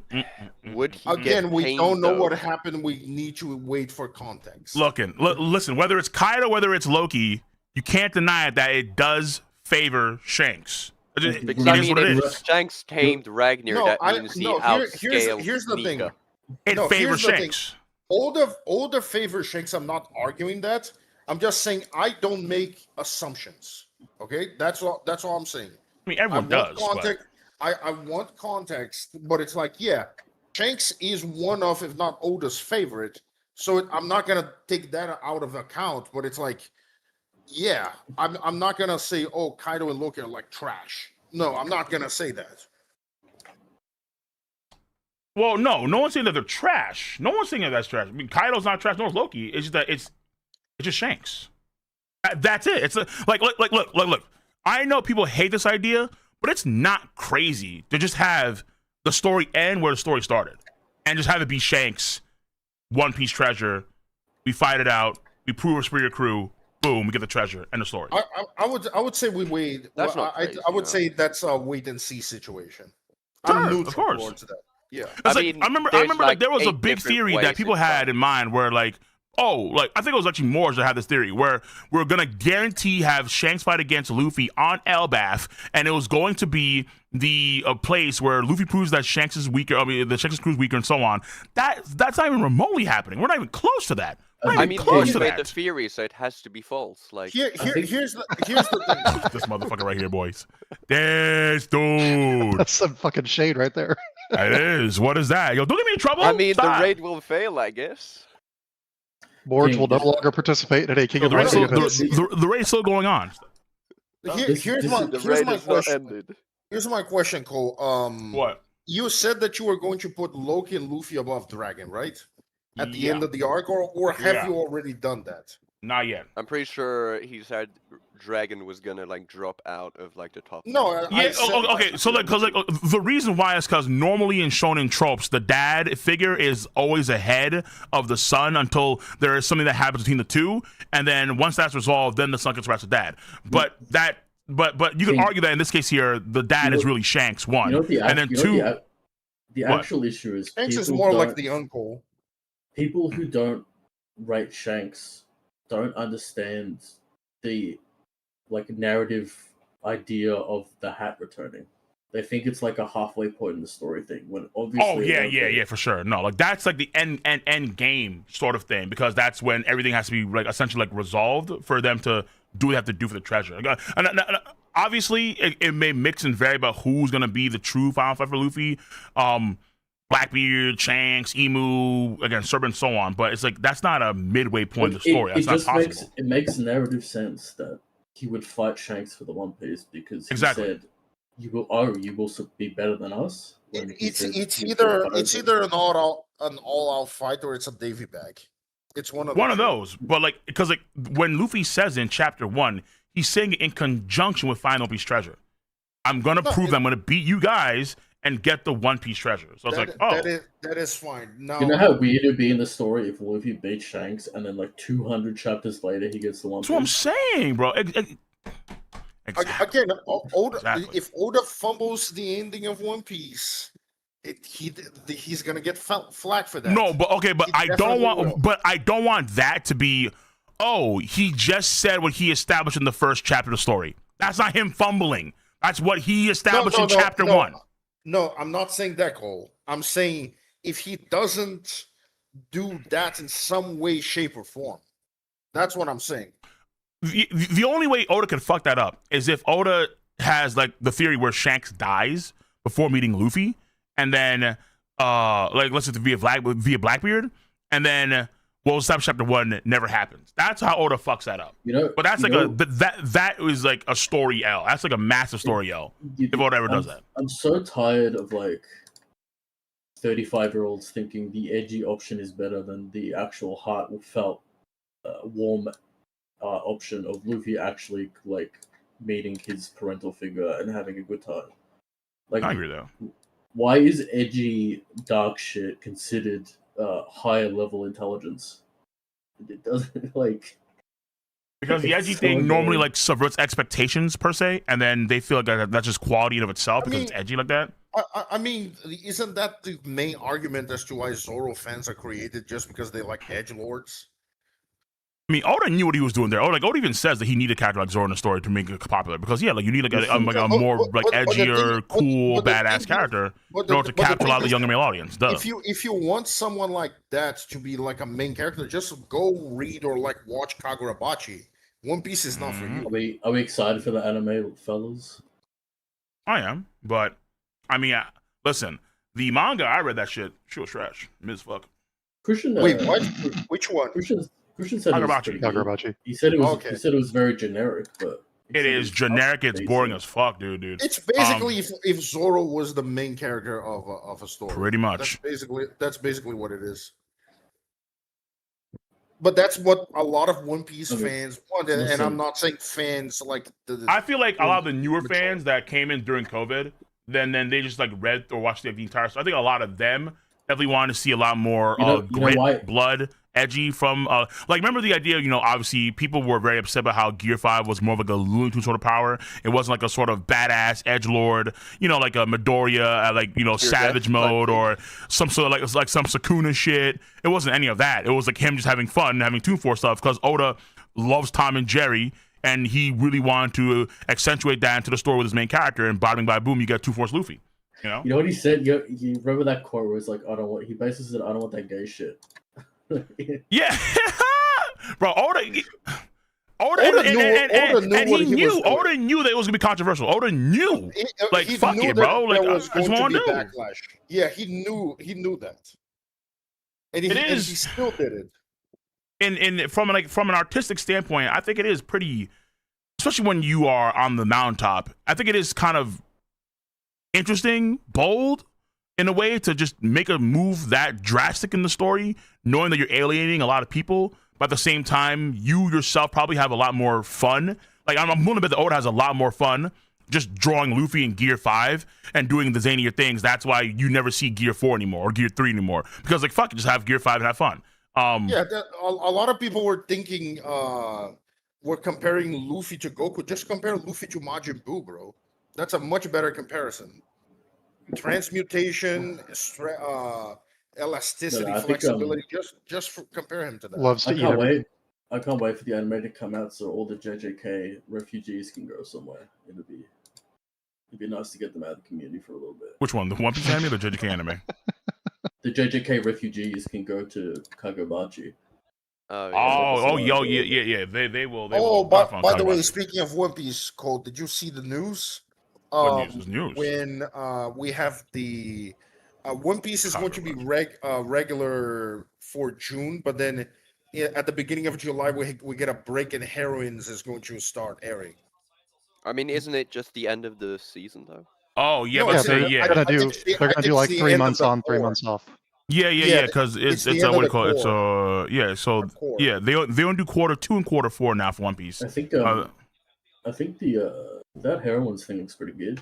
Would he
Again, we
pained,
don't know
though?
what happened. We need to wait for context.
Listen, whether it's Kaido, whether it's Loki, you can't deny it that it does favor Shanks.
Because
I
It is
mean,
what it
if
is.
Shanks tamed Ragnar,
No,
that means he outscaled
here's the thing.
Nika.
It
No,
favors
here's the thing.
Shanks.
All the favor Shanks. I'm not arguing that. I'm just saying I don't make assumptions. Okay, that's all I'm saying.
I mean, everyone does.
Context. I want context, but it's like, yeah, Shanks is one of, if not Oda's favorite. So I'm not gonna take that out of account. But it's like, yeah, I'm not gonna say, oh, Kaido and Loki are like trash. No, I'm not gonna say that.
Well, no one's saying that they're trash. No one's saying that that's trash. I mean, Kaido's not trash, nor is Loki. It's just that it's just Shanks. That's it. It's like look. I know people hate this idea, but it's not crazy to just have the story end where the story started, and just have it be Shanks, One Piece treasure. We fight it out. We prove our superior crew. Boom, we get the treasure and the story.
I would say we wait.
That's not crazy,
I would
no.
say that's a wait and see situation.
Sure,
I'm
of
neutral
course.
towards that. Yeah.
It's
I
like,
mean,
I remember
there's
like there was a
8
big
different
theory
ways
that people
it's
had
done.
in mind where like, I think it was actually Moors that had this theory where we're gonna guarantee have Shanks fight against Luffy on Elbaf, and it was going to be the place where Luffy proves that Shanks is weaker. I mean, the Shanks' crew is weaker, and so on. That's not even remotely happening. We're not even close to that. We're not
I
even
mean,
close
they
to
made
that.
the theory, so it has to be false. Like,
Here's the thing.
This motherfucker right here, boys. This dude.
That's some fucking shade right there.
It is. What is that? Yo, don't get me in trouble.
I mean,
Stop.
the raid will fail, I guess.
Boards
King,
will no
this-
longer participate in a King of
The raid's
Fighting
still,
event.
the raid's still going on.
Here's my
The raid is not
question.
ended.
Here's my question, Cole.
What?
You said that you were going to put Loki and Luffy above Dragon, right? At the end of the arc, or have
Yeah.
you already done that?
Not yet.
I'm pretty sure he said Dragon was gonna like drop out of like the top.
No,
10.
I
Yeah.
said
Okay.
that.
So like, the reason why is because normally in shonen tropes, the dad figure is always ahead of the son until there is something that happens between the two, and then once that's resolved, then the son gets wrapped with dad. But you can
King.
argue that in this case here, the dad is really Shanks one, and then two.
The
What?
actual issue is
Shanks is
people
more like
don't-
the uncle.
people who don't rate Shanks don't understand the like narrative idea of the hat returning. They think it's like a halfway point in the story thing. When obviously,
Oh yeah, for sure. No, like that's like the end game sort of thing, because that's when everything has to be like essentially like resolved for them to do what they have to do for the treasure. And obviously, it may mix and vary about who's gonna be the true final fight for Luffy. Blackbeard, Shanks, Emu, again, Serpent, and so on. But it's like that's not a midway point in the story. That's not possible.
It makes narrative sense that he would fight Shanks for the One Piece because he
Exactly.
said, you will be better than us." when he said
It's
he was
either
gonna
it's
fight
either an all out fight or it's a Davy bag. It's one of the two.
those. But like, because like when Luffy says in chapter 1, he's saying it in conjunction with Final Piece treasure. I'm gonna prove that I'm gonna beat you guys and get the One Piece treasure. So it's like, oh,
that is fine. Now
You know how weird it'd be in the story if Luffy beats Shanks and then like 200 chapters later he gets the One
that's what I'm
Piece?
saying, bro. Exactly.
again, Oda,
Exactly.
if Oda fumbles the ending of One Piece, he's gonna get flack for that.
No, but okay, but
He
I don't want,
will.
but I don't want that to be. Oh, he just said what he established in the first chapter of the story. That's not him fumbling. That's what he established in chapter 1.
No, I'm not saying that, Cole. I'm saying if he doesn't do that in some way, shape, or form, that's what I'm saying.
The only way Oda could fuck that up is if Oda has like the theory where Shanks dies before meeting Luffy, and then like let's say via Blackbeard, and then well, chapter 1 never happens. That's how Oda fucks that up. But that's like that is like a story L. That's like a massive story L. If Oda ever does that.
I'm so tired of like 35-year-olds thinking the edgy option is better than the actual heartfelt, warm option of Luffy actually like meeting his parental figure and having a good time. Like,
I agree though.
Why is edgy dark shit considered higher level intelligence? It doesn't like
because the edgy thing normally like subverts expectations per se, and then they feel like that's just quality in of itself because it's edgy like that.
I mean, isn't that the main argument as to why Zoro fans are created, just because they like edgelords?
I mean, Oda knew what he was doing there. Oda even says that he needed a character like Zoro in the story to make it popular. Because like you need like a more like edgier, cool, badass character in order to capture a lot of the younger male audience. Duh.
If you want someone like that to be like a main character, just go read or like watch Kagurabachi. One Piece is not for you.
Are we excited for the anime, fellas?
I am, but I mean, listen, the manga I read that shit was trash, fuck.
Christian,
wait, what? Which one?
Christian said
Kagurabachi.
He said it was. Okay. He said it was very generic, but
it is generic. It's boring as fuck, dude.
It's basically if Zoro was the main character of a story.
Pretty much.
That's basically what it is. But that's what a lot of One Piece fans want, and I'm not saying fans like.
I feel like a lot of the newer fans that came in during COVID, then they just like read or watched the entire story. I think a lot of them definitely wanted to see a lot more grit, blood, edgy from like remember the idea, obviously people were very upset about how Gear 5 was more of like a Looney Tunes sort of power. It wasn't like a sort of badass edgelord, like a Midoriya like savage mode or some sort of like some Sukuna shit. It wasn't any of that. It was like him just having fun and having Toon Force stuff because Oda loves Tom and Jerry and he really wanted to accentuate that into the story with his main character, and bottoming by boom you get Toon Force Luffy. You know
what he said? You remember that quote where it's like, he basically said, I don't want that gay shit.
Yeah, bro. Oda knew that it was gonna be controversial. Oda knew, he fuck
knew
it, bro. Like,
there was
I just want to do
backlash. Yeah, he knew that, and he still did it.
And from an artistic standpoint, I think it is pretty, especially when you are on the mountaintop. I think it is kind of interesting, bold in a way to just make a move that drastic in the story, knowing that you're alienating a lot of people, but at the same time, you yourself probably have a lot more fun. Like, I'm willing to bet that Oda has a lot more fun just drawing Luffy in Gear 5 and doing the zanier things. That's why you never see Gear 4 anymore or Gear 3 anymore. Because, like, fuck it, just have Gear 5 and have fun.
A lot of people were thinking, we're comparing Luffy to Goku. Just compare Luffy to Majin Buu, bro. That's a much better comparison. Transmutation, elasticity, flexibility. Just compare him to that.
I can't wait for the anime to come out so all the JJK refugees can go somewhere. It'd be nice to get them out of the community for a little bit.
Which one? The One Piece anime or the JJK anime?
The JJK refugees can go to Kagurabachi.
Yeah. They will.
By the way, speaking of One Piece, Cole, did you see the news?
What news?
When we have the One Piece is going to be regular for June, but then at the beginning of July we get a break and Heroines is going to start airing.
I mean, isn't it just the end of the season though?
Oh yeah,
they're gonna do like 3 months on, 3 months off.
Yeah, because it's what do you call it? They only do quarter 2 and quarter 4 now for One Piece.
I think that Heroines thing looks pretty good.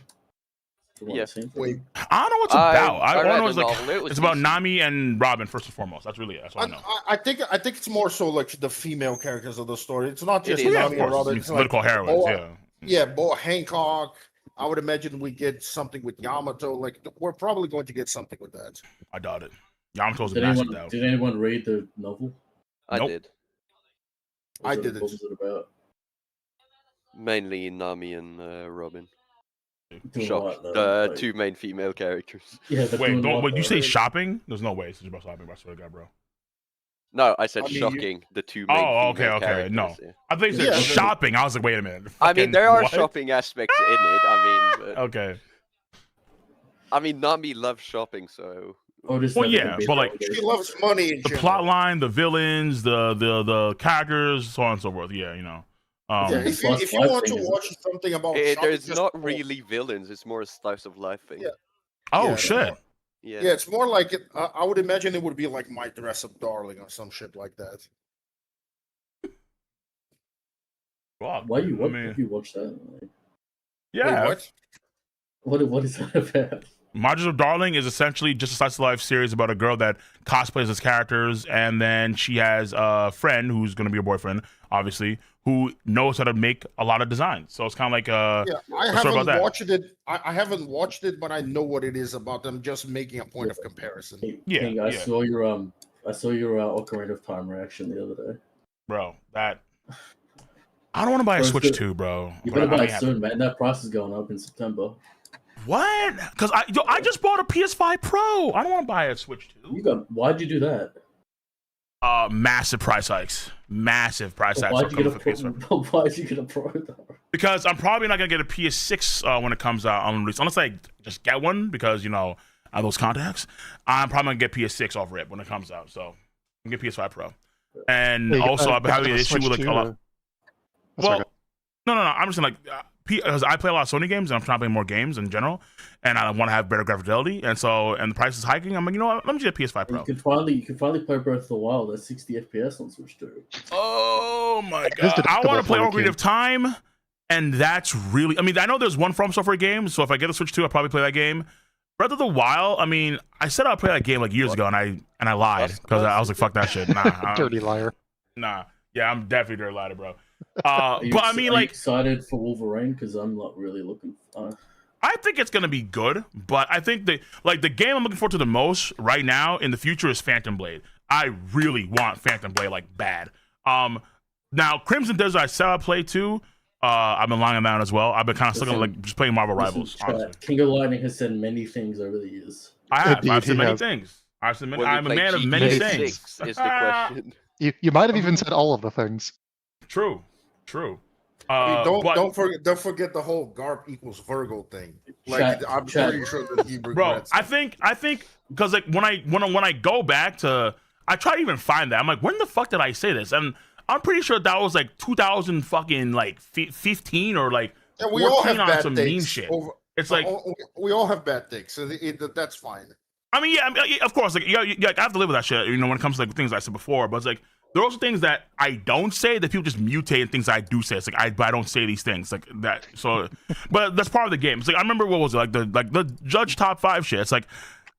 Wait,
I don't know what's about. I don't know. It's about Nami and Robin first and foremost. That's really it. That's what I know.
I think it's more so like the female characters of the story. It's not just Nami and Robin.
It's political heroines.
Yeah, Boa Hancock, I would imagine we get something with Yamato. Like we're probably going to get something with that.
I doubt it. Yamato's a
Did
massive
anyone,
doubt.
did anyone read the novel?
I
Nope.
did.
I didn't.
What was it about?
Mainly Nami and Robin.
Doing
Shock.
what, though?
The
Like-
two main female characters.
Yeah, they're
Wait,
doing
don't.
what,
Wait, you
though?
say shopping? There's no way it's about shopping. I swear to God, bro.
No, I said
I mean, you-
shocking. The two main
Oh,
female
okay.
characters.
No,
Yeah.
I think you said
Yeah.
shopping. I was like, wait a minute.
I mean,
Fucking
there are
what?
shopping aspects in it.
Okay.
I mean, Nami loves shopping, so
Or just
Well,
have
yeah,
it be
but, like,
holidays.
She loves money in
The
general.
plot line, the villains, the characters, so on and so forth. Yeah, you know.
Yeah,
Yeah,
if
plus
you
life
want to
thing is-
watch something about
eh,
shopping,
there's
just
not
go.
really villains. It's more a slice of life thing.
Yeah.
Oh
Yeah,
shit.
Yeah.
Yeah, it's more like it. I would imagine it would be like My Dress Up Darling or some shit like that.
Fuck,
Why you
dude,
what?
I mean,
Have you watched that? Like,
yeah.
Wait, what?
what is that about?
Models of Darling is essentially just a slice of life series about a girl that cosplays as characters, and then she has a friend who's going to be her boyfriend, obviously, who knows how to make a lot of designs. So it's kind of like
Yeah, I
Let's talk about
haven't
that.
watched it. I haven't watched it, but I know what it is about. Them just making a point of comparison.
Hey,
Yeah,
King, I
yeah.
saw your Ocarina of Time reaction the other day.
bro, that I don't want to buy a
Where's
Switch
the-
2, bro.
You
but
better
I
buy
may
it
have
soon, man. That price is going up in September.
What? Because I just bought a PS5 Pro. I don't want to buy a Switch 2.
Why'd you do that?
Massive price hikes. Massive price hikes.
Why'd
are
you get a
coming for
pro?
PS5.
Why'd you get a pro though?
Because I'm probably not gonna get a PS6 when it comes out on release, unless I just get one because I have those contacts. I'm probably gonna get PS6 off rip when it comes out. So I'm gonna get PS5 Pro, and
Yeah, you
also
gotta
I've been having an
get a
issue
Switch
with like
too,
a lot.
or- Oh, sorry,
Well, no. I'm just saying because I play a lot of Sony games and I'm trying to play more games in general, and I want to have better graphic fidelity, and the price is hiking. I'm like, you know what? Let me just get PS5 Pro.
You can finally play Breath of the Wild at 60 FPS on Switch 2.
Oh my
is
god! I want
deductible
to play
for
Ocarina
you.
of Time, and that's really. I mean, I know there's one From Software game, so if I get a Switch 2, I'll probably play that game. Breath of the Wild. I mean, I said I'd play that game like years ago, and I lied because I was like, fuck that shit. Nah,
dirty liar.
Nah. Yeah, I'm definitely dirty liar, bro.
Are you
But I
ex-
mean,
are you
like,
excited for Wolverine? Because I'm not really looking.
I think it's gonna be good, but I think the game I'm looking forward to the most right now in the future is Phantom Blade. I really want Phantom Blade like bad. Now Crimson Desert I said I played too. I've been lying on that as well. I've been kind of stuck on like just playing Marvel Rivals. Honestly,
King of Lightning has said many things over the years.
I have.
Indeed,
I've said
he
many
has.
things. I've said many,
Will you
I'm a
play
man of
GTA
many
6
things.
is the question.
You might have even said all of the things.
True.
I mean,
But-
don't forget the whole Garp equals Virgo thing. Like
Chat-
I'm
chat.
pretty sure that he
bro,
regrets.
I think because like when I go back to, I try to even find that. I'm like, when the fuck did I say this? And I'm pretty sure that was like 2000 fucking like 15 or like
Yeah, we all
14
have
on
bad
some meme
takes.
shit.
Over,
It's like,
we all have bad takes, so that's fine.
I mean, yeah, of course, like, I have to live with that shit, when it comes to like things I said before. But it's like there are also things that I don't say that people just mutate and things I do say. It's like I don't say these things like that. So, but that's part of the game. It's like I remember what was it like the Judge top 5 shit. It's like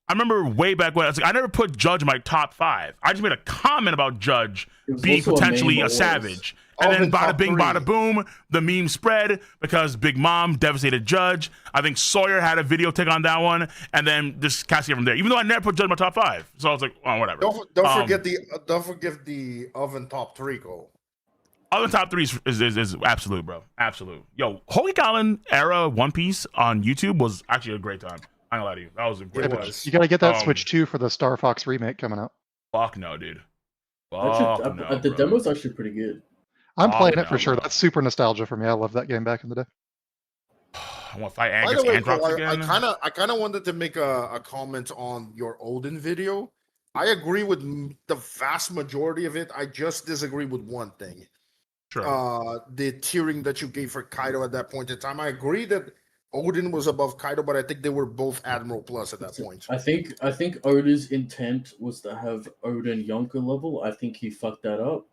I remember way back when. It's like I never put Judge in my top 5. I just made a comment about Judge
It was
being
also a
potentially
meme
a
that was-
savage.
All
And then
in
bada
top
bing,
3.
bada boom, the meme spread because Big Mom devastated Judge. I think Sawyer had a video take on that one, and then just casting it from there. Even though I never put Judge in my top 5, so I was like, oh, whatever.
Don't forget the oven top 3 goal.
Other top 3 is absolute, bro. Absolute. Yo, Holy Colin era One Piece on YouTube was actually a great time. I'm gonna lie to you. That was a
It
great time.
was.
You gotta get that
Um,
Switch 2 for the Star Fox remake coming out.
Fuck no, dude.
Actually,
Fuck no,
the
bro.
demo's actually pretty good.
I'm
Oh,
playing it
no,
for sure.
bro.
That's super nostalgia for me. I love that game back in the day.
I want to fight
By
Angus
the way,
Androx
Cole,
again.
I kind of wanted to make a comment on your Odin video. I agree with the vast majority of it. I just disagree with one thing.
Sure.
The tiering that you gave for Kaido at that point in time. I agree that Odin was above Kaido, but I think they were both Admiral Plus at that point.
I think Oda's intent was to have Odin Yonker level. I think he fucked that up.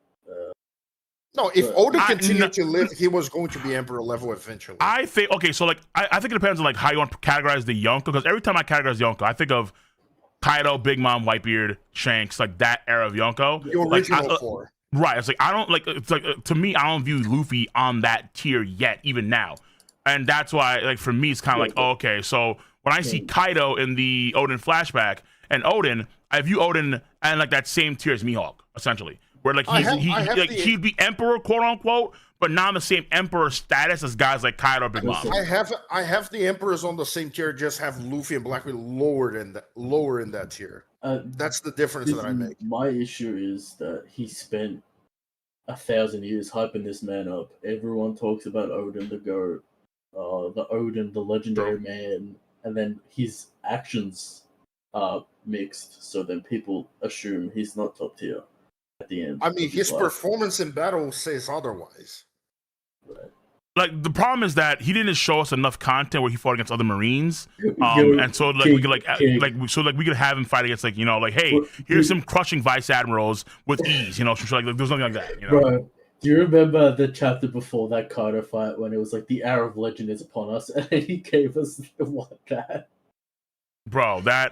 No, if
But-
Odin
I-
continued
no-
to live, he was going to be Emperor level eventually.
I think okay, so like I think it depends on like how you want to categorize the Yonko, because every time I categorize Yonko, I think of Kaido, Big Mom, Whitebeard, Shanks, like that era of Yonko.
the
Like,
original 4.
Right. It's like I don't like. It's like to me, I don't view Luffy on that tier yet, even now. And that's why, like, for me, it's kind of like, oh, okay, so when I see Kaido in the Odin flashback, and Odin, I view Odin and like that same tier as Mihawk, essentially, where like he'd be emperor, quote unquote, but not in the same emperor status as guys like Kaido or Big Mom.
I have the emperors on the same tier, just have Luffy and Blackbeard lower in that tier. That's the difference that I make.
My issue is that he spent 1,000 years hyping this man up. Everyone talks about Odin the GOAT, the Odin, the legendary man, and then his actions are mixed, so then people assume he's not top tier at the end.
I mean, his performance in battle says otherwise.
Right.
Like, the problem is that he didn't show us enough content where he fought against other Marines, and so like we could we could have him fight against, like, you know, like, hey, here's some crushing vice admirals with ease, you know, like there's nothing like that, you know.
Bro, do you remember the chapter before that Kaido fight when it was like the hour of legend is upon us, and he gave us that?
Bro, that.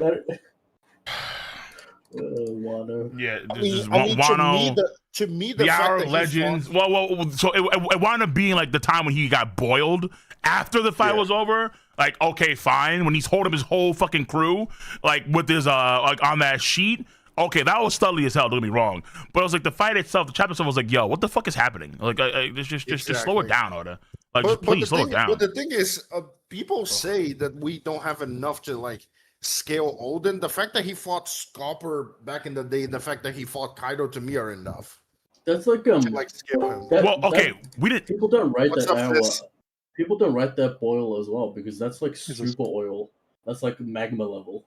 Wano.
Yeah,
Wano. To me, the
Hour of Legends. Well, so it wound up being like the time when he got boiled after the fight was over. Like, okay, fine. When he's holding his whole fucking crew, like with his like on that sheet. Okay, that was studly as hell. Don't get me wrong, but it was like the fight itself, the chapter itself was like, yo, what the fuck is happening? Like, just slow it down, Oda. Like, just please slow it down.
But the thing is, people say that we don't have enough to like scale Odin. The fact that he fought Scopper back in the day, the fact that he fought Kaido, to me, are enough.
That's like
to, like, scale him.
We didn't.
People don't write that hour. People don't write that boil as well, because that's like super oil. That's like magma level.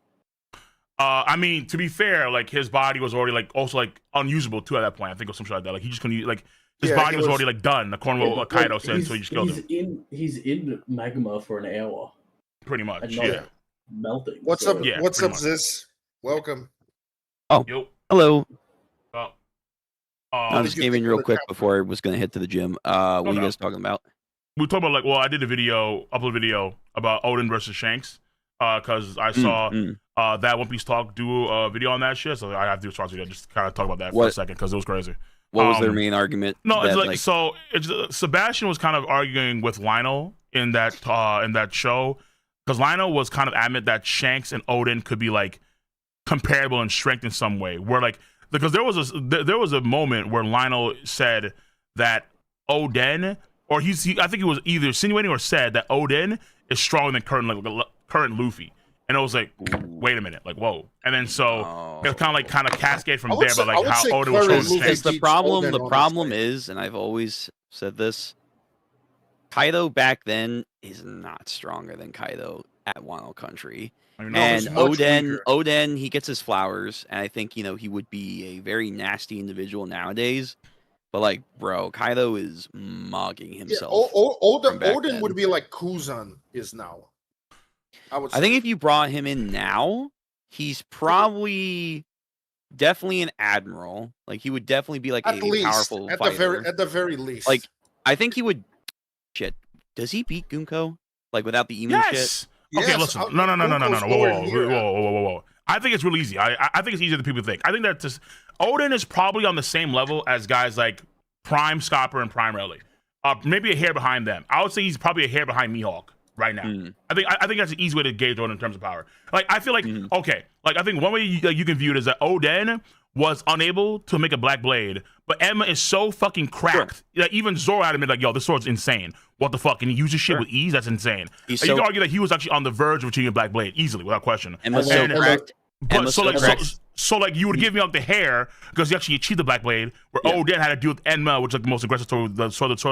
I mean, to be fair, like, his body was already like also like unusable too at that point. I think it was something like that. Like, he just couldn't like his body was already like done. According to what Kaido said, so he just killed him.
He's in magma for an hour.
Pretty much,
melting.
What's up? What's up, Ziz? Welcome.
Oh, hello. I just came in real quick
cap.
before I was going to head to the gym. What are you guys talking about?
We talked about, like, well, I did a upload video about Odin versus Shanks, because I saw that One Piece Talk do a video on that shit, so I have to do a short video just kind of talk about that for a second, because it was crazy.
What was their main argument?
No, it's like, so Sebastian was kind of arguing with Lionel in that show, because Lionel was kind of adamant that Shanks and Odin could be like comparable in strength in some way, where like, because there was a moment where Lionel said that Odin, or I think he was either insinuating or said that Odin is stronger than current Luffy, and it was like, wait a minute, like, whoa, and then so it's kind of cascade from there, but like how Odin was showing strength.
The problem is, and I've always said this, Kaido back then is not stronger than Kaido at Wano Country. And Odin, he gets his flowers, and I think, he would be a very nasty individual nowadays. But like, bro, Kaido is mugging himself.
Odin would be like Kuzan is now. I
think if you brought him in now, he's probably definitely an admiral. Like, he would definitely be like powerful fighter.
At the very least.
Like, I think he would. Shit, does he beat Gunko? Like, without the emu shit?
Okay, listen. No. Whoa. I think it's real easy. I think it's easier than people think. I think that Odin is probably on the same level as guys like Prime Scopper and Prime Rayleigh. Maybe a hair behind them. I would say he's probably a hair behind Mihawk right now. I think that's an easy way to gauge Odin in terms of power. Like, I feel like okay. Like, I think one way you can view it is that Odin was unable to make a black blade, but Emma is so fucking cracked that even Zoro had admitted, like, yo, this sword's insane. What the fuck? And he uses shit with ease? That's insane. You can argue that he was actually on the verge of achieving a black blade easily, without question.
Emma's so cracked.
But so you would give me like the hair because he actually achieved the black blade, where Odin had to deal with Enma, which is like the most aggressive sword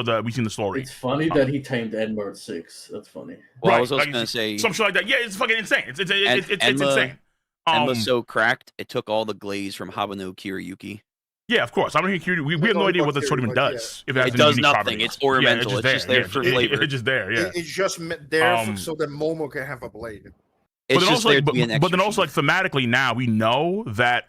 that we see in the story.
It's funny that he tamed Enma at 6. That's funny.
Well, I was also gonna say
some shit like that. Yeah, it's fucking insane. It's insane.
Enma's so cracked, it took all the glaze from Habano Kiriyuki.
Yeah, of course. I don't think we have no idea what the sword even does.
If it does nothing. It's ornamental. It's just there for flavor.
It's just there. Yeah.
It's just there so that Momo can have a blade.
But then also, like thematically, now we know that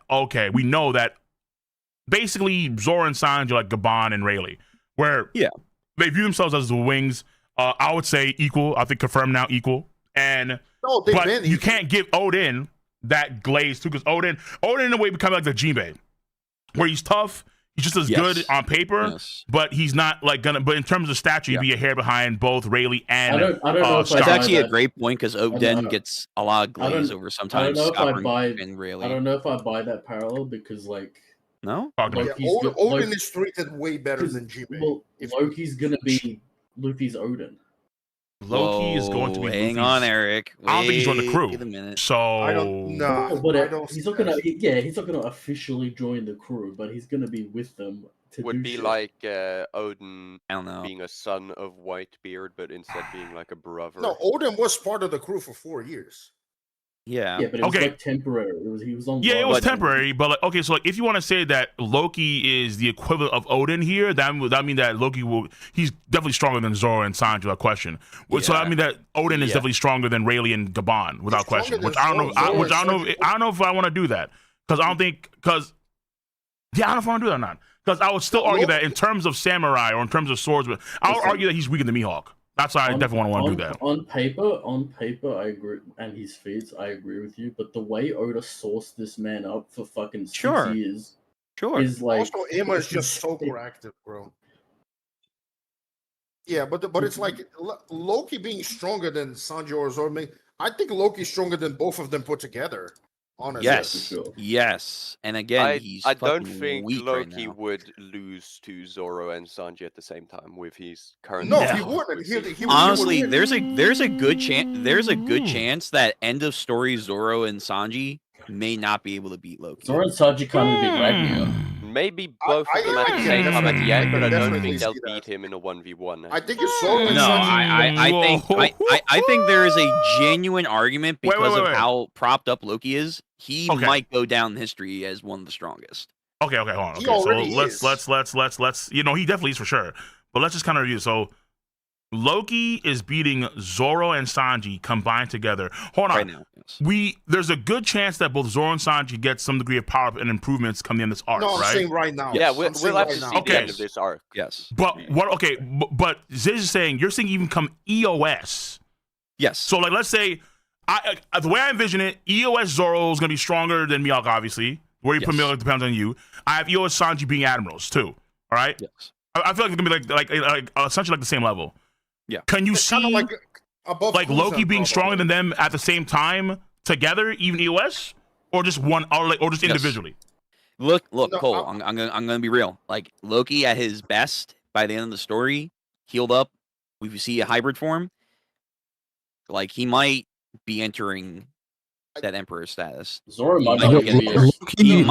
basically Zoro and Sanji are like Gabon and Rayleigh, where they view themselves as the wings. I would say equal. I think confirmed now equal. And but you can't give Odin that glaze too, because Odin in a way become like the Jinbei, where he's tough, He's just as good on paper, but he's not like gonna. But in terms of stature, he'd be a hair behind both Rayleigh and.
I don't know if
That's actually
that.
a great point because Oden gets a lot of glaze over sometimes.
I don't know if I buy.
And Rayleigh.
I don't know if I buy that parallel because like.
No.
Odin is treated way better than Jinbei.
Well, Loki's gonna be Luffy's Odin.
Loki is going to be.
Hang on, Eric.
I don't think he's on the crew.
Wait a minute.
So
I don't know.
But he's not gonna. Yeah, he's not gonna officially join the crew, but he's gonna be with them.
Would be like Odin
I don't know.
being a son of Whitebeard, but instead being like a brother.
No, Odin was part of the crew for 4 years.
Yeah.
Yeah, but it was like temporary. He was on.
Yeah, it was temporary, but like okay, so like if you want to say that Loki is the equivalent of Odin here, that mean that Loki he's definitely stronger than Zoro and Sanji without question. So I mean that Odin is definitely stronger than Rayleigh and Gabon without question. Which I don't know. I don't know if I want to do that because I don't think I don't know if I want to do that or not. Because I would still argue that in terms of samurai or in terms of swordsman, I would argue that he's weaker than Mihawk. That's why I definitely want to do that.
On paper, I agree, and his feats, I agree with you. But the way Oda sourced this man up for fucking 6 years, is like
also Emma is just so proactive, bro. Yeah, but it's like Loki being stronger than Sanji or Zoro. I think Loki's stronger than both of them put together. Honestly,
yes, yes, and again,
I don't think Loki would lose to Zoro and Sanji at the same time with his current.
No, he wouldn't.
Honestly, there's a good chance that end of story Zoro and Sanji may not be able to beat Loki.
Zoro and Sanji can't beat Ragnar.
Maybe both of them at the same time at the end, but I don't think they'll beat him in a 1v1.
I think it's Zoro and
Sanji. I think there is a genuine argument because of how propped up Loki is. He might go down in history as one of the strongest.
Okay, hold on. Okay, so let's he definitely is for sure. But let's just kind of review. So Loki is beating Zoro and Sanji combined together. Hold on.
Right now, yes.
There's a good chance that both Zoro and Sanji get some degree of power up and improvements coming in this arc,
right?
I'm
saying right now.
Yeah, we'll have to see the end of this arc.
Yes.
But what? Okay, but Ziz is saying you're saying even come EOS.
Yes.
So like, let's say, the way I envision it, EOS Zoro is gonna be stronger than Mihawk, obviously. Where you put Mihawk depends on you. I have EOS Sanji being admirals too. All right.
Yes.
I feel like it's gonna be like essentially like the same level.
Yeah.
Can you see
above
like Loki being stronger than them at the same time together, even EOS, or just one, or just individually?
Look, Cole. I'm gonna be real. Like Loki at his best by the end of the story, healed up. We see a hybrid form. Like he might be entering that Emperor status.
Zoro might
be getting there. He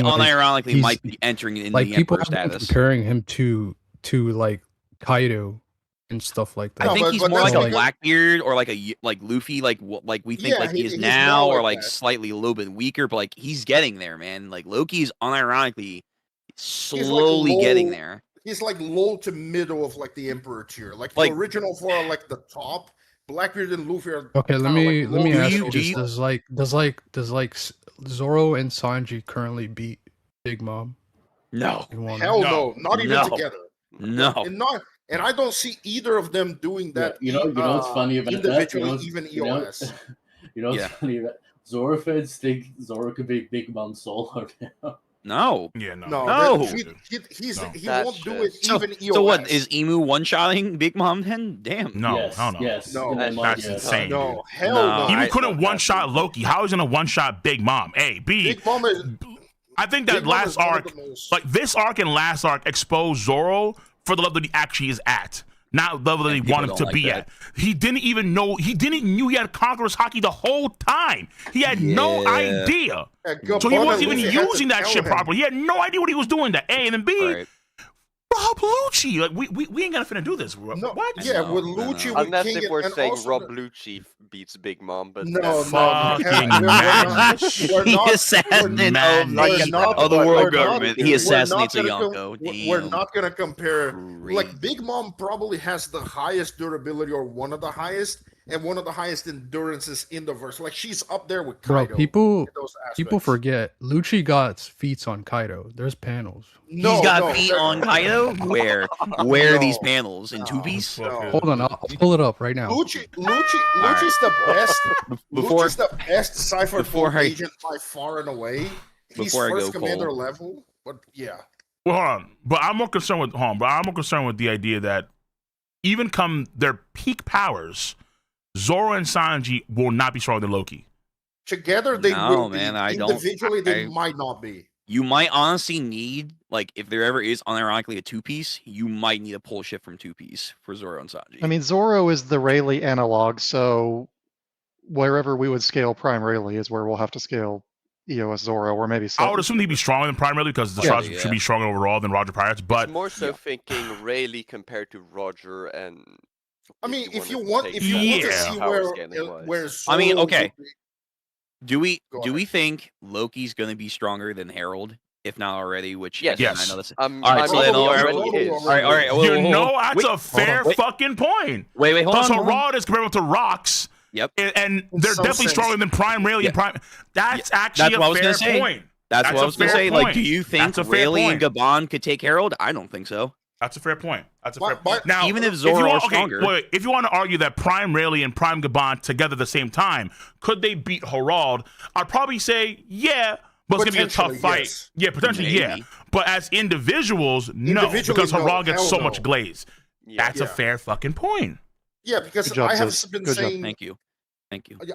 unironically might be entering in the Emperor status.
Comparing him to like Kaido and stuff like that.
I think he's more like a Blackbeard or like Luffy, like we think like he is now, or like slightly a little bit weaker, but like he's getting there, man. Like Loki's unironically slowly getting there.
He's like low to middle of like the Emperor tier, like the original four are like the top. Blackbeard and Luffy are
okay. Let me ask you: does Zoro and Sanji currently beat Big Mom?
No,
hell no, not even together.
No,
and I don't see either of them doing that.
You know what's funny about
individually,
that?
even EOS.
You know what's funny about Zoro fans think Zoro could be Big Mom solo now.
No.
Yeah, no.
He won't do it even EOS.
So what, is Emu one-shotting Big Mom then? Damn.
No,
yes,
no. That's insane.
No, hell no.
Emu couldn't one-shot Loki. How is he gonna one-shot Big Mom? A, B.
Big Mom is...
I think that last arc, like this arc and last arc, exposed Zoro for the level that he actually is at. Not the level that he wanted to be at. He didn't even know. He didn't knew he had Conqueror's Haki the whole time. He had no idea. So he wasn't even using that shit properly. He had no idea what he was doing. That A and then B. Rob Lucci, like we ain't gonna finna do this.
No,
what?
Yeah, with Lucci,
unless if we're saying Rob Lucci beats Big Mom, but
fucking
he assassinates of the world government. He assassinates a Yonko.
We're not gonna compare. Like Big Mom probably has the highest durability, or one of the highest, and one of the highest endurances in the verse. Like she's up there with Kaido.
Bro, people forget Lucci got feats on Kaido. There's panels.
He's got feet on Kaido. Where are these panels in Two Piece?
Hold on, I'll pull it up right now.
Lucci's the best. Lucci's the best Cypher agent by far and away. He's first commander level. But yeah.
Well, hold on. But I'm more concerned with the idea that even come their peak powers, Zoro and Sanji will not be stronger than Loki.
Together they will be.
Man, I
Individually,
don't.
they might not be.
You might honestly need, like, if there ever is unironically a two-piece, you might need a pull shift from two-piece for Zoro and Sanji.
I mean, Zoro is the Rayleigh analog, so wherever we would scale Prime Rayleigh is where we'll have to scale EOS Zoro, or maybe
I would assume he'd be stronger than Prime Rayleigh because the shots should be stronger overall than Roger Pirates. But
it's more so thinking Rayleigh compared to Roger, and
I mean, if you want to see where
I mean,
Zoro
okay.
would be-
Do we
Go
do
ahead.
we think Loki's going to be stronger than Harold, if not already? Which
Yes.
again,
Yes.
I know this.
I
All right, so then
mean, he
already
already is.
All right.
that's a fair fucking point.
Wait, hold
Plus,
on. hold on.
Herald is comparable to Rocks.
Yep.
And they're
some
definitely
sense.
stronger than Prime Rayleigh and Prime. That's actually
That's what I was
a
gonna
fair
say.
point.
That's what I was going to
fair
say. Like,
point.
do you think
That's a fair
Rayleigh and
point.
Gabon could take Harold? I don't think so.
That's a fair point. That's a
But-
fair point.
but
Now,
even if
you
Zoro
want,
is stronger.
wait, if you want to argue that Prime Rayleigh and Prime Gabon together at the same time, could they beat Herald? I'd probably say yeah, but it's gonna be a tough
Potentially,
fight.
yes.
Yeah, potentially yeah.
Maybe.
But as individuals, no,
Individually,
because
no.
Herald gets
Hell
so
no.
much glaze.
Yeah.
That's a fair fucking point.
Yeah, because
Good job,
I have
Zeus.
been
Good job.
saying.
Thank you.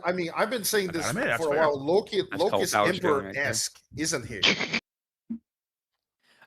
I mean, I've been saying this
I admit, that's
for a
fair.
while. Loki
That's called
is
power scaling right there.
Emperor-esque, isn't he?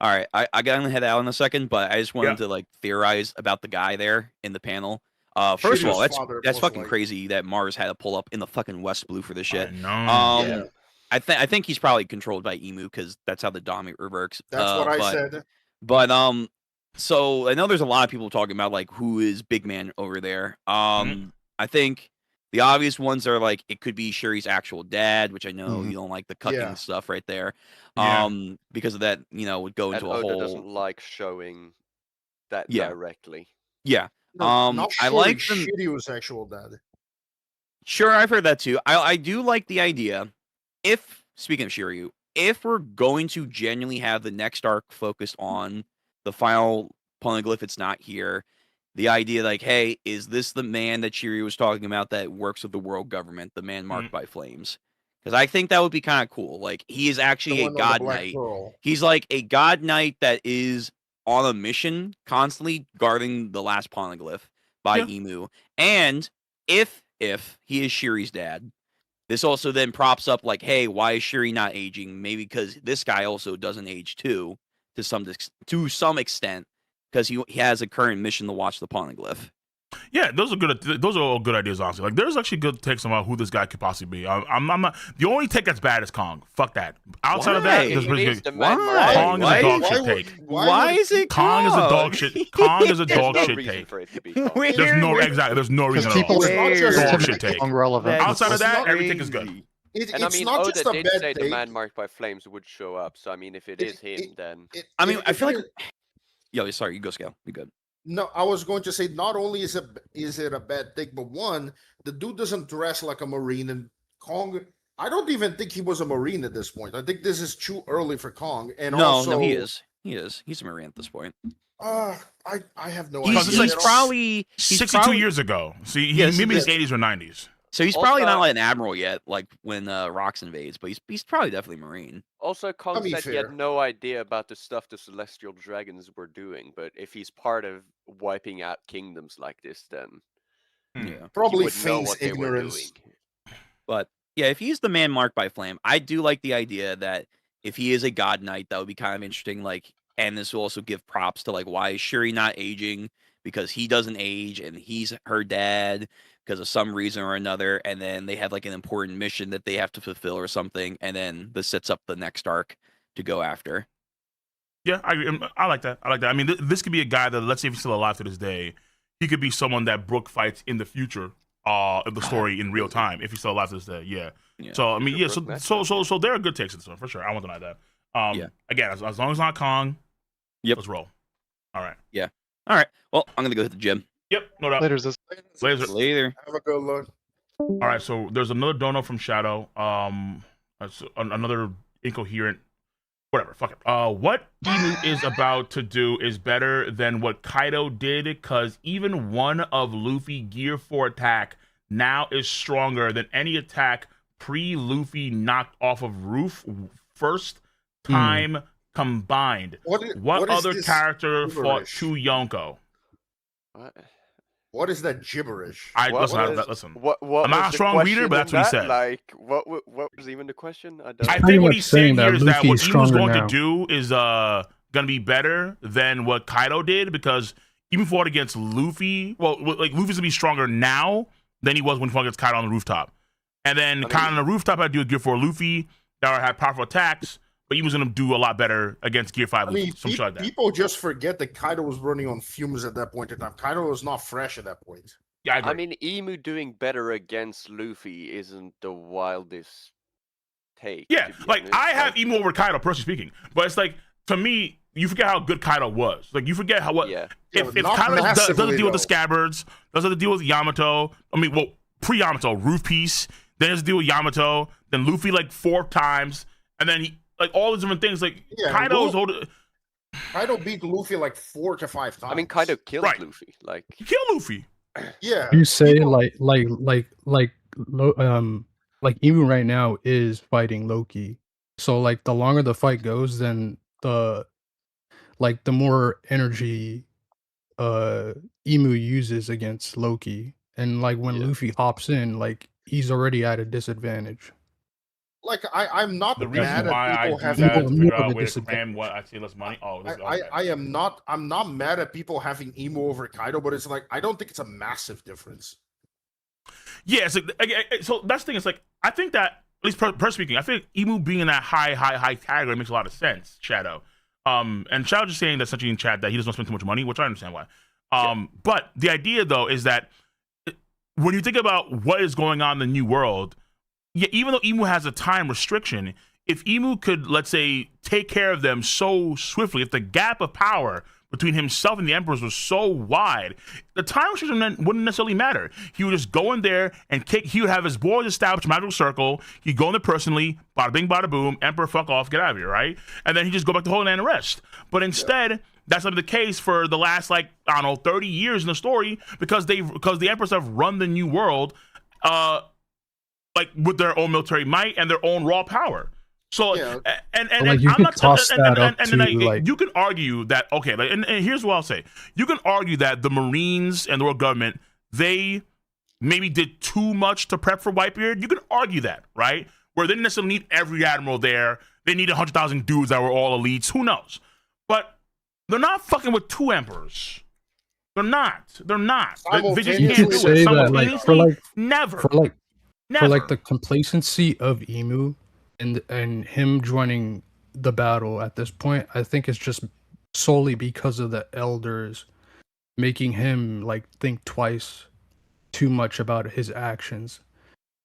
All right, I got to head out in a second, but I just wanted
Yeah.
to like theorize about the guy there in the panel. First of all,
Shirio's father,
that's
most
fucking
likely.
crazy that Mars had to pull up in the fucking West Blue for this shit.
I know.
Yeah.
I think he's probably controlled by Emu because that's how the Dominator works.
That's what I
but,
said.
But so I know there's a lot of people talking about like who is Big Man over there. I think the obvious ones are like it could be Shuri's actual dad, which I know you don't like the cucking
Yeah.
stuff right there.
Yeah.
Because of that, would go
And
into a
Oda
whole
doesn't like showing that
Yeah.
directly.
yeah.
Not
I
sure
like
if
them.
Shirio's actual dad.
Sure, I've heard that too. I do like the idea. If speaking of Shiryu, if we're going to genuinely have the next arc focused on the final poneglyph, it's not here. The idea, like, hey, is this the man that Shiryu was talking about that works with the world government, the man marked by flames? Because I think that would be kind of cool. Like, he is actually
The
a
one on the
god
Black
knight.
Pearl.
He's like a god knight that is on a mission, constantly guarding the last poneglyph by
Yeah.
Emu. And if he is Shiri's dad, this also then props up like, hey, why is Shiri not aging? Maybe because this guy also doesn't age too, to some extent, because he has a current mission to watch the poneglyph.
Yeah, those are all good ideas, honestly. Like, there's actually good takes about who this guy could possibly be. I'm not. The only take that's bad is Kong. Fuck that. Outside of that,
Why?
there's pretty
It is
good.
the man
Why?
marked by
Kong is a
Why?
dog
Why
shit
would-
take.
Why is it
Kong is a dog shit. Kong is a
There's
dog
no
shit
reason
take.
for it to be Kong.
There's no There's no
Because
reason at
people
all.
It's not just
to
dog
make
shit take.
Kong relevant.
That's
Outside of
It's
that,
not
everything is good.
And I
It's
mean,
not
Oda
just a
did
bad
say the
take.
man marked by flames would show up. So I mean, if it
It-
is him,
it-
then
I mean, I
if
feel like.
you're-
Yo, sorry, you go, Scale. You good?
No, I was going to say not only is it a bad take, but one, the dude doesn't dress like a Marine, and Kong. I don't even think he was a Marine at this point. I think this is too early for Kong. And
No, he is. He is. He's a Marine at this point.
I have no
Because
idea.
it's like
He's
62
probably,
years ago. See,
Yes,
maybe
yes.
his 80s or 90s.
So he's probably
Also-
not like an admiral yet, like when Rox invades, but he's probably definitely Marine.
also Kong
be
said he
fair.
had no idea about the stuff the celestial dragons were doing. But if he's part of wiping out kingdoms like this, then
Yeah.
Probably
he would know
feigns
what they were
ignorance.
doing.
But yeah, if he's the man marked by flame, I do like the idea that if he is a god knight, that would be kind of interesting. Like, and this will also give props to like why is Shuri not aging? Because he doesn't age and he's her dad because of some reason or another, and then they have like an important mission that they have to fulfill or something, and then this sets up the next arc to go after.
Yeah, I agree. I like that. I mean, this could be a guy that, let's say if he's still alive to this day, he could be someone that Brooke fights in the future of the story in real time if he's still alive to this day. Yeah.
Yeah.
So I mean, yeah.
Brooke
So there are good takes in this one for sure. I won't deny that.
Yeah.
Again, as long as it's not Kong,
Yep.
let's roll. All right.
All right. Well, I'm gonna go hit the gym.
Yep. No doubt.
Later, Zeus.
Laser.
Later.
Have a good look.
All right. So there's another dono from Shadow. That's another incoherent. Whatever, fuck it. What Emu is about to do is better than what Kaido did, because even one of Luffy Gear 4 attack now is stronger than any attack pre-Luffy knocked off of Roof first time combined.
What
What
is
other
this
character fought
gibberish?
to Yonko?
What is that gibberish?
Listen.
What
I'm
was
not a
the
strong reader,
question
but that's
in
what he
that?
said.
Like, what was even the question? I don't.
I
Pretty
think what
much
he's saying here is that
Luffy
what
is
Imu's
stronger
going
now.
to do is gonna be better than what Kaido did, because Imu fought against Luffy. Well, like Luffy's gonna be stronger now than he was when he fought against Kaido on the rooftop. And then Kaido on the rooftop had to do a Gear 4 Luffy that had powerful attacks, but Imu's gonna do a lot better against Gear 5 Luffy. Some shit like that.
People just forget that Kaido was running on fumes at that point in time. Kaido was not fresh at that point.
Yeah, I agree.
I mean, Imu doing better against Luffy isn't the wildest take.
Yeah, like I have Imu over Kaido, personally speaking, but it's like, to me, you forget how good Kaido was. Like, you forget how what if Kaido doesn't deal with the scabbards, doesn't deal with Yamato. I mean, well, pre-Yamato, Roof Piece, then has to deal with Yamato, then Luffy like 4 times, and then he, like all these different things. Like Kaido's
Kaido beat Luffy like 4 to 5 times.
I mean, Kaido killed Luffy. Like,
he killed Luffy.
Yeah.
You say like Emu right now is fighting Loki. So like the longer the fight goes, then the more energy Emu uses against Loki. And like when Luffy hops in, like he's already at a disadvantage.
Like I'm not
the reason why I do that to figure out a way to cram what I see less money. Oh,
I'm not mad at people having Emu over Kaido, but it's like I don't think it's a massive difference.
Yeah, so that's the thing. It's like I think that, at least per speaking, I think Emu being in that high category makes a lot of sense. Shadow, and Shadow just saying that essentially in chat that he doesn't want to spend too much money, which I understand why. But the idea though is that when you think about what is going on in the new world. Yeah, even though Emu has a time restriction, if Emu could, let's say, take care of them so swiftly, if the gap of power between himself and the Emperors was so wide, the time restriction wouldn't necessarily matter. He would just go in there and he would have his boys establish a magical circle. He'd go in there personally, bada bing, bada boom, Emperor, fuck off, get out of here, right? And then he'd just go back to Holy Land and rest. But instead, that's not the case for the last, 30 years in the story, because the Emperors have run the new world, with their own military might and their own raw power. So you can argue that and here's what I'll say. You can argue that the Marines and the world government, they maybe did too much to prep for Whitebeard. You can argue that, right? Where they didn't necessarily need every admiral there. They need 100,000 dudes that were all elites. Who knows? But they're not fucking with 2 emperors. They're not. They just can't do it. Simultaneously, never.
For the complacency of Emu and him joining the battle at this point, I think it's just solely because of the elders making him think twice too much about his actions.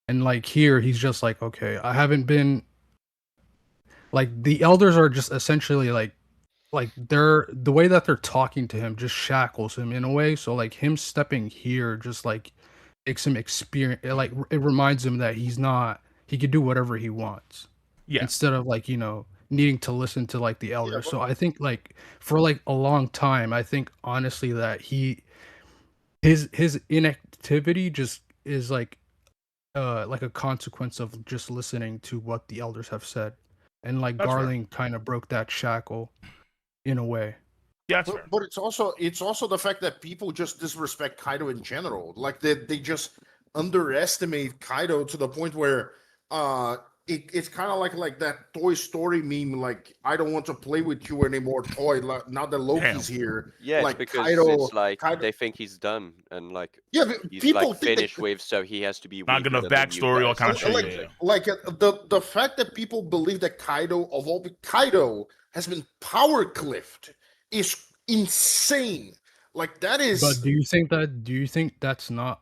And here he's just okay, I haven't been the elders are just essentially they're the way that they're talking to him just shackles him in a way. So him stepping here just makes him experience it reminds him that he could do whatever he wants. Yeah. Instead of needing to listen to the elders. So I think for a long time, I think honestly that his inactivity just is a consequence of just listening to what the elders have said. And Garling kind of broke that shackle in a way.
Yeah,
but it's also the fact that people just disrespect Kaido in general. They just underestimate Kaido to the point where it's kind of like that Toy Story meme. I don't want to play with you anymore, toy. Now that Loki's here.
Yeah, it's because Kaido, they think he's done and he's
people
finished with, so he has to be
not good enough backstory, all kind of shit.
The fact that people believe that Kaido has been power cliffed is insane. That is.
But do you think that's not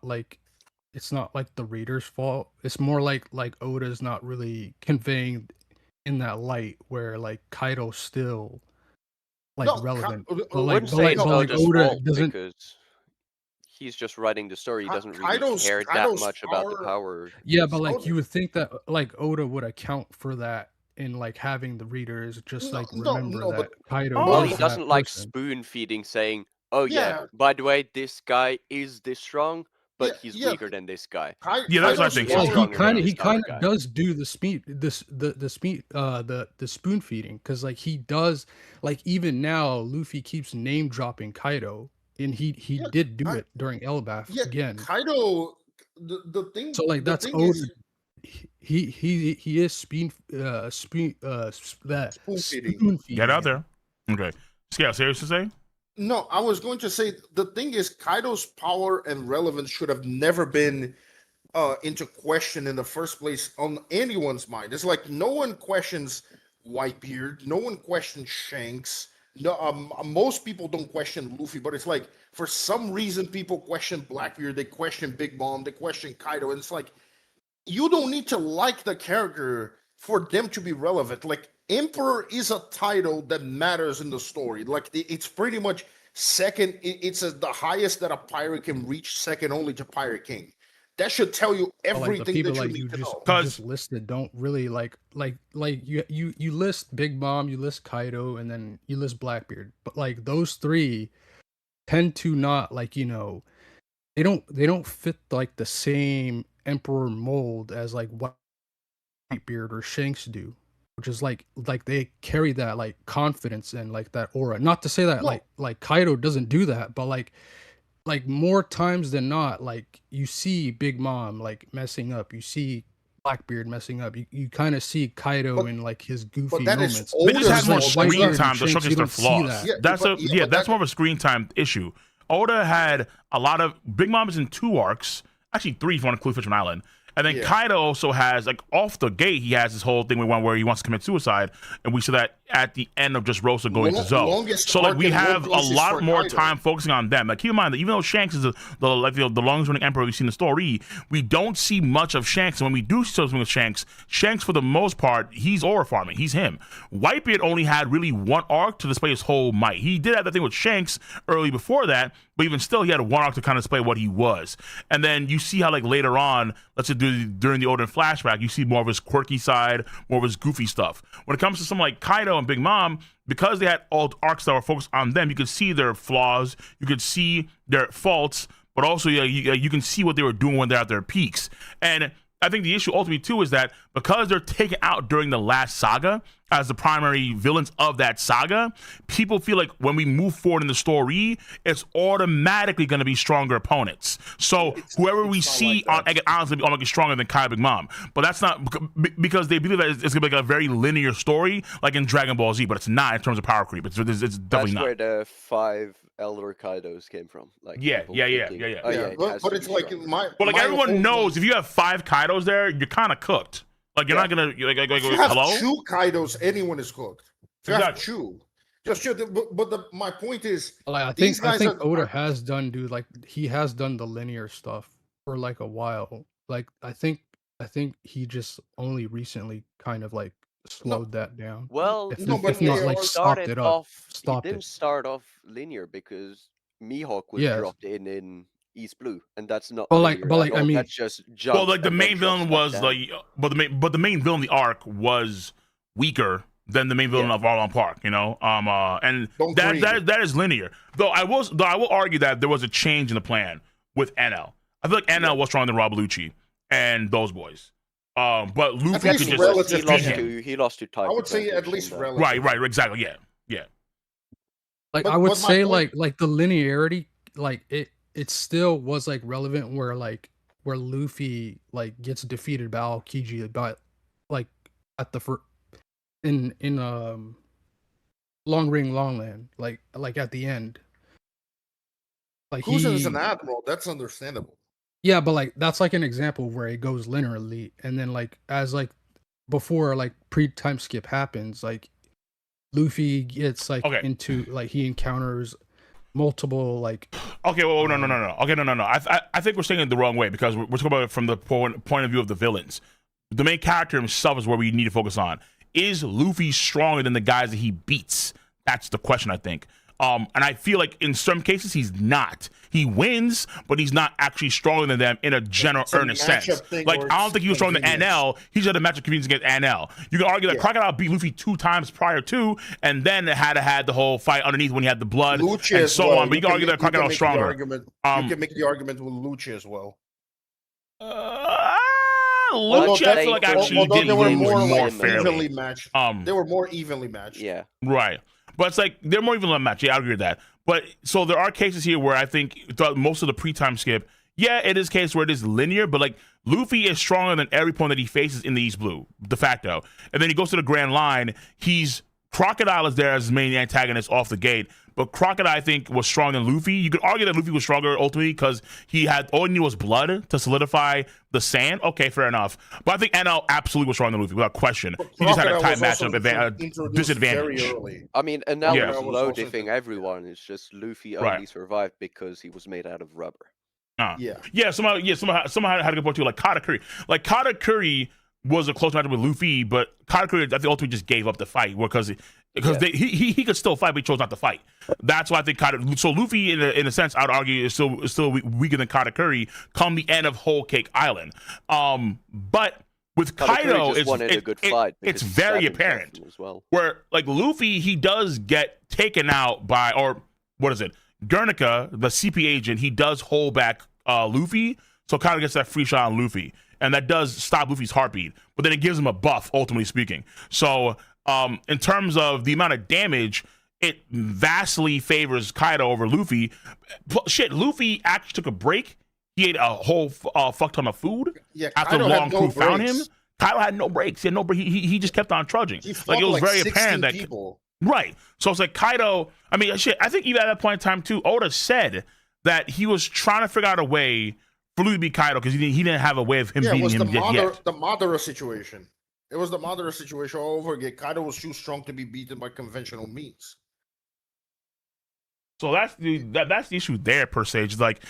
it's not the reader's fault? It's more like Oda's not really conveying in that light where Kaido's still relevant.
Oda doesn't, because he's just writing the story. He doesn't really care that much about the power.
Yeah, but you would think that Oda would account for that in having the readers just remember that Kaido.
Well, he doesn't spoon feeding, saying, "Oh yeah, by the way, this guy is this strong, but he's weaker than this guy.
Yeah, that's what I think.
Well,
he
kind
of
does do the spoon feeding, because like he does, like even now Luffy keeps name dropping Kaido, and he did do it during Elbaf again.
Kaido, the thing.
So like that's
Oda.
He is spoon feeding.
Get out there. Okay. Scale, serious to say?
No, I was going to say the thing is Kaido's power and relevance should have never been into question in the first place on anyone's mind. It's like no one questions Whitebeard, no one questions Shanks. No, most people don't question Luffy, but it's like for some reason people question Blackbeard, they question Big Mom, they question Kaido, and it's like you don't need to like the character for them to be relevant. Like Emperor is a title that matters in the story. Like it's pretty much second. It's the highest that a pirate can reach, second only to Pirate King. That should tell you everything that you need to know.
You just listed don't really like you list Big Mom, you list Kaido, and then you list Blackbeard. But like those three tend to not they don't fit like the same Emperor mold as like Whitebeard or Shanks do, which is like they carry that like confidence and like that aura. Not to say that like Kaido doesn't do that, but like more times than not, like you see Big Mom like messing up, you see Blackbeard messing up, you kind of see Kaido in like his goofy moments.
They just have more screen time to showcase their flaws. That's more of a screen time issue. Oda had a lot of Big Mom is in 2 arcs, actually 3 if you want to include Fisherman Island. And then Kaido also has, like, off the gate, he has this whole thing where he wants to commit suicide, and we saw that at the end of just Rosa going to Zoe. So, like, we have a lot more time focusing on them. Like, keep in mind that even though Shanks is the longest-running emperor we've seen in the story, we don't see much of Shanks. And when we do see something with Shanks, for the most part, he's aura farming. He's him. Whitebeard only had really 1 arc to display his whole might. He did have that thing with Shanks early before that, but even still, he had 1 arc to kind of display what he was. And then you see how, like, later on, let's say during the Oden flashback, you see more of his quirky side, more of his goofy stuff. When it comes to someone like Kaido and Big Mom, because they had all arcs that were focused on them, you could see their flaws, you could see their faults, but also you can see what they were doing when they're at their peaks. And I think the issue ultimately too is that because they're taken out during the last saga as the primary villains of that saga, people feel like when we move forward in the story, it's automatically going to be stronger opponents. So whoever we see on Egged Island is going to be automatically stronger than Kai Big Mom. But that's not because they believe that it's going to be like a very linear story, like in Dragon Ball Z. But it's not in terms of power creep. It's definitely not.
That's where the 5 Elder Kaidos came from. Like
yeah.
But it's like
everyone knows if you have 5 Kaidos there, you're kind of cooked. Like you're not gonna
if you
hello.
Have 2 Kaidos, anyone is cooked. If you have 2, my point is,
I think Oda has done he has done the linear stuff for like a while. Like I think he just only recently kind of like slowed that down.
Well,
if not like stopped it up.
He didn't start off linear because Mihawk was dropped in East Blue, and that's not.
I mean,
that's just jump.
Well, like the main villain was like, but the main villain, the arc was weaker than the main villain of Arlong Park, you know. And that is linear. Though I will argue that there was a change in the plan with NL. I feel like NL was stronger than Rob Lucci and those boys. But Luffy could just
he lost to Tiger.
I would say at least
relative. Right, exactly, yeah.
Like I would say, like the linearity, like it still was like relevant where Luffy like gets defeated by Aokiji, but like at the in Long Ring Longland, like at the end. Like
Kuzen's an admiral, that's understandable.
Yeah, but like that's like an example where it goes linearly, and then like as like before like pre-time skip happens, like Luffy gets like into like he encounters multiple like
no. Okay, no. I think we're saying it the wrong way because we're talking about it from the point of view of the villains. The main character himself is where we need to focus on. Is Luffy stronger than the guys that he beats? That's the question, I think. And I feel like in some cases he's not. He wins, but he's not actually stronger than them in a general earnest sense. Like, I don't think he was stronger than NL. He's had a matchup convenience against NL. You can argue that Crocodile beat Luffy 2 times prior to, and then had the whole fight underneath when he had the blood
Lucci
and so on. But you can argue that Crocodile was stronger.
You can make the argument with Lucci as well.
Lucci, I feel like actually did lose more fairly.
Evenly matched. They were more evenly matched.
Yeah.
Right. But it's like they're more evenly matched. Yeah, I agree with that. But so there are cases here where I think most of the pre-time skip, yeah, it is a case where it is linear, but like Luffy is stronger than every opponent that he faces in the East Blue, de facto. And then he goes to the Grand Line. Crocodile is there as his main antagonist off the gate. But Crocodile, I think, was stronger than Luffy. You could argue that Luffy was stronger ultimately because he had all he knew was blood to solidify the sand. Okay, fair enough. But I think NL absolutely was stronger than Luffy, without question. He just had a tight matchup disadvantage.
I mean, NL was low diffing everyone. It's just Luffy only survived because he was made out of rubber.
Somehow had a good point too. Like Katakuri. Like Katakuri was a close matchup with Luffy, but Katakuri, I think, ultimately just gave up the fight because he could still fight, but he chose not to fight. That's why I think so Luffy, in a sense, I would argue, is still weaker than Katakuri come the end of Whole Cake Island. But with Kaido, it's very apparent
as well.
Where like Luffy, he does get taken out by, or what is it? Guernica, the CP agent, he does hold back Luffy, so Kaido gets that free shot on Luffy, and that does stop Luffy's heartbeat. But then it gives him a buff, ultimately speaking. So in terms of the amount of damage, it vastly favors Kaido over Luffy. Shit, Luffy actually took a break. He ate a whole fuck ton of food after the long crew found him. Kaido had no breaks. He had no break. He just kept on trudging. Like, it was very apparent that
people.
Right. So it's like Kaido, I mean, shit, I think even at that point in time too, Oda said that he was trying to figure out a way for Luffy to beat Kaido because he didn't have a way of him beating him yet.
The Madara situation. It was the Madara situation all over again. Kaido was too strong to be beaten by conventional means.
So that's the issue there, per se. It's like,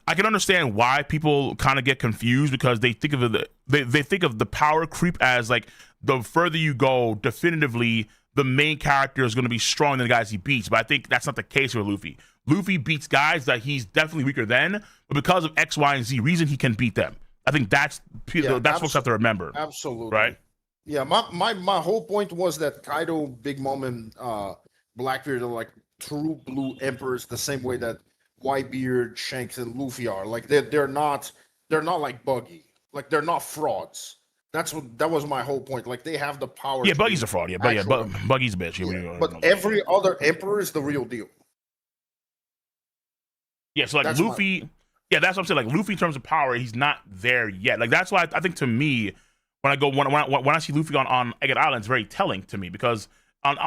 I can understand why people kind of get confused because they think of they think of the power creep as like the further you go, definitively the main character is going to be stronger than the guys he beats. But I think that's not the case with Luffy. Luffy beats guys that he's definitely weaker than, but because of X, Y, and Z reason, he can beat them. I think that's folks have to remember.
Absolutely.
Right?
Yeah, my whole point was that Kaido, Big Mom, and Blackbeard are like true blue emperors, the same way that Whitebeard, Shanks, and Luffy are. Like they're not like Buggy. Like they're not frauds. That was my whole point. Like they have the power.
Yeah, Buggy's a fraud. Yeah, Buggy's a bitch.
But every other emperor is the real deal.
Yeah, so like that's Luffy. Yeah, that's what I'm saying. Like Luffy, in terms of power, he's not there yet. Like that's why I think, to me, when I see Luffy on Agate Island, it's very telling to me because on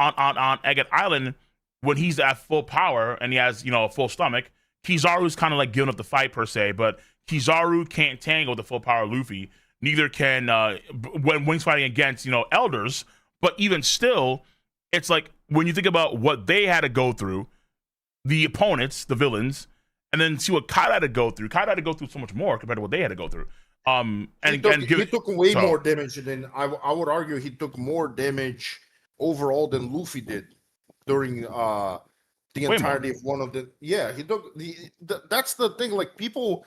Agate Island, when he's at full power and he has a full stomach, Kizaru's kind of like giving up the fight per se, but Kizaru can't tangle the full power of Luffy. Neither can when he's fighting against elders. But even still, it's like when you think about what they had to go through, the opponents, the villains, and then see what Kaido had to go through. Kaido had to go through so much more compared to what they had to go through.
He took way more damage than I would argue. He took more damage overall than Luffy did during the entirety of one of the. Yeah, he took that's the thing. Like people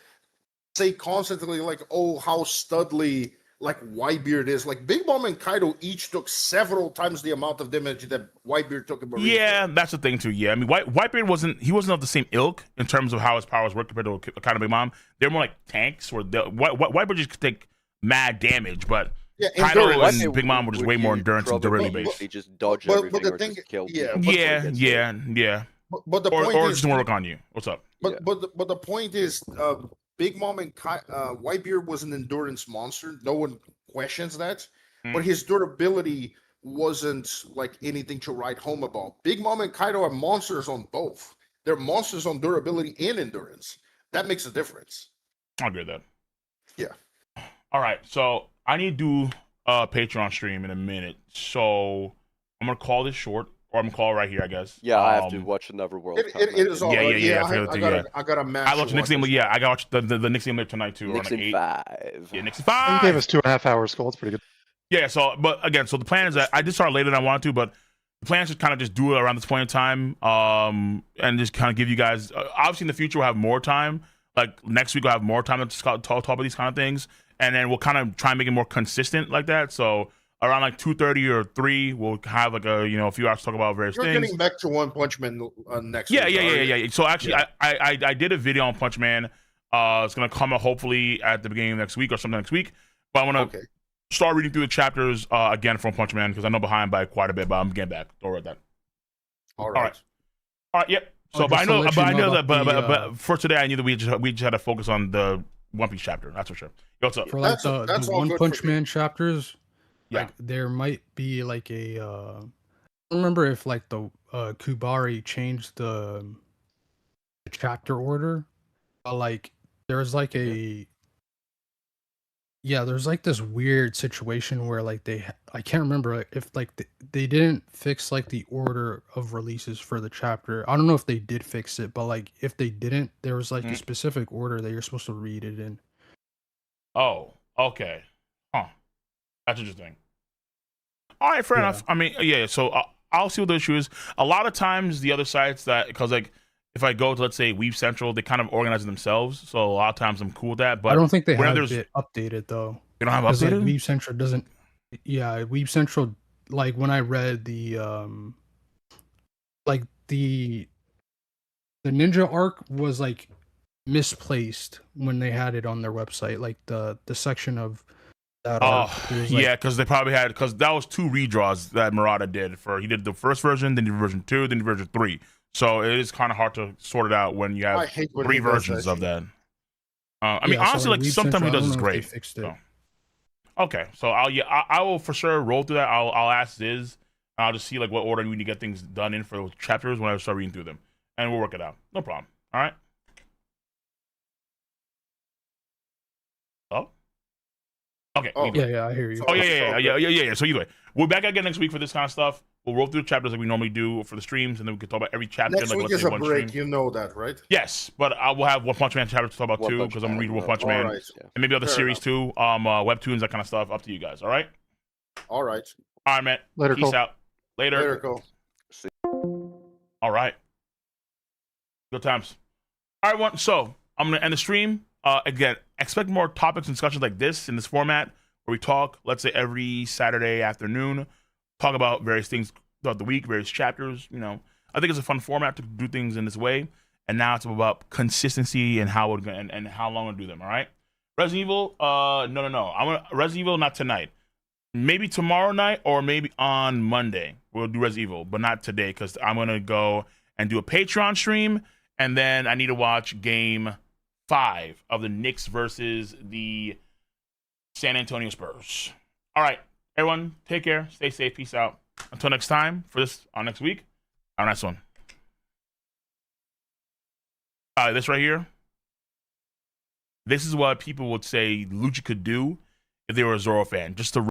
say constantly, like, oh, how studly like Whitebeard is. Like Big Mom and Kaido each took several times the amount of damage that Whitebeard took in Marine.
Yeah, that's the thing too. Yeah, I mean, Whitebeard wasn't of the same ilk in terms of how his powers work compared to Kaido and Big Mom. They're more like tanks, where Whitebeard just could take mad damage, but Kaido and Big Mom were just way more endurance and durability based.
They just dodge everything or just kill.
Yeah.
But the point is,
just want to work on you. What's up?
But the point is, Big Mom and Whitebeard was an endurance monster. No one questions that. But his durability wasn't like anything to write home about. Big Mom and Kaido are monsters on both. They're monsters on durability and endurance. That makes a difference.
I agree with that.
Yeah.
All right. So I need to do a Patreon stream in a minute. So I'm going to call this short. Or I'm call right here, I guess.
Yeah, I have to watch another World Cup.
It is all right. I got a match.
I watched Knicks game. Yeah, I got the Knicks game there tonight too.
Knicks in 5.
Yeah, Knicks in 5.
He gave us 2.5 hours. Goal. It's pretty good.
Yeah. So, but again, the plan is that I did start later than I wanted to, but the plan is to kind of just do it around this point in time, and just kind of give you guys. Obviously, in the future, we'll have more time. Like next week, we'll have more time to talk about these kind of things, and then we'll kind of try and make it more consistent like that. So around like 2:30 or 3, we'll have like a few hours to talk about various things.
You're getting back to One Punch Man next
week.
Yeah.
So actually, I did a video on Punch Man. It's gonna come out hopefully at the beginning of next week or sometime next week. But I want to start reading through the chapters again from Punch Man because I know behind by quite a bit, but I'm getting back. Don't worry about that.
All right.
Yep. So, but I know that. But for today, I knew that we just had to focus on the One Piece chapter. That's for sure. What's up?
For like the One Punch Man chapters,
yeah,
like, there might be like a. I don't remember if like the Kubari changed the chapter order, but like there's like a. Yeah, there's like this weird situation where like I can't remember if like they didn't fix like the order of releases for the chapter. I don't know if they did fix it, but like if they didn't, there was like a specific order that you're supposed to read it in.
Oh, okay. Huh. That's interesting. All right, fair enough. I mean, yeah, so I'll see what the issue is. A lot of times the other sites because like if I go to, let's say, Weeb Central, they kind of organize it themselves. So a lot of times I'm cool with that. But
I don't think they have it updated, though.
You don't have updated?
Like, Weeb Central doesn't... Yeah, Weeb Central, like, when I read the... like, the Ninja arc was, like, misplaced when they had it on their website. Like, the section of that arc.
Yeah, because they probably had... Because that was 2 redraws that Murata did. He did the first version, then the version 2, then the version 3. So it is kind of hard to sort it out when you have 3 versions of that. I mean, honestly, like sometimes he does is great. So. Okay, so I will for sure roll through that. I'll ask Ziz. I'll just see like what order we need to get things done in for those chapters when I start reading through them, and we'll work it out. No problem. All right. Oh. Okay.
Yeah, I hear you.
Oh yeah. So either way, we're back again next week for this kind of stuff. We'll roll through the chapters like we normally do for the streams, and then we can talk about every chapter.
Next week is a break, you know that, right?
Yes, but I will have One Punch Man chapter to talk about too, because I'm gonna read One Punch Man, and maybe other series too, webtoons, that kind of stuff. Up to you guys. All right.
All right,
man.
Later.
Peace out. Later.
Cole.
All right. Good times. All right, so I'm gonna end the stream. Again, expect more topics and discussions like this in this format where we talk, let's say, every Saturday afternoon. Talk about various things throughout the week, various chapters. I think it's a fun format to do things in this way. And now it's about consistency and how and how long we'll do them. All right, Resident Evil. No. Resident Evil not tonight. Maybe tomorrow night or maybe on Monday we'll do Resident Evil, but not today because I'm gonna go and do a Patreon stream, and then I need to watch Game 5 of the Knicks versus the San Antonio Spurs. All right. Everyone, take care. Stay safe. Peace out. Until next time for this on next week. Our next one. This right here. This is what people would say Lucha could do if they were a Zoro fan. Just to